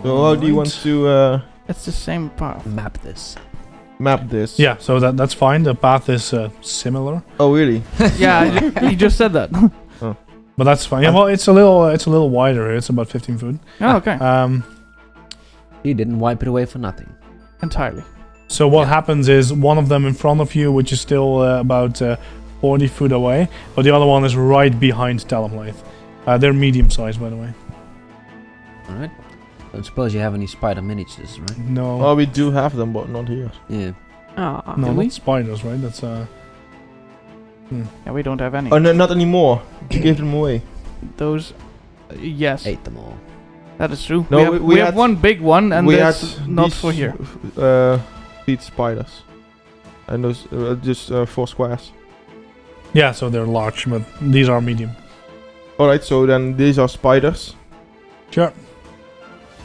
So how do you want to It's the same path. Map this. map this? Yeah, so that's fine. The path is similar, Oh really? Yeah, you just said that. but that's fine. Yeah, well, it's a little wider here. It's about 15 foot. Oh, okay. You didn't wipe it away for nothing. Entirely. So what happens is one of them in front of you, which is still about 40 foot away, but the other one is right behind Talonlaith. They're medium sized, by the way. Alright. Don't suppose you have any spider miniatures, right? No, Oh, we do have them, but not here. Yeah. Aw. no, do we? not spiders, right? That's Yeah, we don't have any. Oh no, not anymore. You gave them away. Those... yes, Ate them all. that is true. No, we have, we we have had- one big one, and we that's had not these, for here. Feet spiders, and those just 4 squares. yeah. So they're large, but these are medium. All right, so then these are spiders. Sure.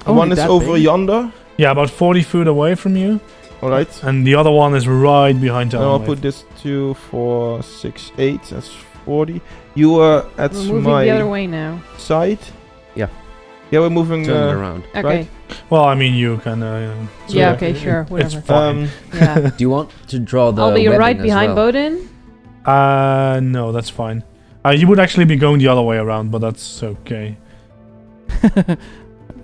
And one Only is that over big? yonder. Yeah, about 40 foot away from you, All right. and the other one is right behind And I'll Talonlaith. put this 2, 4, 6, 8. That's 40. You were at We're moving my the other way now. side. Yeah. Yeah, we're moving. Turn it around. Okay. Right. Well, I mean, you can. Yeah, okay, sure, It's whatever. fine. Yeah. Do you want to draw the I'll be webbing right as behind well? Bodin. No, that's fine. You would actually be going the other way around, but that's okay.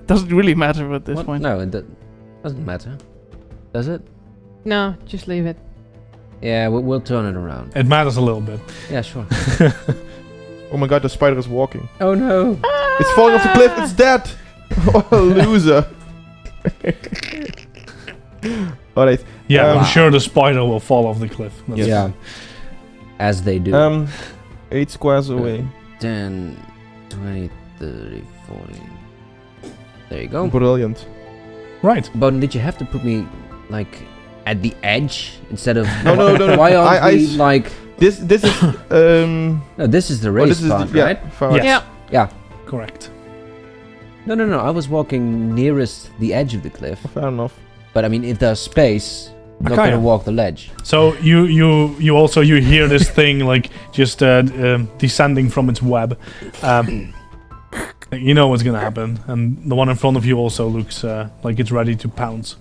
Doesn't really matter at this What? point. No, it doesn't matter. Does it? No, just leave it. Yeah, we'll turn it around. It matters a little bit. Yeah, sure. Oh my god, the spider is walking. Oh no! It's falling off the cliff. It's dead. What a loser. All right. Yeah, I'm Wow. sure the spider will fall off the cliff. That's Yeah. As they do. 8 squares away. 10, 20, 30, 40. There you go. Brilliant. right. But did you have to put me, like, at the edge instead of... No. Why aren't I we, s- like... This is No, this is the well, race this is part, the, right? far Yes. Yeah. Correct. No, I was walking nearest the edge of the cliff. Fair enough. But, I mean, if there's space, I'm not Okay. gonna walk the ledge. So you also hear this thing like just descending from its web. You know what's gonna happen, and the one in front of you also looks like it's ready to pounce.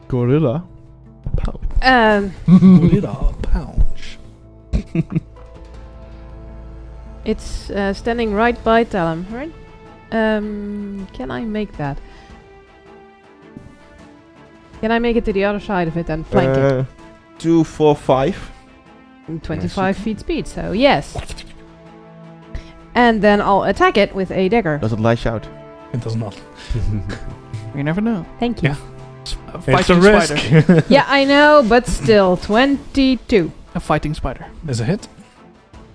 Gorilla. Pow. Pounce. It's standing right by Talon, right? Can I make that? Can I make it to the other side of it and flank it? 2, 4, 5. 25 feet speed, so yes. And then I'll attack it with a dagger. Does it lash out? It does not. You never know. Thank you. Yeah. A It's a fighting risk. spider. Yeah, I know, but still, 22 A fighting spider. Is a hit.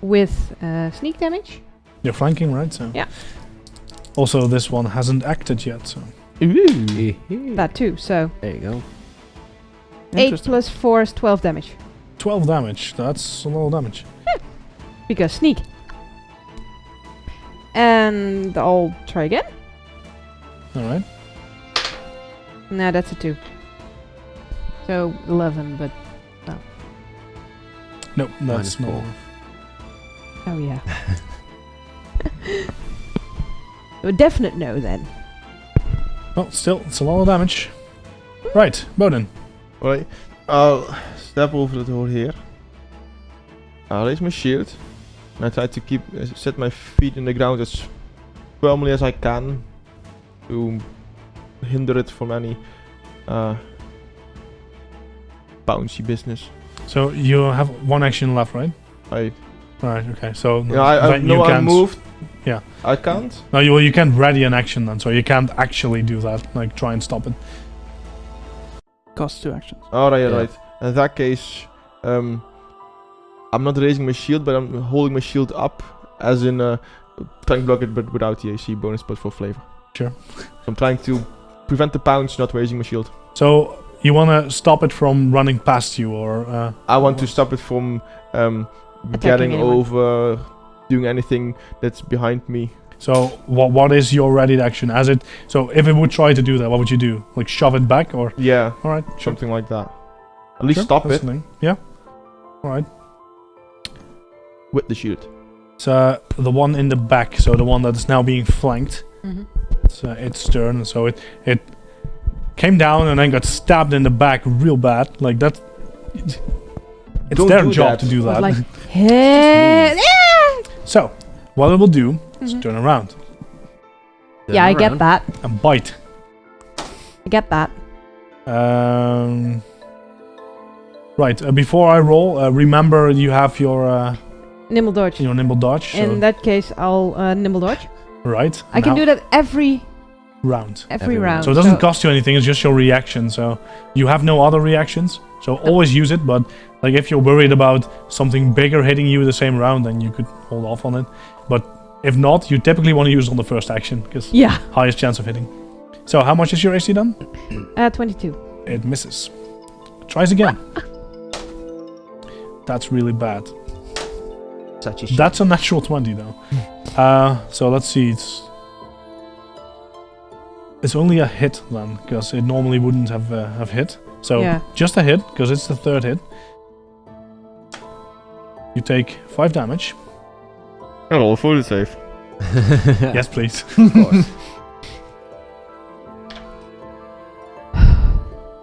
with sneak damage. You're flanking, right? So. Yeah. Also, this one hasn't acted yet, so. Ooh. That too, so There you go. 8 Interesting. plus 4 is 12 damage. 12 damage. That's a lot of damage. Because sneak. And I'll try again. All right. No, that's a 2. So 11, but No, Minus that's not. 4. enough. oh yeah. A definite no then. Well, still, it's a lot of damage. Right, Bowden. Alright. I'll step over the door here. I'll raise my shield. And I try to keep set my feet in the ground as firmly as I can to hinder it from any bouncy business. So you have one action left, right? I Right. Okay. So I then know you I can't. moved. Yeah. I can't. No, you can't ready an action then, so you can't actually do that. Like try and stop it. Costs 2 actions. Oh, right, Yeah. right. In that case, I'm not raising my shield, but I'm holding my shield up, as in trying to block it, but without the AC bonus, but for flavor. Sure. So I'm trying to prevent the pounce, not raising my shield. So you want to stop it from running past you, or I want to stop it from getting anyone. over, doing anything that's behind me. so what is your ready action? So if it would try to do that, what would you do? Like shove it back, or Yeah, all right, sure. something like that. At least Sure, stop that's it the thing. Yeah. All right. with the shield. So the one in the back, so the one that is now being flanked. Mhm. It's its turn. So it came down and then got stabbed in the back real bad. Like that. It's Don't their do job that. to do Was that. like, hey, So what it will do is Mhm. turn around yeah, I get that. and bite. I get that. Right. Before I roll, remember you have your Nimble dodge. nimble dodge. So, In that case, I'll nimble dodge. right. I can now- do that every round. every round. round. So it doesn't cost you anything, it's just your reaction. So you have no other reactions. So always use it, but like if you're worried about something bigger hitting you the same round, then you could hold off on it. But if not, you typically want to use it on the first action, because Yeah. highest chance of hitting. So how much is your AC then? 22. It misses. Tries again. That's really bad. Such a shit. That's a natural 20 though. So let's see, it's only a hit then, because it normally wouldn't have hit. So Yeah. just a hit, because it's the third hit. You take 5 damage. And roll for the save. Yes, please. Of course.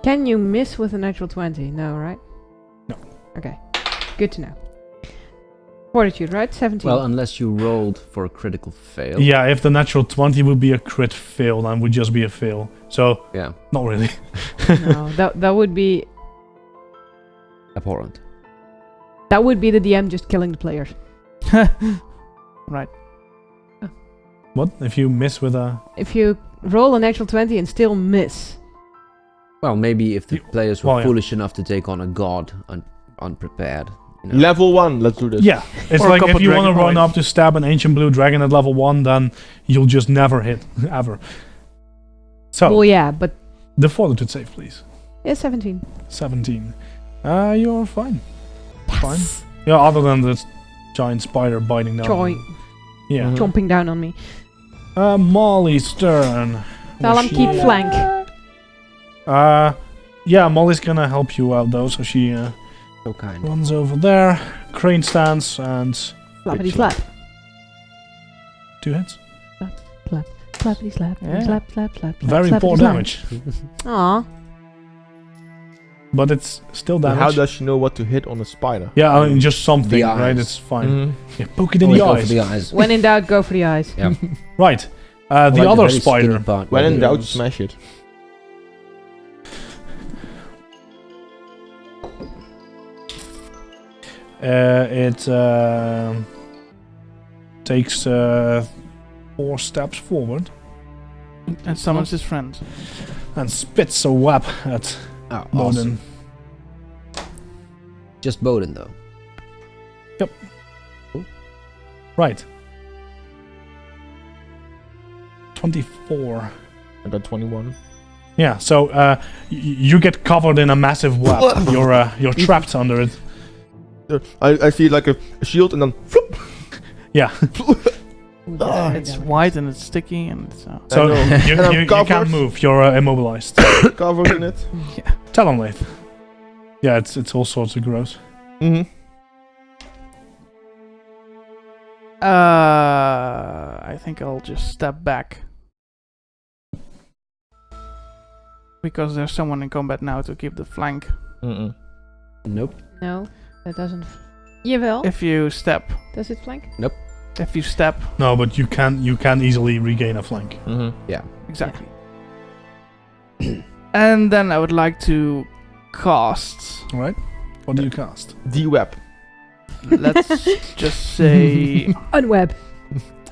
Can you miss with a natural 20? No, right? No. Okay. Good to know. Fortitude, right? 17. Well, unless you rolled for a critical fail. Yeah, if the natural 20 would be a crit fail, then would just be a fail. So Yeah. not really. no, that would be Abhorrent. the DM just killing the players. Right. What if you miss with a? If you roll a natural 20 and still miss. Well, maybe if the You- players were well, yeah. foolish enough to take on a god unprepared. You know. Level 1, let's do this. Yeah, it's Or a like couple if you want to dragon run points. up to stab an ancient blue dragon at level 1, then you'll just never hit ever. So Well, yeah, but the fortitude save, please. yeah, 17. 17. You're fine. Fine. Yeah, other than the giant spider biting down. Choi. Yeah. Mhm. Chomping down on me. Molly's turn. Tell Will him she- keep flank. Yeah, Molly's gonna help you out though, so she So kind. runs over there, crane stance, and Flappity slap. 2 hits. Flappity slap. Yeah. Slap, slap, slap. Very slappity poor slap. damage, Aw. but it's still And damage. how does she know what to hit on a spider? Yeah, I mean, just something, The right? eyes. It's fine. Mhm. Yeah, poke it in Always the go for eyes. the eyes. When in doubt, go for the eyes. Yeah. Right. I The like other very skinny spider. part When with in the doubt, nose. smash it. It takes 4 steps forward And summons his friends. and spits a web at Oh, Bowden. awesome. Just Bowden though. Right. 24. I got 21. Yeah, so you get covered in a massive web. You're trapped under it. I see like a shield and then floop. Yeah. It's white and it's sticky and it's, So know. you, And I'm you can't covered. move. You're immobilized. covered in it. yeah. Talonwraith. Yeah, it's all sorts of gross. Mm-hmm. I think I'll just step back. Because there's someone in combat now to keep the flank. Mm-mm. Nope. No, that doesn't. Jawel. If you step. Does it flank? If you step. No, but you can easily regain a flank. Mm-hmm. Exactly. And then I would like to cast. All right. What do you cast? D-web. Let's just say Unweb.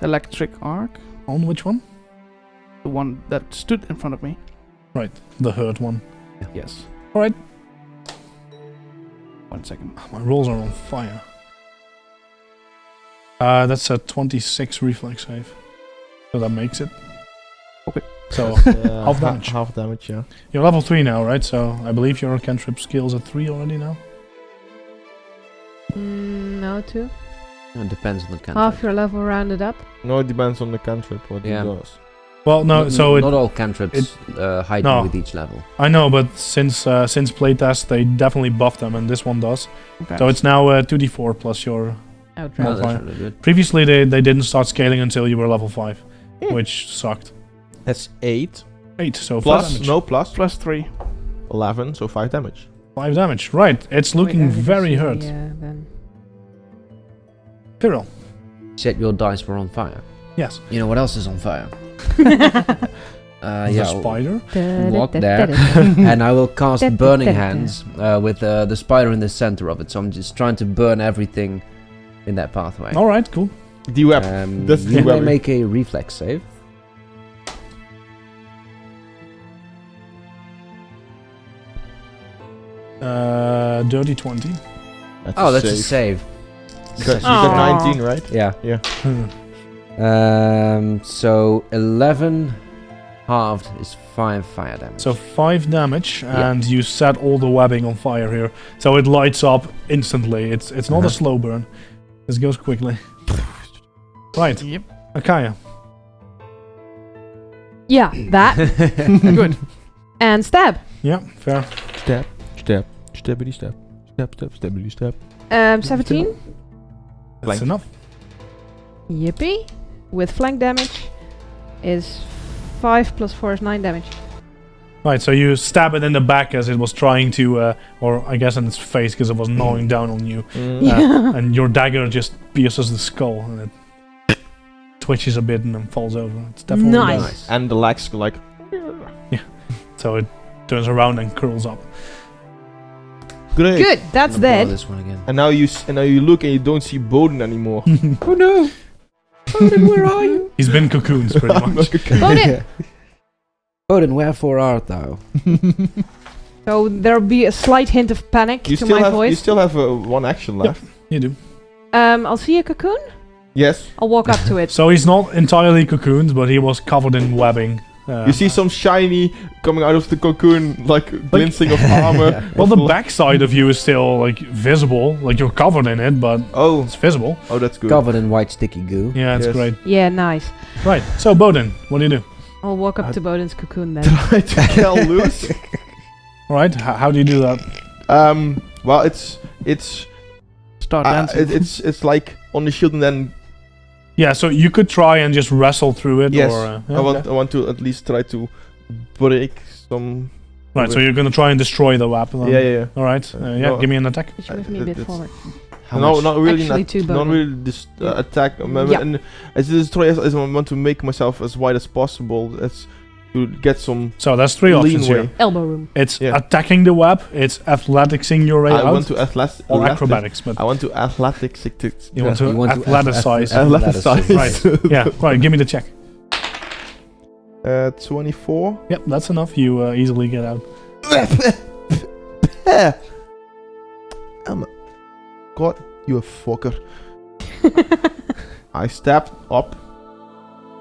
electric arc. On which one? The one that stood in front of me. Right, the hurt one. Yes. Alright. 1 second. My rolls are on fire. That's a 26 reflex save. So that makes it. Okay. So, Half damage. Half damage, yeah. you're level 3 now, right? So, I believe your cantrip skill's at 3 already now? No, 2. It depends on the cantrip. Half your level rounded up. No, it depends on the cantrip, what Yeah. it does. Well, no, Not- so not all cantrips heighten No. with each level. I know, but since playtest, they definitely buffed them, and this one does. Okay. So it's now 2d4 plus your... Oh, Oh, true. Well, that's fine. really good. Previously, they didn't start scaling until you were level 5, which sucked. That's 8. 8, so 5 Plus, damage. no, plus Plus 3. 11, so 5 damage. 5 damage, right. It's looking Wait, I very see, hurt. Yeah, then. Pyrrhal. Said your dice were on fire. Yes. You know what else is on fire? The Yeah, spider. walk there, and I will cast Burning Hands with the spider in the center of it. So I'm just trying to burn everything in that pathway. Alright, cool. D-Web. That's You may de-webbing. make a reflex save. Dirty 20. Oh, that's a save. You got 19, right? Yeah. Yeah. So 11 halved is 5 fire damage. So 5 damage, Yeah. and you set all the webbing on fire here. So it lights up instantly. It's not a Uh-huh. slow burn. This goes quickly. Right. Yep. Akaya. Yeah, that. Good. And stab. Yeah, fair. Step. Steppity step. Steppity step. 17. That's Flank. enough. Yippee. With flank damage is 5 plus 4 is 9 damage. Right, so you stab it in the back as it was trying to, or I guess in its face because it was gnawing down on you. Yeah. And your dagger just pierces the skull and it twitches a bit and then falls over. It's definitely Nice. done. And the legs go like... So it turns around and curls up. Great. Good, that's I'm gonna borrow dead. this one again. And now you look and you don't see Bowden anymore. Oh no! Odin, where are you? He's been cocoons pretty much. Bowden! Odin, wherefore art thou? So there'll be a slight hint of panic You to still my have voice. one action left. You do. I'll see a cocoon. Yes. I'll walk up to it. So he's not entirely cocooned, but he was covered in webbing. You see some shiny coming out of the cocoon, like glistening of armor. Well, the backside of you is still like visible, like you're covered in it, but Oh, it's visible. that's good. Covered in white sticky goo. Yeah, it's Yes. great. Yeah, nice. Right. So Bowden, what do you do? I'll walk up to Bowden's cocoon then. Try to kill loose. All right. How do you do that? Well, it's Start dancing. it's like on the shield and then Yeah. So you could try and just wrestle through it. Yes. Or, I want to at least try to break some. Right. So you're gonna try and destroy the weapon. then. Yeah. All right. No. Give me an attack. You should move me a bit It's- forward. How no, much? not really. Actually, Not, two not Bowden. really. This attack. Yeah. And as this destroy, as I want to make myself as wide as possible. As to get some So there's 3 options leeway. here. Elbow room. It's Yeah. attacking the web. It's athleticsing your way I out. want to or acrobatics, but I want to athletics. you want to You want to athleticize. Athletics. Right. Yeah. Right. Give me the check. 24. Yep. That's enough. You easily get out. God, you a fucker. I stepped up.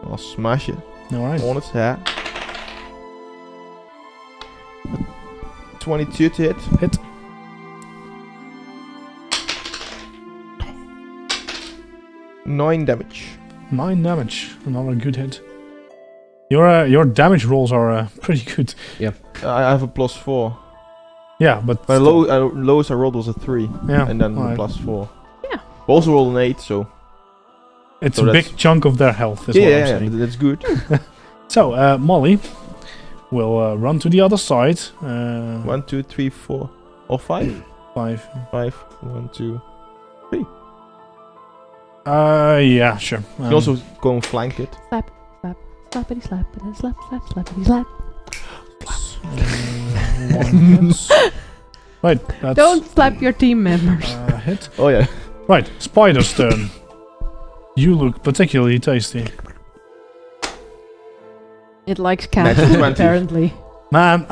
I'll smash it All right. on its head. 22 to hit. Hit. Nine damage. 9 damage. Another good hit. Your damage rolls are pretty good. I have a +4. Yeah, but My still. lowest I rolled was a 3. Yeah. And then alright. +4. Yeah. Also rolled an 8, so. It's so a big that's- chunk of their health. Is what I'm Yeah, saying. that's good. So Molly will run to the other side. 1, 2, 3, 4. Or 5? 5. 5. 1, 2. Yeah, sure. You can also go and flank it. Slappity slap, slap, slap, slappity slap. one hits. Right, that's Don't slap your team members. hit. Oh yeah. Right, Spider's turn. You look particularly tasty. It likes cat Natural food, 20. apparently. Man,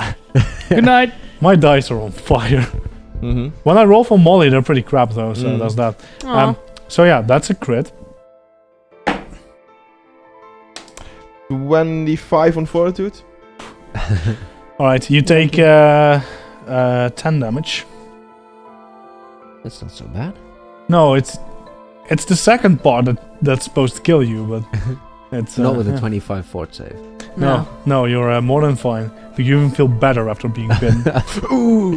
Good night. My dice are on fire. Mm-hmm. When I roll for Molly, they're pretty crap though, so that's that. Aw. So yeah, that's a crit. 25 on fortitude. Alright, you take 10 damage. That's not so bad. No, it's the second part that's supposed to kill you, but it's Not with a yeah. 25 fort save. No, you're more than fine. But you even feel better after being bitten.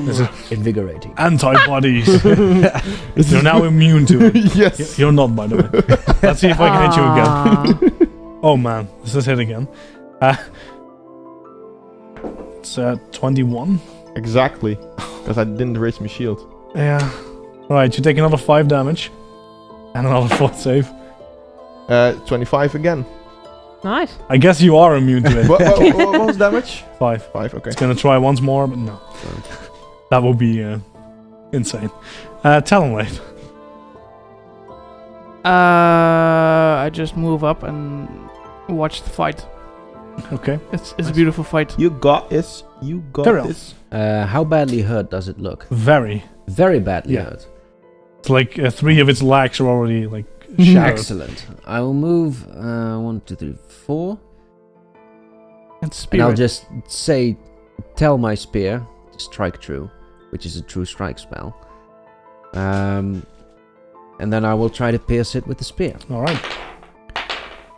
This is Invigorating. antibodies. You're now immune to it. Yes. You're not, by the way. Let's see if I can hit you again. Oh man, this is hit again. It's 21. Exactly. Because I didn't raise my shield. Yeah. Alright, you take another 5 damage. And another 4 save. 25 again. Nice. I guess you are immune to it. what was damage? 5. 5, okay. It's gonna try once more, but no. That would be insane. Talonblade. I just move up and watch the fight. Okay. It's a beautiful fight. You got this. You got Tyrell. this. How badly hurt does it look? Very. Very badly Yeah. hurt. It's like 3 of its legs are already like shattered. Excellent. I will move 1, 2, 3, 4. And And spirit. I'll just tell my spear to strike true, which is a true strike spell. And then I will try to pierce it with the spear. Alright.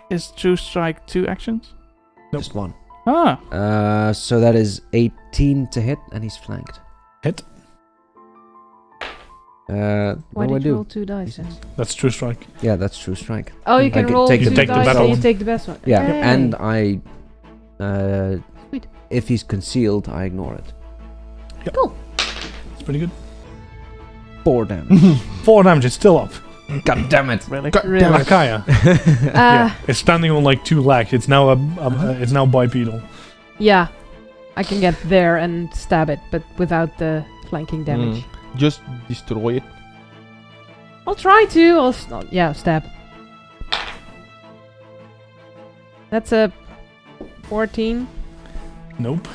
Is True Strike 2 actions? Nope. Just one. Ah. So that is 18 to hit, and he's flanked. Hit. Why what do I did you do? roll 2 dice then? That's true strike. Yeah, that's true strike. Oh, you can can roll take 2 the- take the dice better and you one. take the best one. Yeah, Okay. and I, Sweet. if he's concealed, I ignore it. It's pretty good. 4 damage. 4 damage, it's still up. God damn it! Really? Really? Akaya. Yeah. It's standing on like 2 legs. It's now it's now bipedal. Yeah. I can get there and stab it, but without the flanking damage. Just destroy it. I'll try to. Yeah, stab. That's a 14. Nope.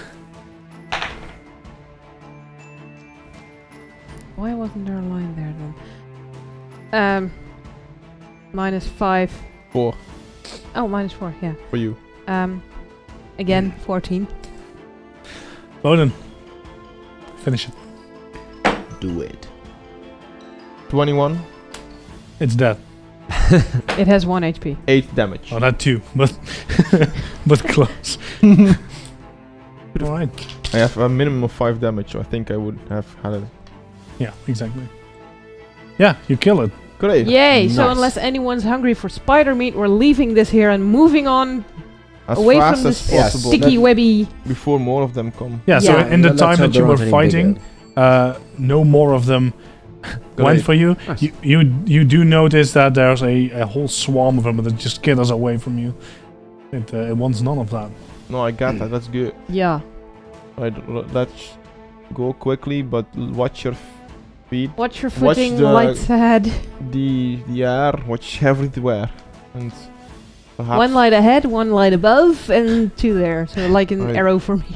Why wasn't there a line there then? -5. 4 Oh, -4, yeah. for you. Again, 14. Bowden. Finish it. Do it. 21. It's dead. It has 1 HP. 8 damage. Oh, not 2, but but close. Alright. I have a minimum of 5 damage, so I think I would have had it. Yeah, exactly. Yeah, you kill it. Great. Yay! So Nice. unless anyone's hungry for spider meat, we're leaving this here and moving on As away fast from as this possible. sticky, webby. Before more of them come. Yeah, so Yeah. in the Let's time hope that you there were aren't any fighting, bigger. no more of them went for you. Nice. You do notice that there's a whole swarm of them that just skitters away from you. It wants none of that. No, I got that. That's good. Yeah. Right, let's go quickly, but watch your feet. Watch your Watch footing, the- lights ahead. The air. Watch everywhere. And perhaps 1 light ahead, 1 light above, and 2 there. So like an Right. arrow for me.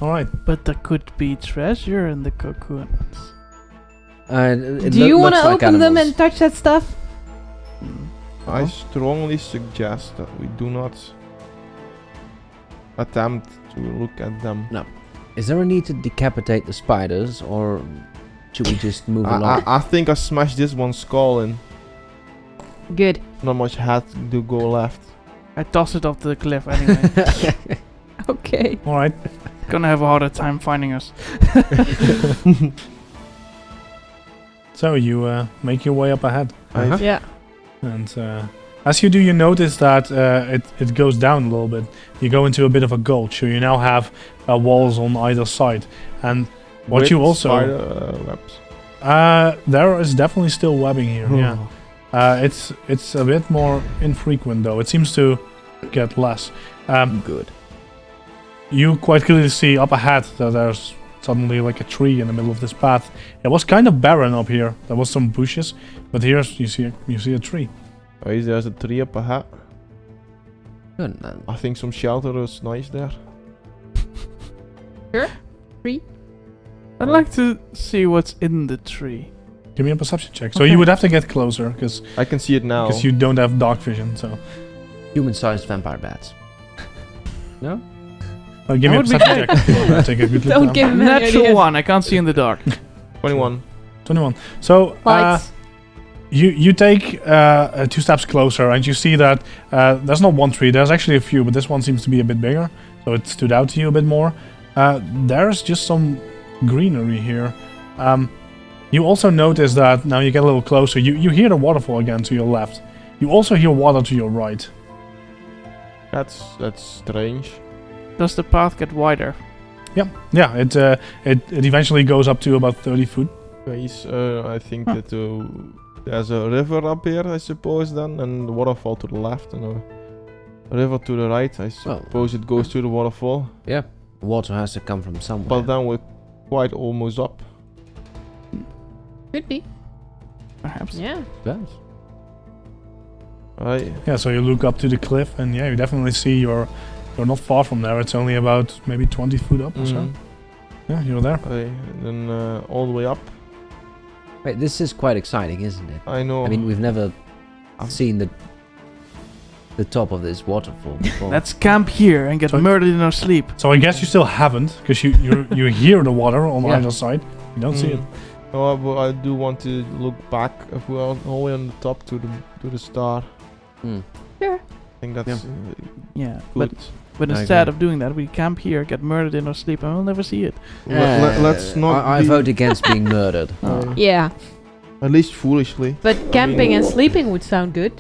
Alright. But there could be treasure in the cocoons. It Do you want to looks like open them animals. and touch that stuff? I strongly suggest that we do not attempt to look at them. Is there a need to decapitate the spiders, or should we just move along? I think I smashed this one skull in. Good. Not much had to go left. I toss it off the cliff anyway. Okay. Alright. Gonna have a harder time finding us. So you make your way up ahead. Uh-huh. Yeah. And as you do, you notice that it goes down a little bit. You go into a bit of a gulch, so you now have walls on either side. And what With you also... spider webs. there is definitely still webbing here, yeah. Oh. It's a bit more infrequent, though. It seems to get less. Good. You quite clearly see up ahead that there's suddenly like a tree in the middle of this path. It was kind of barren up here. There was some bushes, but here you see a tree. Oh, there's a tree up ahead. Good. I think some shelter is nice there. Sure. Tree. I'd like to see what's in the tree. Give me a perception check. So Okay. you would have to get closer because I can see it now. you don't have dark vision. So Human-sized vampire bats. No? give me a That would be perception check. if you wanna take a good look Don't now. give him any Natural ideas. 1. I can't see in the dark. 21. 21. So Lights. you take 2 steps closer and you see that there's not one tree. There's actually a few, but this one seems to be a bit bigger. So it stood out to you a bit more. There's just some greenery here. You also notice that now you get a little closer. You hear the waterfall again to your left. You also hear water to your right. That's strange. Does the path get wider? Yeah, it eventually goes up to about 30 foot. Guys, I think that there's a river up here, I suppose, then, and the waterfall to the left, and a river to the right. I suppose it goes to the waterfall. Yeah. Water has to come from somewhere. But then we're quite almost up. Could be. Perhaps. Yeah. Yes. Right. Yeah, so you look up to the cliff, and yeah, you definitely see you're not far from there. It's only about maybe 20 foot up or so. Yeah, you're there. Right. And then all the way up. Wait, this is quite exciting, isn't it? I know. I mean, we've never seen the top of this waterfall before. Let's camp here and get So- murdered in our sleep. So I guess you still haven't, because you hear the water on Yeah. either side. You don't see it. Oh, but I do want to look back if we're all the way on the top to the star. Sure. I think that's Yeah, good. but I instead agree. of doing that, we camp here, get murdered in our sleep, and we'll never see it. Let's not. I be- vote against being murdered. Yeah. At least foolishly. But camping and sleeping would sound good.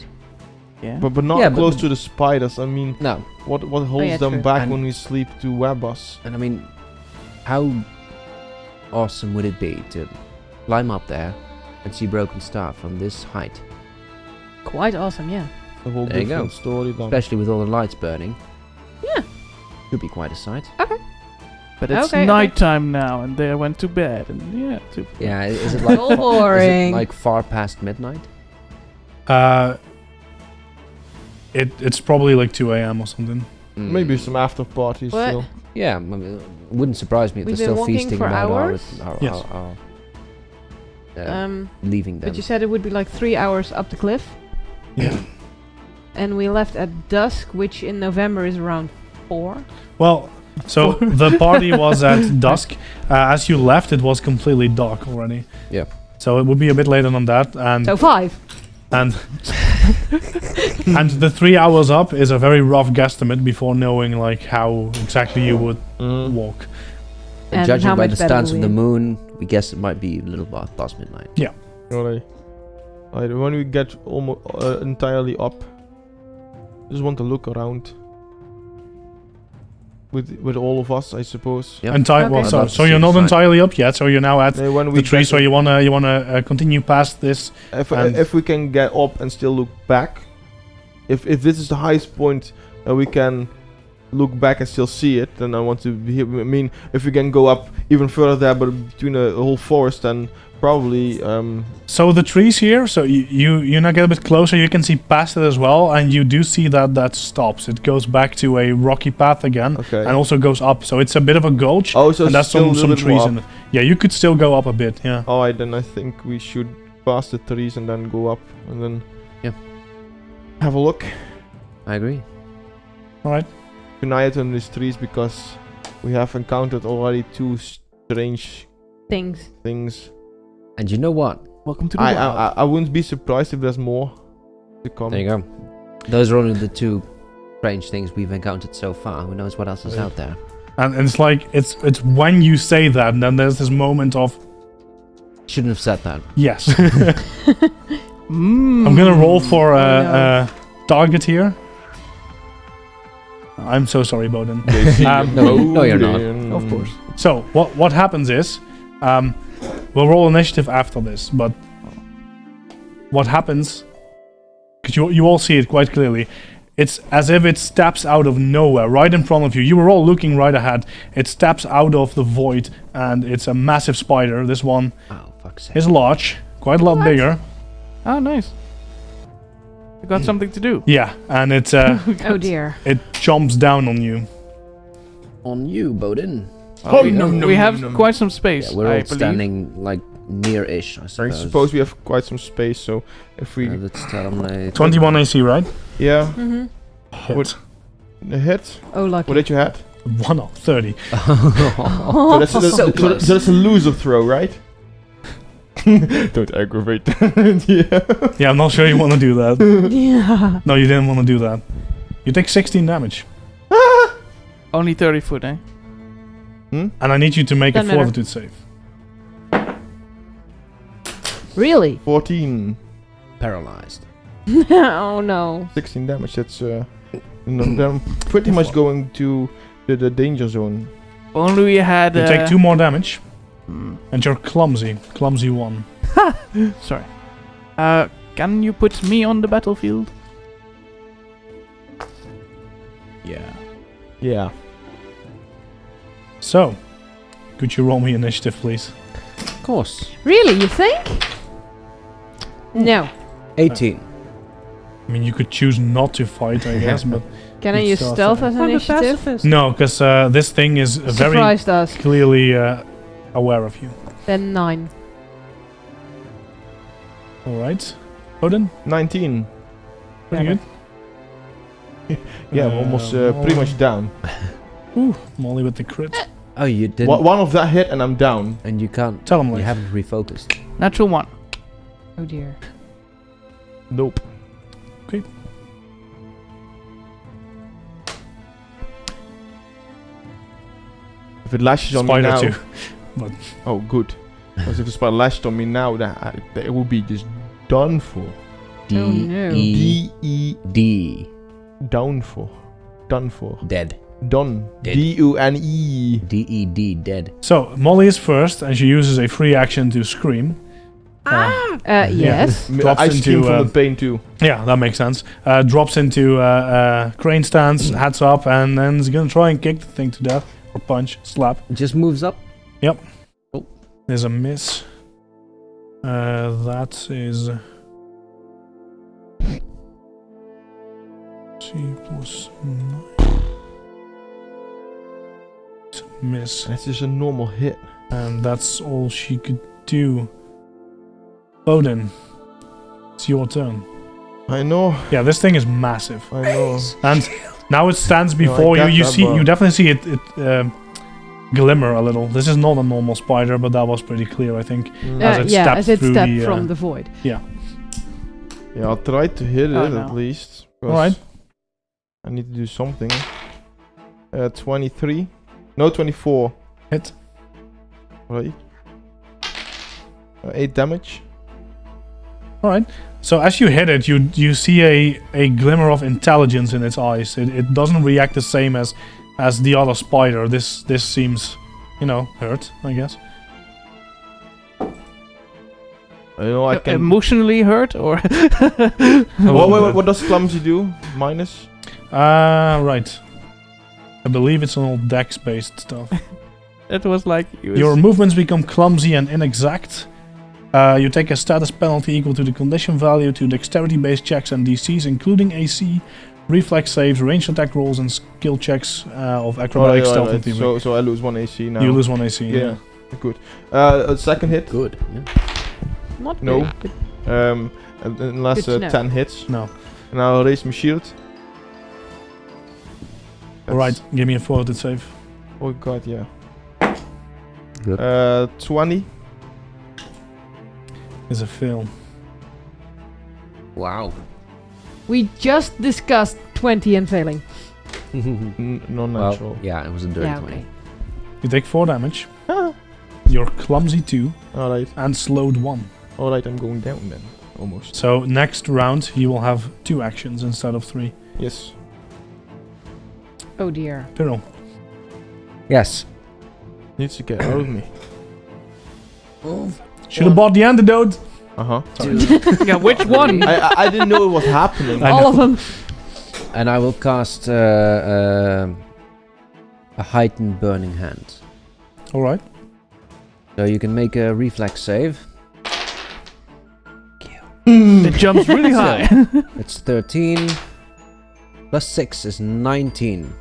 Yeah. But not Yeah, but- close to the spiders. I mean, No. what holds yeah, them true. back And- when we sleep to web us? And I mean, how awesome would it be to climb up there and see Broken Star from this height? Quite awesome, yeah. A whole There you different go. story then. Especially with all the lights burning. Yeah. Could be quite a sight. But it's Okay, okay. nighttime now, and they went to bed, and Yeah, is it like So boring. Is it like far past midnight? It's probably like 2 a.m. or something. Maybe some after parties What? still. Yeah, I mean, it wouldn't surprise me if We've they're been still walking feasting for about hours? our leaving them. But you said it would be like 3 hours up the cliff. Yeah. And we left at dusk, which in November is around 4. Well, so the party was at dusk. As you left, it was completely dark already. Yeah. So it would be a bit later than that, and So 5. and and the 3 hours up is a very rough guesstimate before knowing like how exactly you would walk. And judging how by much the better stance will of the we- moon, we guess it might be a little past midnight. Alright. When we get almost entirely up, just want to look around. With all of us, I suppose. Yep. Well, Okay. so I'd love to so see you're the not sign. entirely up yet. So you're now at When the we tree. get So you wanna continue past this. if we can get up and still look back, if this is the highest point and we can look back and still see it, then I want to be here. I mean, if we can go up even further there, but between a whole forest, then probably So the trees here. So you now get a bit closer. You can see past it as well, and you do see that stops. It goes back to a rocky path again, okay. and also goes up. So it's a bit of a gulch. Oh, so and that's still a some little bit trees more in up. it. Yeah, you could still go up a bit. Yeah. Alright, then I think we should pass the trees and then go up and then have a look. I agree. All right. Unite on these trees because we have encountered already 2 strange Things. things. And you know what? welcome to the wild. I wouldn't be surprised if there's more to come. There you go. Those are only the 2 strange things we've encountered so far. Who knows what else is Yeah. out there? And it's like it's when you say that, and then there's this moment of Shouldn't have said that. yes. Mm. I'm gonna roll for no. target here. I'm so sorry, Bowden. No, you're not. Of course. So what happens is, we'll roll initiative after this. But what happens? Because you all see it quite clearly. It's as if it steps out of nowhere, right in front of you. You were all looking right ahead. It steps out of the void, and it's a massive spider. This one Oh, fuck's sake. is large, quite a lot bigger. Ah, nice. I got something to do. Yeah, and it Oh dear. it jumps down on you. On you, Bowden. Well, Oh, no, we have no. quite some space. Yeah, we're I all believe. standing like near-ish, I I suppose. suppose we have quite some space, so if we... Let's tell them 21 AC, right? yeah, Mm-hmm. Hit. What? a hit. Oh, lucky. What did you have? 1 of 30. So that's, So close. so that's a loser throw, right? Don't aggravate. Yeah. Yeah, I'm not sure you want to do that. Yeah. No, you didn't want to do that. You take 16 damage. Only 30 foot, eh? And I need you to make Doesn't a matter. fortitude save. Really? 14. Paralyzed. Oh no. 16 damage. That's I'm pretty much going to the danger zone. Only we had. You take 2 more damage, hmm, and you're clumsy. Clumsy 1. Sorry. Can you put me on the battlefield? Yeah. Yeah. So, could you roll me initiative, please? Of course. Really? You think? No. 18. I mean, you could choose not to fight, I guess, but Can I It's use still stealth fine. as an I'm a initiative? pacifist. no, because this thing is very Surprised us. clearly aware of you. Then 9. All right, Odin, 19. pretty good. Yeah, I'm almost pretty much down. Ooh, Molly with the crit. Oh, you didn't. One of that hit and I'm down. And you can't. Tell him, You like, haven't refocused. Natural 1. Oh dear. Nope. If it lashes on me spider now... too. Oh, good. Because if the spider lashed on me now, that it would be just done for. D Oh, no. E D-E... D. Down for. Done for. Dead. Done. Dead. D-U-N-E. D-E-D. Dead. So Molly is first, and she uses a free action to scream. Yes. Drops I scream into, from the pain too. Yeah, that makes sense. Drops into crane stance, heads up, and then is gonna try and kick the thing to death, or punch, slap. It just moves up. There's a miss. That is C plus 9. It's a miss, That's just a normal hit. and that's all she could do. Odin, it's your turn. I know. Yeah, this thing is massive, I know. and now it stands No, I before you. get You that, see, but- you definitely see it glimmer a little. This is not a normal spider, but that was pretty clear, I think. As it yeah, stepped as it through stepped the, from the void. Yeah, I'll try to hit Oh, it no. at least. Alright. I need to do something. 23. No, 24. Hit. Right. 8 damage. Alright. So as you hit it, you see a glimmer of intelligence in its eyes. It doesn't react the same as the other spider. This seems, hurt, I guess. I know I can. Emotionally hurt or? What does clumsy do? Minus? Right. I believe it's all dex-based stuff. It was like Your movements become clumsy and inexact. You take a status penalty equal to the condition value to dexterity-based checks and DCs, including AC, reflex saves, ranged attack rolls, and skill checks of acrobatic stealth and thievery. So I lose 1 AC now. You lose 1 AC. Yeah. Good. A second hit? Good. Yeah. Not No. good. Unless Good to know. 10 hits. No. And I'll raise my shield. Alright, give me a fortitude save. Oh god, yeah. Good. 20. Is a fail. Wow. We just discussed 20 and failing. Non-natural. Well, yeah, it was a dirty Yeah, 20. okay. You take 4 damage. Ah. You're clumsy 2 Alright. and slowed 1. Alright, I'm going down then. Almost. So next round you will have 2 actions instead of 3. Yes. Oh dear. Piril. Yes. Needs to get out of me. Should have bought the antidote. Uh-huh. Yeah, which one? I didn't know it was happening. I All know. of them. And I will cast a heightened burning hand. Alright. So you can make a reflex save. It jumps really high. It's 13. Plus 6 is 19.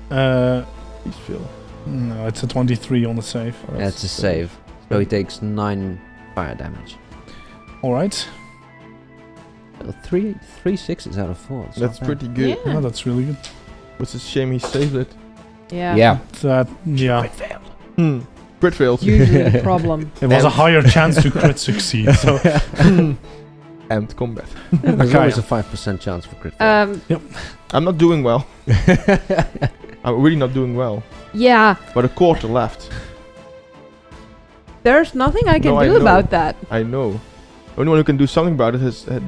Please, Phil. No, it's a 23 on the save. That's a save. So he takes 9 fire damage. Alright. So 3 sixes out of 4. It's That's not bad. pretty good. Yeah, that's really good. It's a shame he saved it. Yeah. Yeah. Yeah. Crit failed. Usually the problem. It was a higher chance to crit succeed. So End combat. There's Okay. always a 5% chance for crit fail. I'm not doing well. I'm really not doing well. Yeah. But a quarter left. There's nothing I can No, I do know. about that. I know. Only one who can do something about it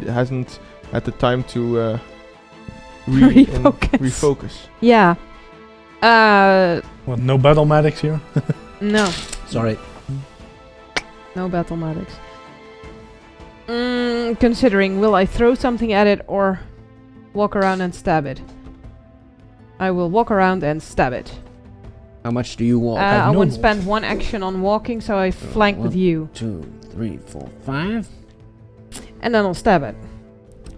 hasn't had the time to refocus. Yeah. what? No battle medics here. No. Sorry. No battle medics. Considering, will I throw something at it or walk around and stab it? I will walk around and stab it. How much do you walk? I no would balls. spend 1 action on walking, so I flank with 1, you. 2, 3, 4, 5. And then I'll stab it.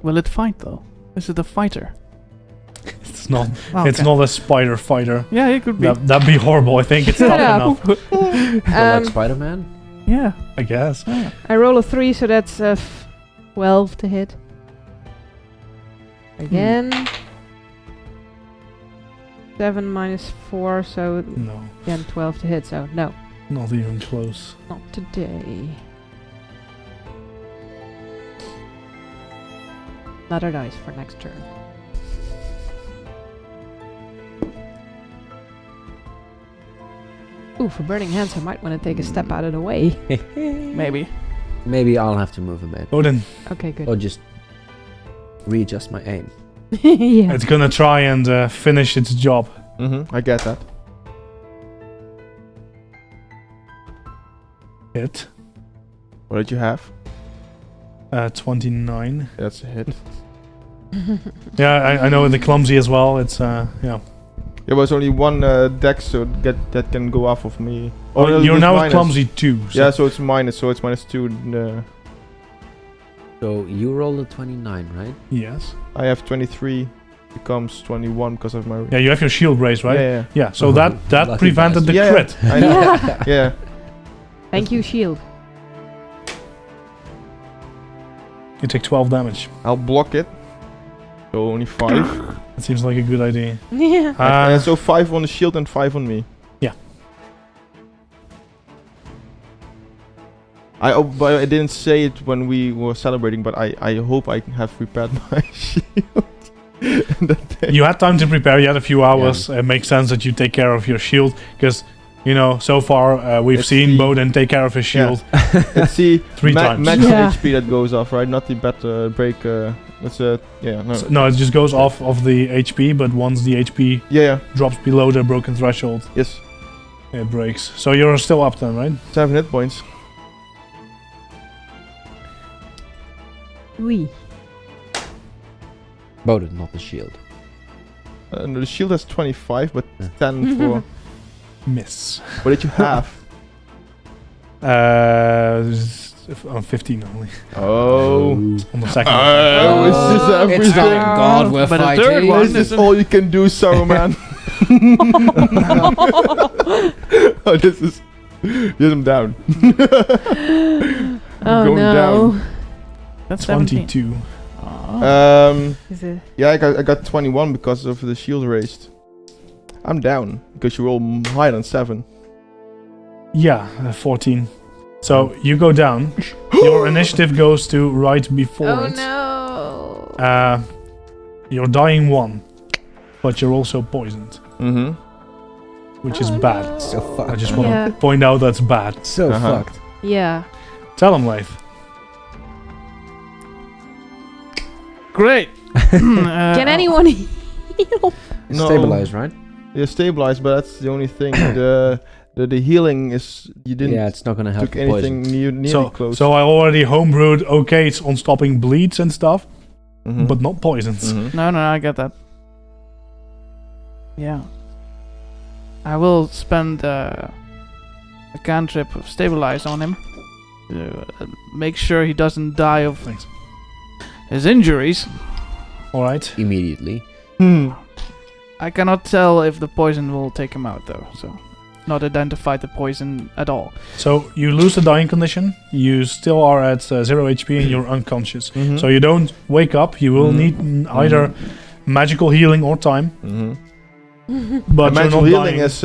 Will it fight though? Is it a fighter? It's not. Oh, It's okay. not a spider fighter. Yeah, it could be. That'd be horrible. I think it's Shut tough up. enough. Like Spider-Man? Yeah. I guess. I roll a 3, so that's 12 to hit. Again. 7 minus 4, so No, again 12 to hit, so no. not even close. Not today. Another dice for next turn. Ooh, for Burning Hands I might want to take a step out of the way. Maybe. Maybe I'll have to move a bit. Odin, Okay, good. Or just readjust my aim. Yeah. it's gonna try and finish its job. I get that. Hit. What did you have? 29. That's a hit. Yeah, I know the clumsy as well. It's yeah. There was only one dex, so that can go off of me. Oh, no, you're it's now minus. at clumsy 2. So Yeah, so it's -2. So you rolled a 29, right? yes. I have 23. Becomes 21 because of my. Yeah, you have your shield raised, right? Yeah, Yeah. So Oh, that lucky prevented the yeah. crit. I know. Yeah. Yeah. Thank you, shield. You take 12 damage. I'll block it. So only 5. That seems like a good idea. Yeah. So 5 on the shield and 5 on me. Yeah. But I didn't say it when we were celebrating, but I hope I have repaired my shield. that day. You had time to prepare. You had a few hours. It makes sense that you take care of your shield because, you know, so far we've Let's seen see. Boden take care of his Yeah. shield. Let's see. 3 times. Max Yeah. HP that goes off, right? Not the better break. That's yeah. No. So, no, it just goes off of the HP, but once the HP Yeah. drops below the broken threshold, Yes. it breaks. So you're still up then, right? 7 hit points. Oui. Bowden, not the shield. No, the shield has 25, but Yeah. 10 for. Miss. What did you have? 15 only. Oh. On the second. Oh, is this everything? It's not God we're But the fighting. third one Is this isn't- all you can do, Saruman? Oh, this is. Get him down. Oh Going no. down. That's 17. 22. Is it? Yeah, I got 21 because of the shield raised. I'm down because you roll higher than 7. Yeah, 14. So you go down. Your initiative goes to right before Oh it. no. You're dying 1, but you're also poisoned, Mm-hmm. which is Oh, bad. no. So I fucked. just want Yeah. to point out that's bad. So Uh-huh. fucked. Yeah. Tell him, Leif. Great. Can anyone heal? No. Stabilize, right? Yeah, stabilize, but that's the only thing. The healing is you didn't Yeah, it's not gonna help took the anything poison. nearly close. So I already homebrewed okays on stopping bleeds and stuff, Mhm. but not poisons. Mhm. No, I get that. Yeah. I will spend a cantrip of stabilize on him. Make sure he doesn't die of Thanks. his injuries. All right. Immediately. Hmm. I cannot tell if the poison will take him out though, so not identified the poison at all. So you lose the dying condition. You still are at 0 HP and you're unconscious. Mhm. So you don't wake up. You will Mhm. need either magical healing or time. Mhm. But you're Magical not healing dying. is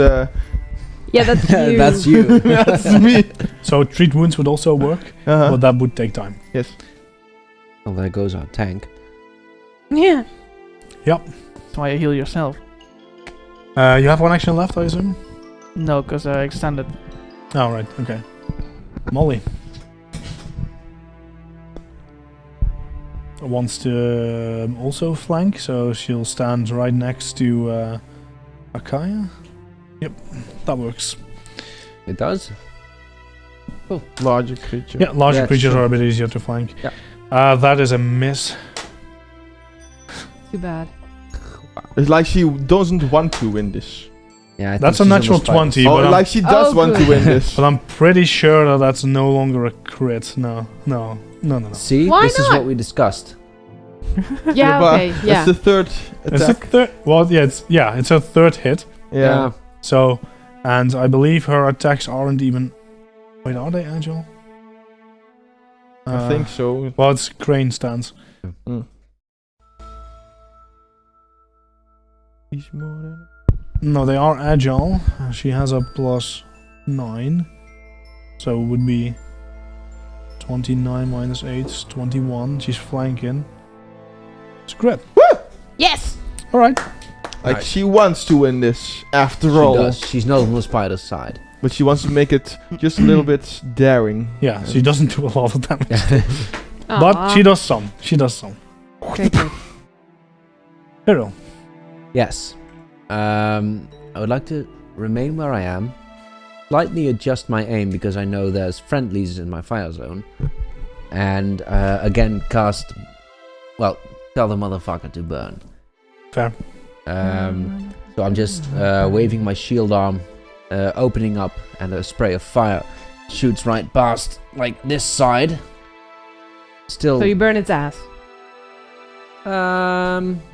Yeah, that's you. That's you. that's me. So treat wounds would also work, Uh-huh. but that would take time. Yes. Well, there goes our tank. Yeah. That's why you heal yourself. You have one action left, I assume? No, because I extended. Oh, right. Okay. Molly wants to also flank, so she'll stand right next to Akaya. Yep, that works. It does? Larger creature. Yeah, larger Yeah, creatures sure. are a bit easier to flank. Yeah. That is a miss. Too bad. It's like she doesn't want to win this. Yeah, I think That's a she's natural almost fine. 20, Oh, but, like she does Oh, want to good. win this. but I'm pretty sure that that's no longer a crit. No. See, Why this is not? what we discussed. Yeah, but okay, It's yeah. the third It's a attack. third. Well, yeah, it's a third hit. Yeah. So, and I believe her attacks aren't even. Wait, are they agile? I think so. Well, it's crane stance. Mm. He's more than. No, they are agile. She has a +9, so it would be 29 minus 8 is 21. She's flanking. It's great. Yes! All right. Like Nice. she wants to win this after She all, does. She's not on the spider's side. but she wants to make it just a little bit daring. Yeah, she doesn't do a lot of damage, but Aw. she does some. She does some. Okay, good. Hero. Yes. I would like to remain where I am, slightly adjust my aim because I know there's friendlies in my fire zone, and again cast, well, tell the motherfucker to burn. Fair. So I'm just waving my shield arm, opening up, and a spray of fire shoots right past, like this side. Still, So you burn its ass.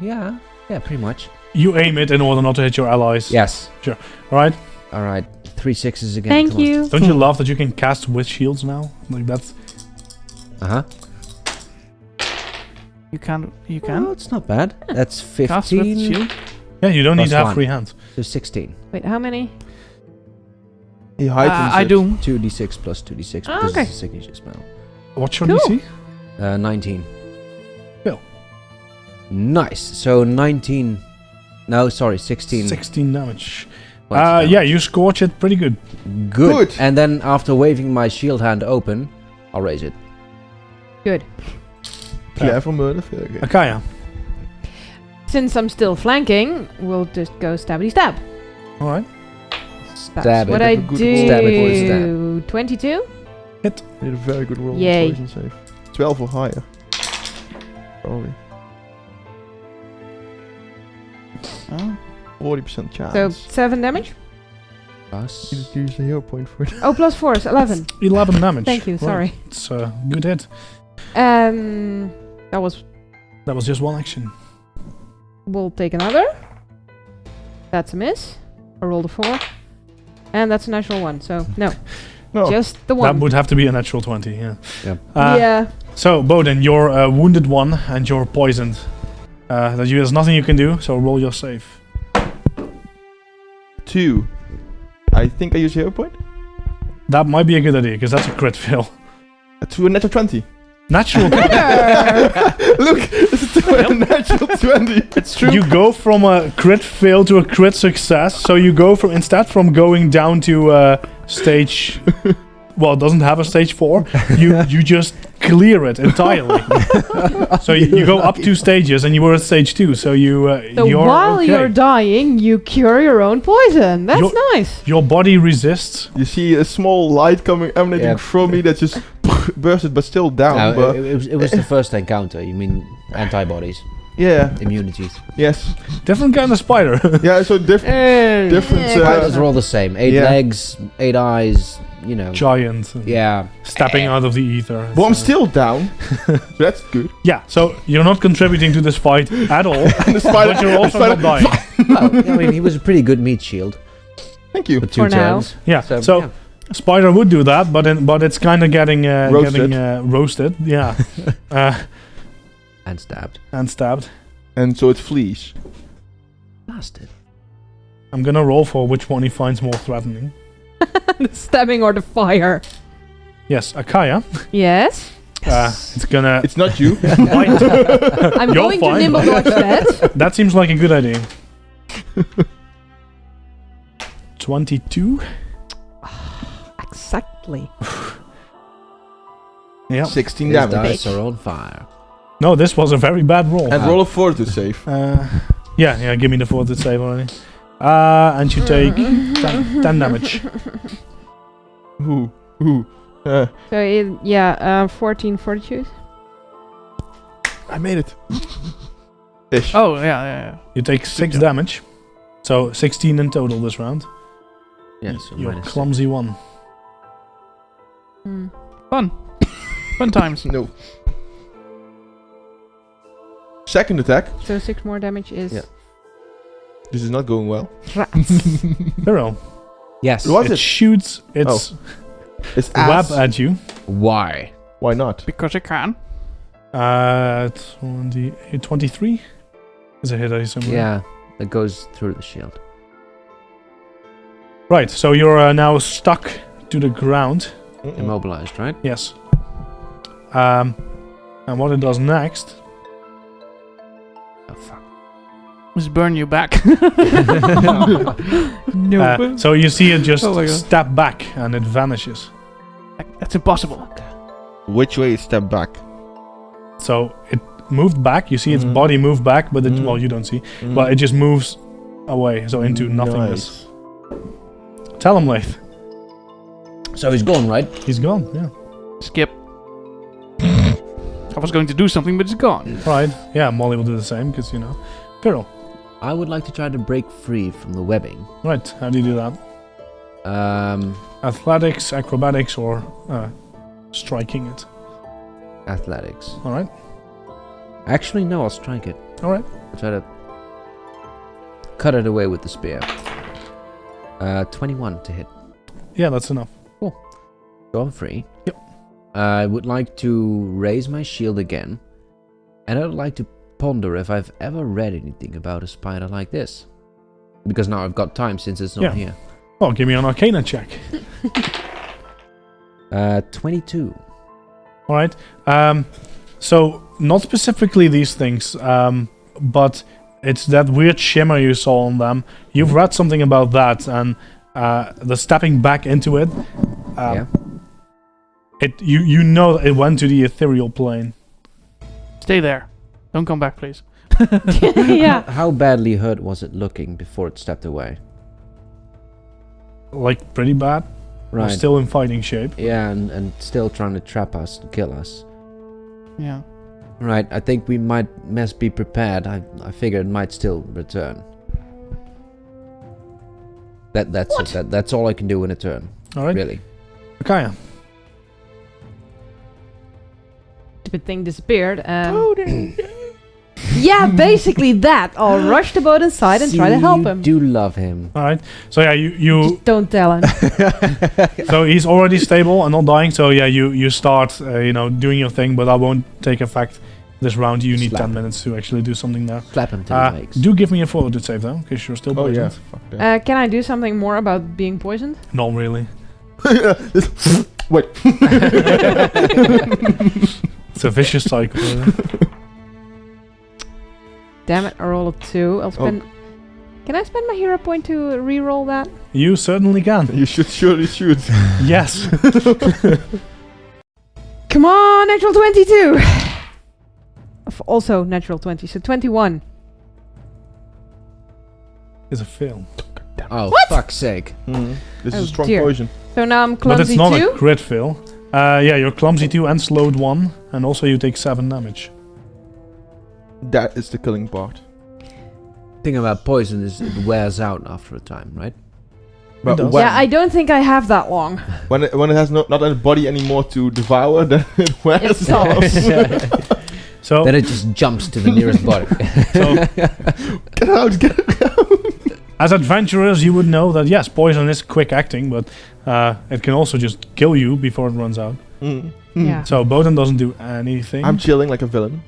yeah, pretty much. You aim it in order not to hit your allies. Yes. All right. All right, 3 6s again. Thank come on. you. Don't you love that you can cast with shields now? Like that's. Uh-huh. You can. Oh, it's not bad. That's Cast with 15 shield. Yeah, you don't need to have +1. free hands. to 16. Wait, how many? He heightens I it. do. 2d6 plus 2d6 Oh, because okay. it's a signature spell. What's your Cool. DC? 19. Cool. Nice. So 19. No, sorry, 16. 16 damage. points of Yeah, damage. you scorch it pretty good. Good. Good. And then after waving my shield hand open, I'll raise it. Good. Clever murder. Okay. Akaya. Since I'm still flanking, we'll just go stabby stab. All right. That's Stab it. what I Have a good do. roll. Stab it with a stab. 22? Did a very good roll. on Yay. Poison save. 12 or higher. Probably. Oh. 40% chance. So 7 damage? Plus. You just use a hero point for it. Oh, plus 4 is 11. 11 damage. Thank you, Right. sorry. It's a good hit. That was... That was just one action. We'll take another. That's a miss. I rolled a 4. And that's a natural 1, so no. No. Just the That 1. would have to be a natural 20, yeah. Yeah. Yeah. So, Bowden, you're a wounded one and you're poisoned. There's nothing you can do, so roll your save. 2. I think I use a hero point. That might be a good idea, because that's a crit fail. To a natural 20. Natural Look, it's a natural 20. It's true. You go from a crit fail to a crit success, so you go from, instead from going down to stage... Well, it doesn't have a stage 4. You just clear it entirely. So you go up 2 stages, and you were at stage 2. So So you're while okay. you're dying, you cure your own poison. That's nice. Your body resists. You see a small light emanating Yeah. from me that just bursted, but still down. No, but it was the first encounter. You mean antibodies, yeah, immunities. yes, Different kind of spider. yeah. So different. Spiders are all the same. 8 yeah. legs, 8 eyes. You know. Giant. Yeah. Stepping out of the ether. But I'm So- still down. So that's good. Yeah, so you're not contributing to this fight at all. And the spider, But you're also the not dying. Well, I mean, he was a pretty good meat shield. Thank you. For 2 For now. turns. Yeah. So yeah. Spider would do that, but it's kind of getting Roasted. roasted. Yeah. And stabbed. And stabbed. And so it flees. Bastard. I'm gonna roll for which one he finds more threatening. The stabbing or the fire? Yes, Akaya. Yes. It's gonna. It's not you. bite. I'm You're going to fine. nimble dodge that. That seems like a good idea. 22. Exactly. Yeah. 16 These damage. dice are on fire. No, this was a very bad roll. And roll a 4 to save. Yeah, give me the 4 to save already. And you take 10 damage. Ooh. So 14 fortitude. I made it. Ish. Oh, yeah. You take 6 job. damage. So 16 in total this round. Yeah, so You're minus clumsy one. Hmm. Fun times. No. Second attack. So 6 more damage is Yeah. This is not going well. rats. Hero. Yes. What? It shoots its It's web ass. at you. Why? Why not? Because I can. 23 is a hit, I assume. right? Yeah, that goes through the shield. Right, so you're now stuck to the ground. Immobilized, right? Yes. And what it does next. Oh fuck. Just burn you back. No. So you see it just Oh my God. step back and it vanishes. That's impossible. Which way is step back? So it moved back. You see its Mhm. body move back, but it, Mhm. well, you don't see. But it just moves away, so into nothingness. Tell him, Laith. So he's gone, right? He's gone. Yeah. Skip. I was going to do something, but it's gone. Right. Yeah. Molly will do the same because Pirro. I would like to try to break free from the webbing. Right. How do you do that? Athletics, acrobatics, or striking it. Athletics. All right. Actually, no, I'll strike it. All right. I'll try to cut it away with the spear. 21 to hit. Yeah, that's enough. So I'm free. Yep. I would like to raise my shield again. And I would like to ponder if I've ever read anything about a spider like this. Because now I've got time since it's not Yeah. here. Well, give me an Arcana check. 22. All right. So not specifically these things, but it's that weird shimmer you saw on them. You've read something about that, and the stepping back into it. Yeah. You know it went to the ethereal plane. Stay there. Don't come back, please. Yeah. How badly hurt was it looking before it stepped away? Like pretty bad. Right. Still in fighting shape. Yeah, and still trying to trap us and kill us. Yeah. Right, I think we might best be prepared. I figured it might still return. That's it. That's all I can do in a turn. All right. Really. Akaya. Stupid thing disappeared. Yeah, basically that. I'll rush the boat inside and try to help him. Do love him. All right. So yeah, you Just don't tell him. so he's already stable and not dying. So yeah, you start doing your thing, but that won't take effect this round. You need Slap 10 minutes to actually do something there. Slap him till he makes. Do give me a fortitude save though, because you're still Oh yeah. poisoned. Fuck that. Can I do something more about being poisoned? Not really. Wait. It's a vicious cycle. Damn it, I roll a 2. I'll spend... Can I spend my hero point to re-roll that? You certainly can. You should surely shoot. Yes. Come on, natural 22! Also natural 20, so 21. It's a fail. Oh, fuck's sake. This Oh, is a strong dear. poison. So now I'm But it's clumsy not 2. a crit fail. Yeah, you're clumsy 2 and slowed 1, and also you take 7 damage. That is the killing part. Thing about poison is it wears out after a time, right? But does. when, Yeah, I don't think I have that long. when it has not a body anymore to devour, then it wears It stops. So Then it just jumps to the nearest body. So Get out, get out. As adventurers, you would know that yes, poison is quick acting, but it can also just kill you before it runs out. Yeah. So Boden doesn't do anything. I'm chilling like a villain.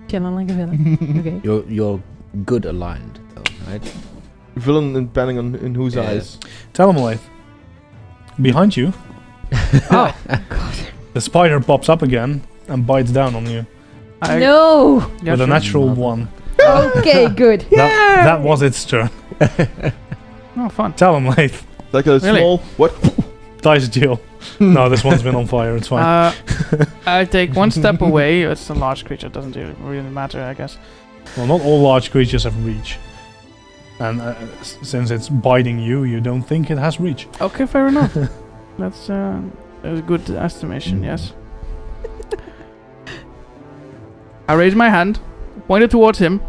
Killing like a villain. Okay. You're good aligned, though, right? Villain depending on in whose Yeah. eyes. Telemalate. Behind you, Oh, God. the spider pops up again and bites down on you No! Yeah, with a sure. natural Mother. 1. Okay, good. That was its turn. Oh, fun. Telemalate. Like a Really? small what? Dice deal. No, this one's been on fire. It's fine. I take one step away. It's a large creature. It doesn't really matter, I guess. Well, not all large creatures have reach. And since it's biting you, you don't think it has reach. Okay, fair enough. That's a good estimation, yes. I raise my hand, point it towards him,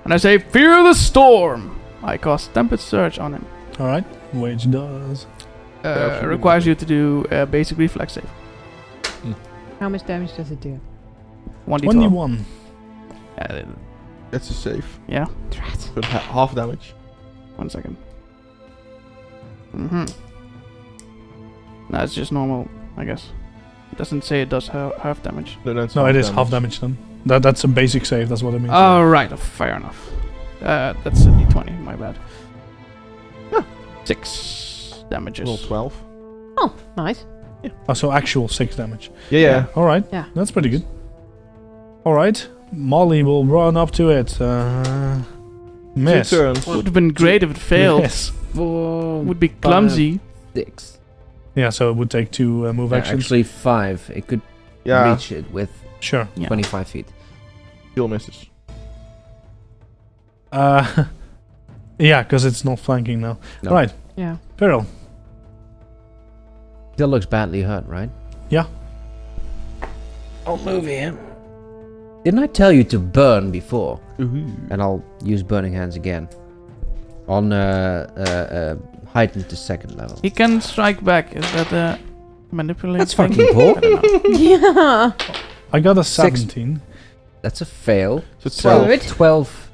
and I say, "Fear the storm!" I cast Tempest Surge on him. Alright, which does. Requires you to do a basic reflex save. How much damage does it do? 1d12. 21. That's a save. Yeah, Drat. So half damage. 1 second. No, it's just normal, I guess. It doesn't say it does half damage. No, that's No, it is half damage then. That's a basic save, that's what it means. Oh, right, fair enough. That's a d20, my bad. 6 damages. Roll 12. Oh, nice. Oh, so actual 6 damage. Yeah. Alright, Yeah. that's pretty good. Alright, Molly will run up to it. Miss. 2 turns. Would have been great if it failed. Yes. 4, Would be clumsy. 6. Yeah, so it would take 2 move actions. Actually, 5. It could Yeah. reach it with Sure. Yeah. 25 feet. Still misses. Yeah, because it's not flanking now. No. Right, Yeah. Peril. Still looks badly hurt, right? Yeah. I'll move him. Didn't I tell you to burn before? And I'll use Burning Hands again. On heightened to 2nd level. He can strike back. Is that a manipulate That's thing? fucking poor. I don't know. Yeah. I got a 6. 17. That's a fail. So 12. 12. Good. 12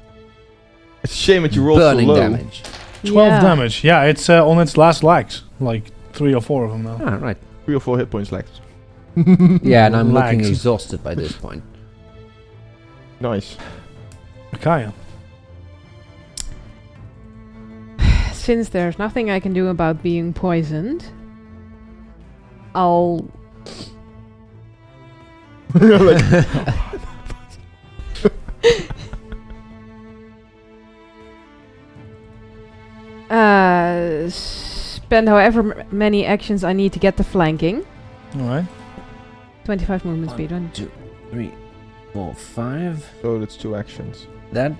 It's a shame that you rolled burning so low. damage. 12 Yeah. damage. Yeah, it's on its last legs. Like 3 or 4 of them now. Ah, right. 3 or 4 hit points left. Yeah, and I'm looking Lags. exhausted by this point. Nice. Akaya. Since there's nothing I can do about being poisoned, I'll spend however many actions I need to get the flanking. Alright. 25 movement speed. 1, 2, 3, 4, 5. So that's 2 actions. That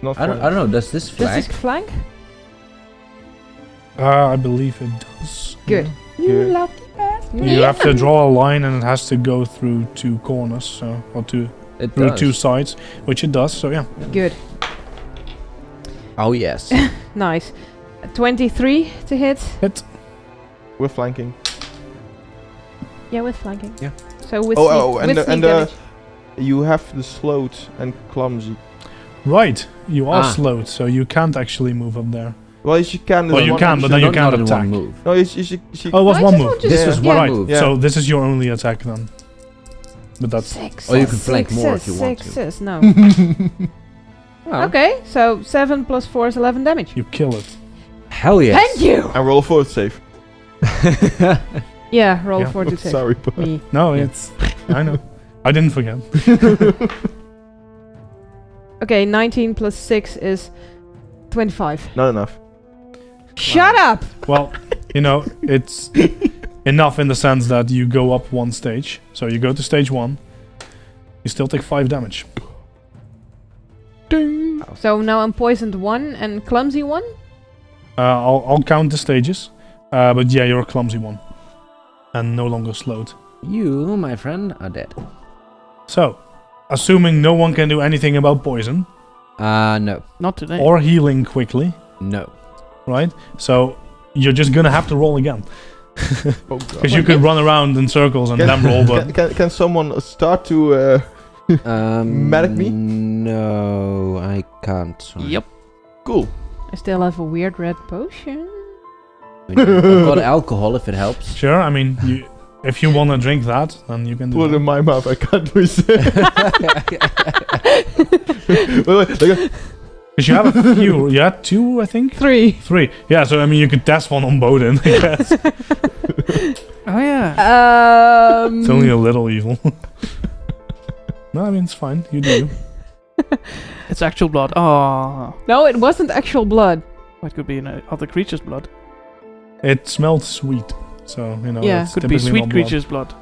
Not I don't know. Does this Does flag? this flank? I believe it does. Good. You lucky bastard. You have to draw a line and it has to go through 2 corners, so or through It 2 does. sides, which it does. So yeah. Good. Oh yes. Nice. 23 to hit. Hit. We're flanking. Yeah, with flanking. Yeah. So with Oh, sneak, with sneak damage. You have the slowed and clumsy. Right. You are Ah. slowed, so you can't actually move up there. Well, you can. Well, you can, but then you Not can't in attack. one move. No, you should. Oh, it was I one just move. want to- This was Yeah. one Right. move. Yeah. So this is your only attack then. But that's 6. Or you can flank more if you want to. Sixes, no. Well, Okay, so 7 plus 4 is 11 damage. you kill it. Hell yes. Thank you! And roll forward save. Yeah, roll Yeah. 4 to save. Sorry, but Me. No, Yeah. it's. I know. I didn't forget. Okay, 19 plus 6 is 25. not enough. Shut up! Well, you know, it's enough in the sense that you go up 1 stage. So you go to stage 1. You still take 5 damage. So now I'm poisoned 1 and clumsy 1? I'll count the stages. But yeah, you're a clumsy one. And no longer slowed. You, my friend, are dead. So, assuming no one can do anything about poison No. Not today. or healing quickly, No. right? So you're just gonna have to roll again. Oh god. Because you could run around in circles and then roll, but Can someone start to Mad at me? No, I can't. Sorry. Yep. Cool. I still have a weird red potion. I mean, I've got alcohol if it helps. Sure, I mean, if you want to drink that, then you can do Put it in that. my mouth. I can't resist. Wait, Because you have a few. You had 2, I think? 3. 3. Yeah, so I mean, you could test one on Bodin, I guess. Oh yeah. It's only a little evil. No, I mean, it's fine. You do you. It's actual blood. Oh. No, it wasn't actual blood. What could be in other creature's blood? It smelled sweet. So, you know, Yeah. it's Could be typically sweet not blood. creature's blood.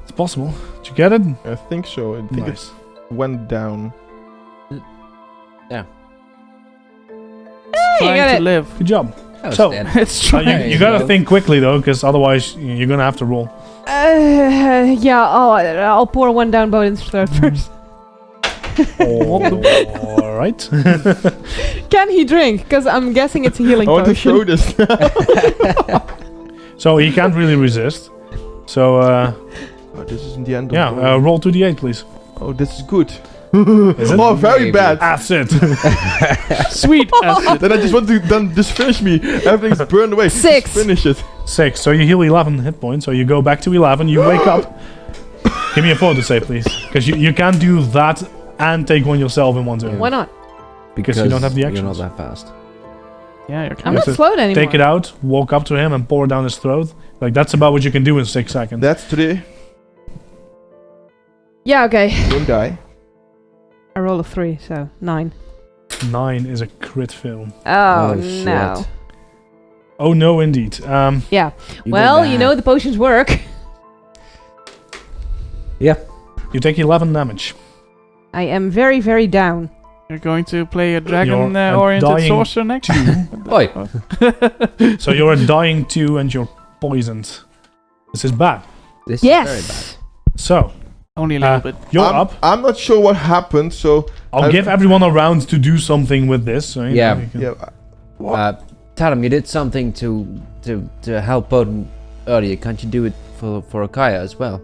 It's possible. Did you get it? I think so. I think Nice. it went down. Hey, you Trying got to it. live. Good job. That was So- dead. It's You, trying. There you you gotta go. think quickly, though, because otherwise you're gonna have to roll. Yeah, I'll pour one down Bodin's throat first. Alright. Can he drink? Because I'm guessing it's a healing I want to potion. throw this now. So he can't really resist. So, Oh, this isn't the end of yeah, the roll 2d8, please. Oh, this is good. Is it? Oh, very Maybe. bad. Acid. Sweet acid. Then I just want to then just finish me. Everything's burned away. 6. Just finish it. 6. So you heal 11 hit points. So you go back to 11. You wake up. Give me a photo save, please. Because you can't do that and take one yourself in one turn. Why not? Because you don't have the You're actions. not that fast. Yeah, you're I'm You not have to slowed anymore. Take it out, walk up to him, and pour it down his throat. Like, that's about what you can do in 6 seconds. That's 3. Yeah, okay. Don't die. I roll a 3, so 9. 9 is a crit fail. Oh, shit. no. Oh, no, indeed. Yeah. You Well, go you know back. the potions work. Yeah. You take 11 damage. I am very, very down. You're going to play a You're dragon-oriented dying sorcerer next? Oi. So you're dying 2 and you're poisoned. This is bad. This is very bad. Yes. So, Only a little bit. you're I'm, up. I'm not sure what happened, so I'll give everyone a round to do something with this. So, you Yeah. know, you can- yeah. Taram, you did something to help Odin earlier. Can't you do it for Akaya as well?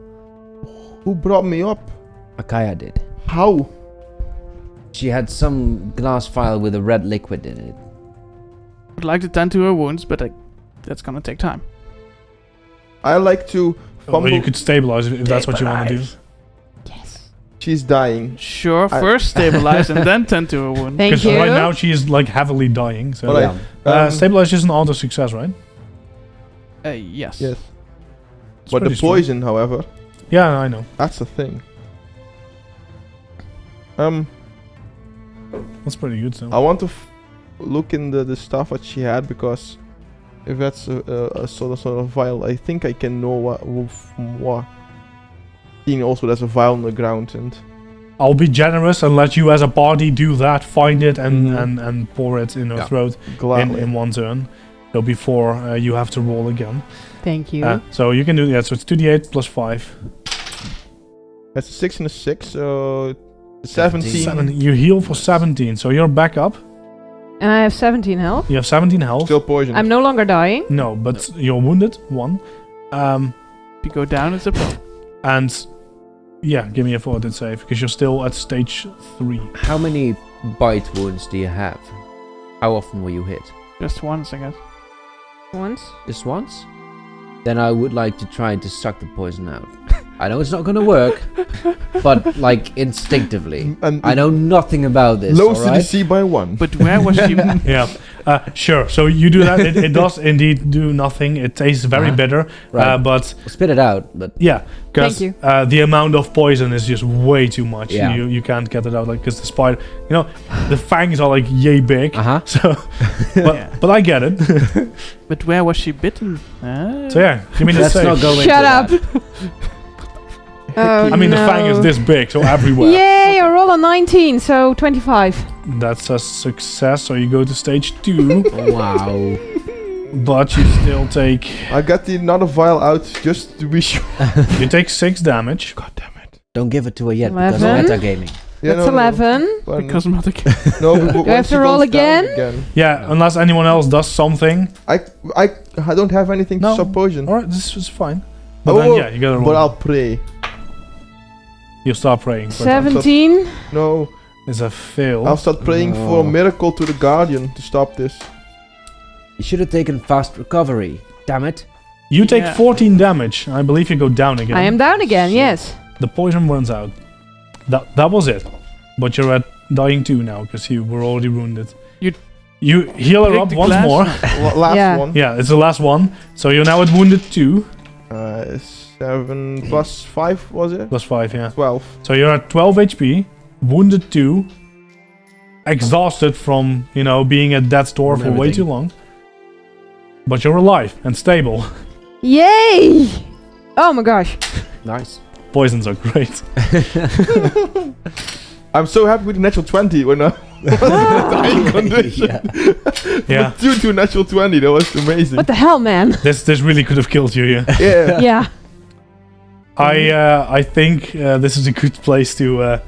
Who brought me up? Akaya did. How? She had some glass vial with a red liquid in it. I'd like to tend to her wounds, but that's gonna take time. I like to Or fumble. you could stabilize if that's what you want to do. Yes. She's dying. Sure, I- first stabilize and then tend to her wound. Thank Because you. right now she is like heavily dying. So Alright. Yeah. stabilize is an auto success, right? Yes. Yes. It's But the pretty strong. poison, however, Yeah, I know. that's the thing. That's pretty good. So. I want to look in the stuff that she had, because if that's a sort of vial, I think I can know what. Seeing also there's a vial on the ground, and I'll be generous and let you as a party do that. Find it and Mhm. and pour it in her Yeah. throat gladly. in one turn. So before you have to roll again. Thank you. So you can do that. So it's 2d8 plus 5. That's a 6 and a 6, so 17. 7. You heal for 17. So you're back up. And I have 17 health. You have 17 health. Still poison. I'm no longer dying. No, but you're wounded. 1. If you go down, it's a problem. And yeah, give me a fortitude save because you're still at stage 3. How many bite wounds do you have? How often were you hit? Just once, I guess. Once. Just once? Then I would like to try to suck the poison out. I know it's not gonna work, but like instinctively. and I know nothing about this, low alright? CDC by 1. But where was she? Yeah, sure. So you do that. It does indeed do nothing. It tastes very Uh-huh. bitter. Right. But Spit it out, but yeah, because Thank the amount of poison is just way too much. Yeah. You can't get it out. Like, because the spider, you know, the fangs are like yay big. uh-huh. So, Yeah. but I get it. But where was she bitten? So yeah, give me the Let's save. not go into Shut up. that. Oh, I mean, the fang is no. this big, so everywhere. Yay! I roll a 19, so 25. That's a success. So you go to stage 2, Wow. but you still take I got another vial out just to be sure. you take 6 damage. God damn it. Don't give it to her yet because 11. of metagaming. Yeah, That's 11. Well, Because Mother no, but Do I have to roll again? Yeah, unless anyone else does something. I don't have anything No. to stop poison. All right, this is fine. But Oh, then yeah, you gotta roll. But I'll pray. You start praying. 17. No, Is a fail. I'll start praying for a No. miracle to the Guardian to stop this. You should have taken fast recovery. Damn it. You take Yeah. 14 damage. I believe you go down again. I am down again, yes. The poison runs out. That was it. But you're at dying 2 now because you were already wounded. You heal her Pick up the once glass. more. Last Yeah. one. Yeah, it's the last one. So you're now at wounded 2. 7 plus 5 was it? Plus 5, yeah. 12. So you're at 12 HP, wounded 2, exhausted from, being at death's door From for way everything. too long. But you're alive and stable. Yay! Oh my gosh. Nice. Poisons are great. I'm so happy with the natural 20 when I was in a dying condition. Yeah. 2 to a natural 20, that was amazing. What the hell, man? This really could have killed you, yeah. Yeah. Yeah. I think this is a good place to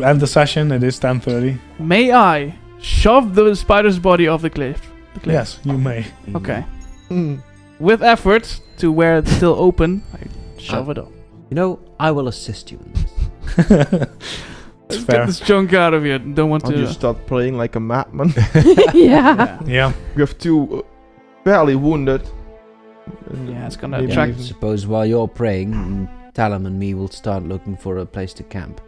end the session. It is 10:30. May I shove the spider's body off the cliff? Yes, you may. Okay. Mm. With effort to where it's still open, I shove it off. You know, I will assist you in this. It's Let's fair. get this junk out of here. Don't want I'll to. just start praying like a madman. Yeah. Yeah. We have 2 barely wounded. Yeah, it's gonna Maybe attract- even- Suppose while you're praying, Talum and me will start looking for a place to camp.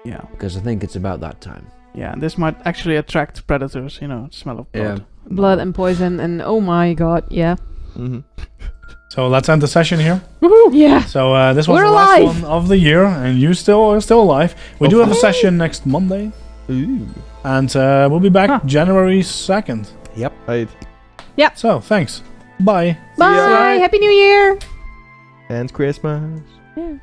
Yeah. Because I think it's about that time. Yeah, and this might actually attract predators, smell of blood. Blood and poison and oh my god, yeah. Mhm. So let's end the session here. Woohoo! Yeah. So this was We're the last alive! one of the year, and you are still alive. We do have a session next Monday, Ooh. and we'll be back Huh. January 2nd. Right. So thanks. Bye. Bye. ya. Happy New Year. And Christmas. Yeah.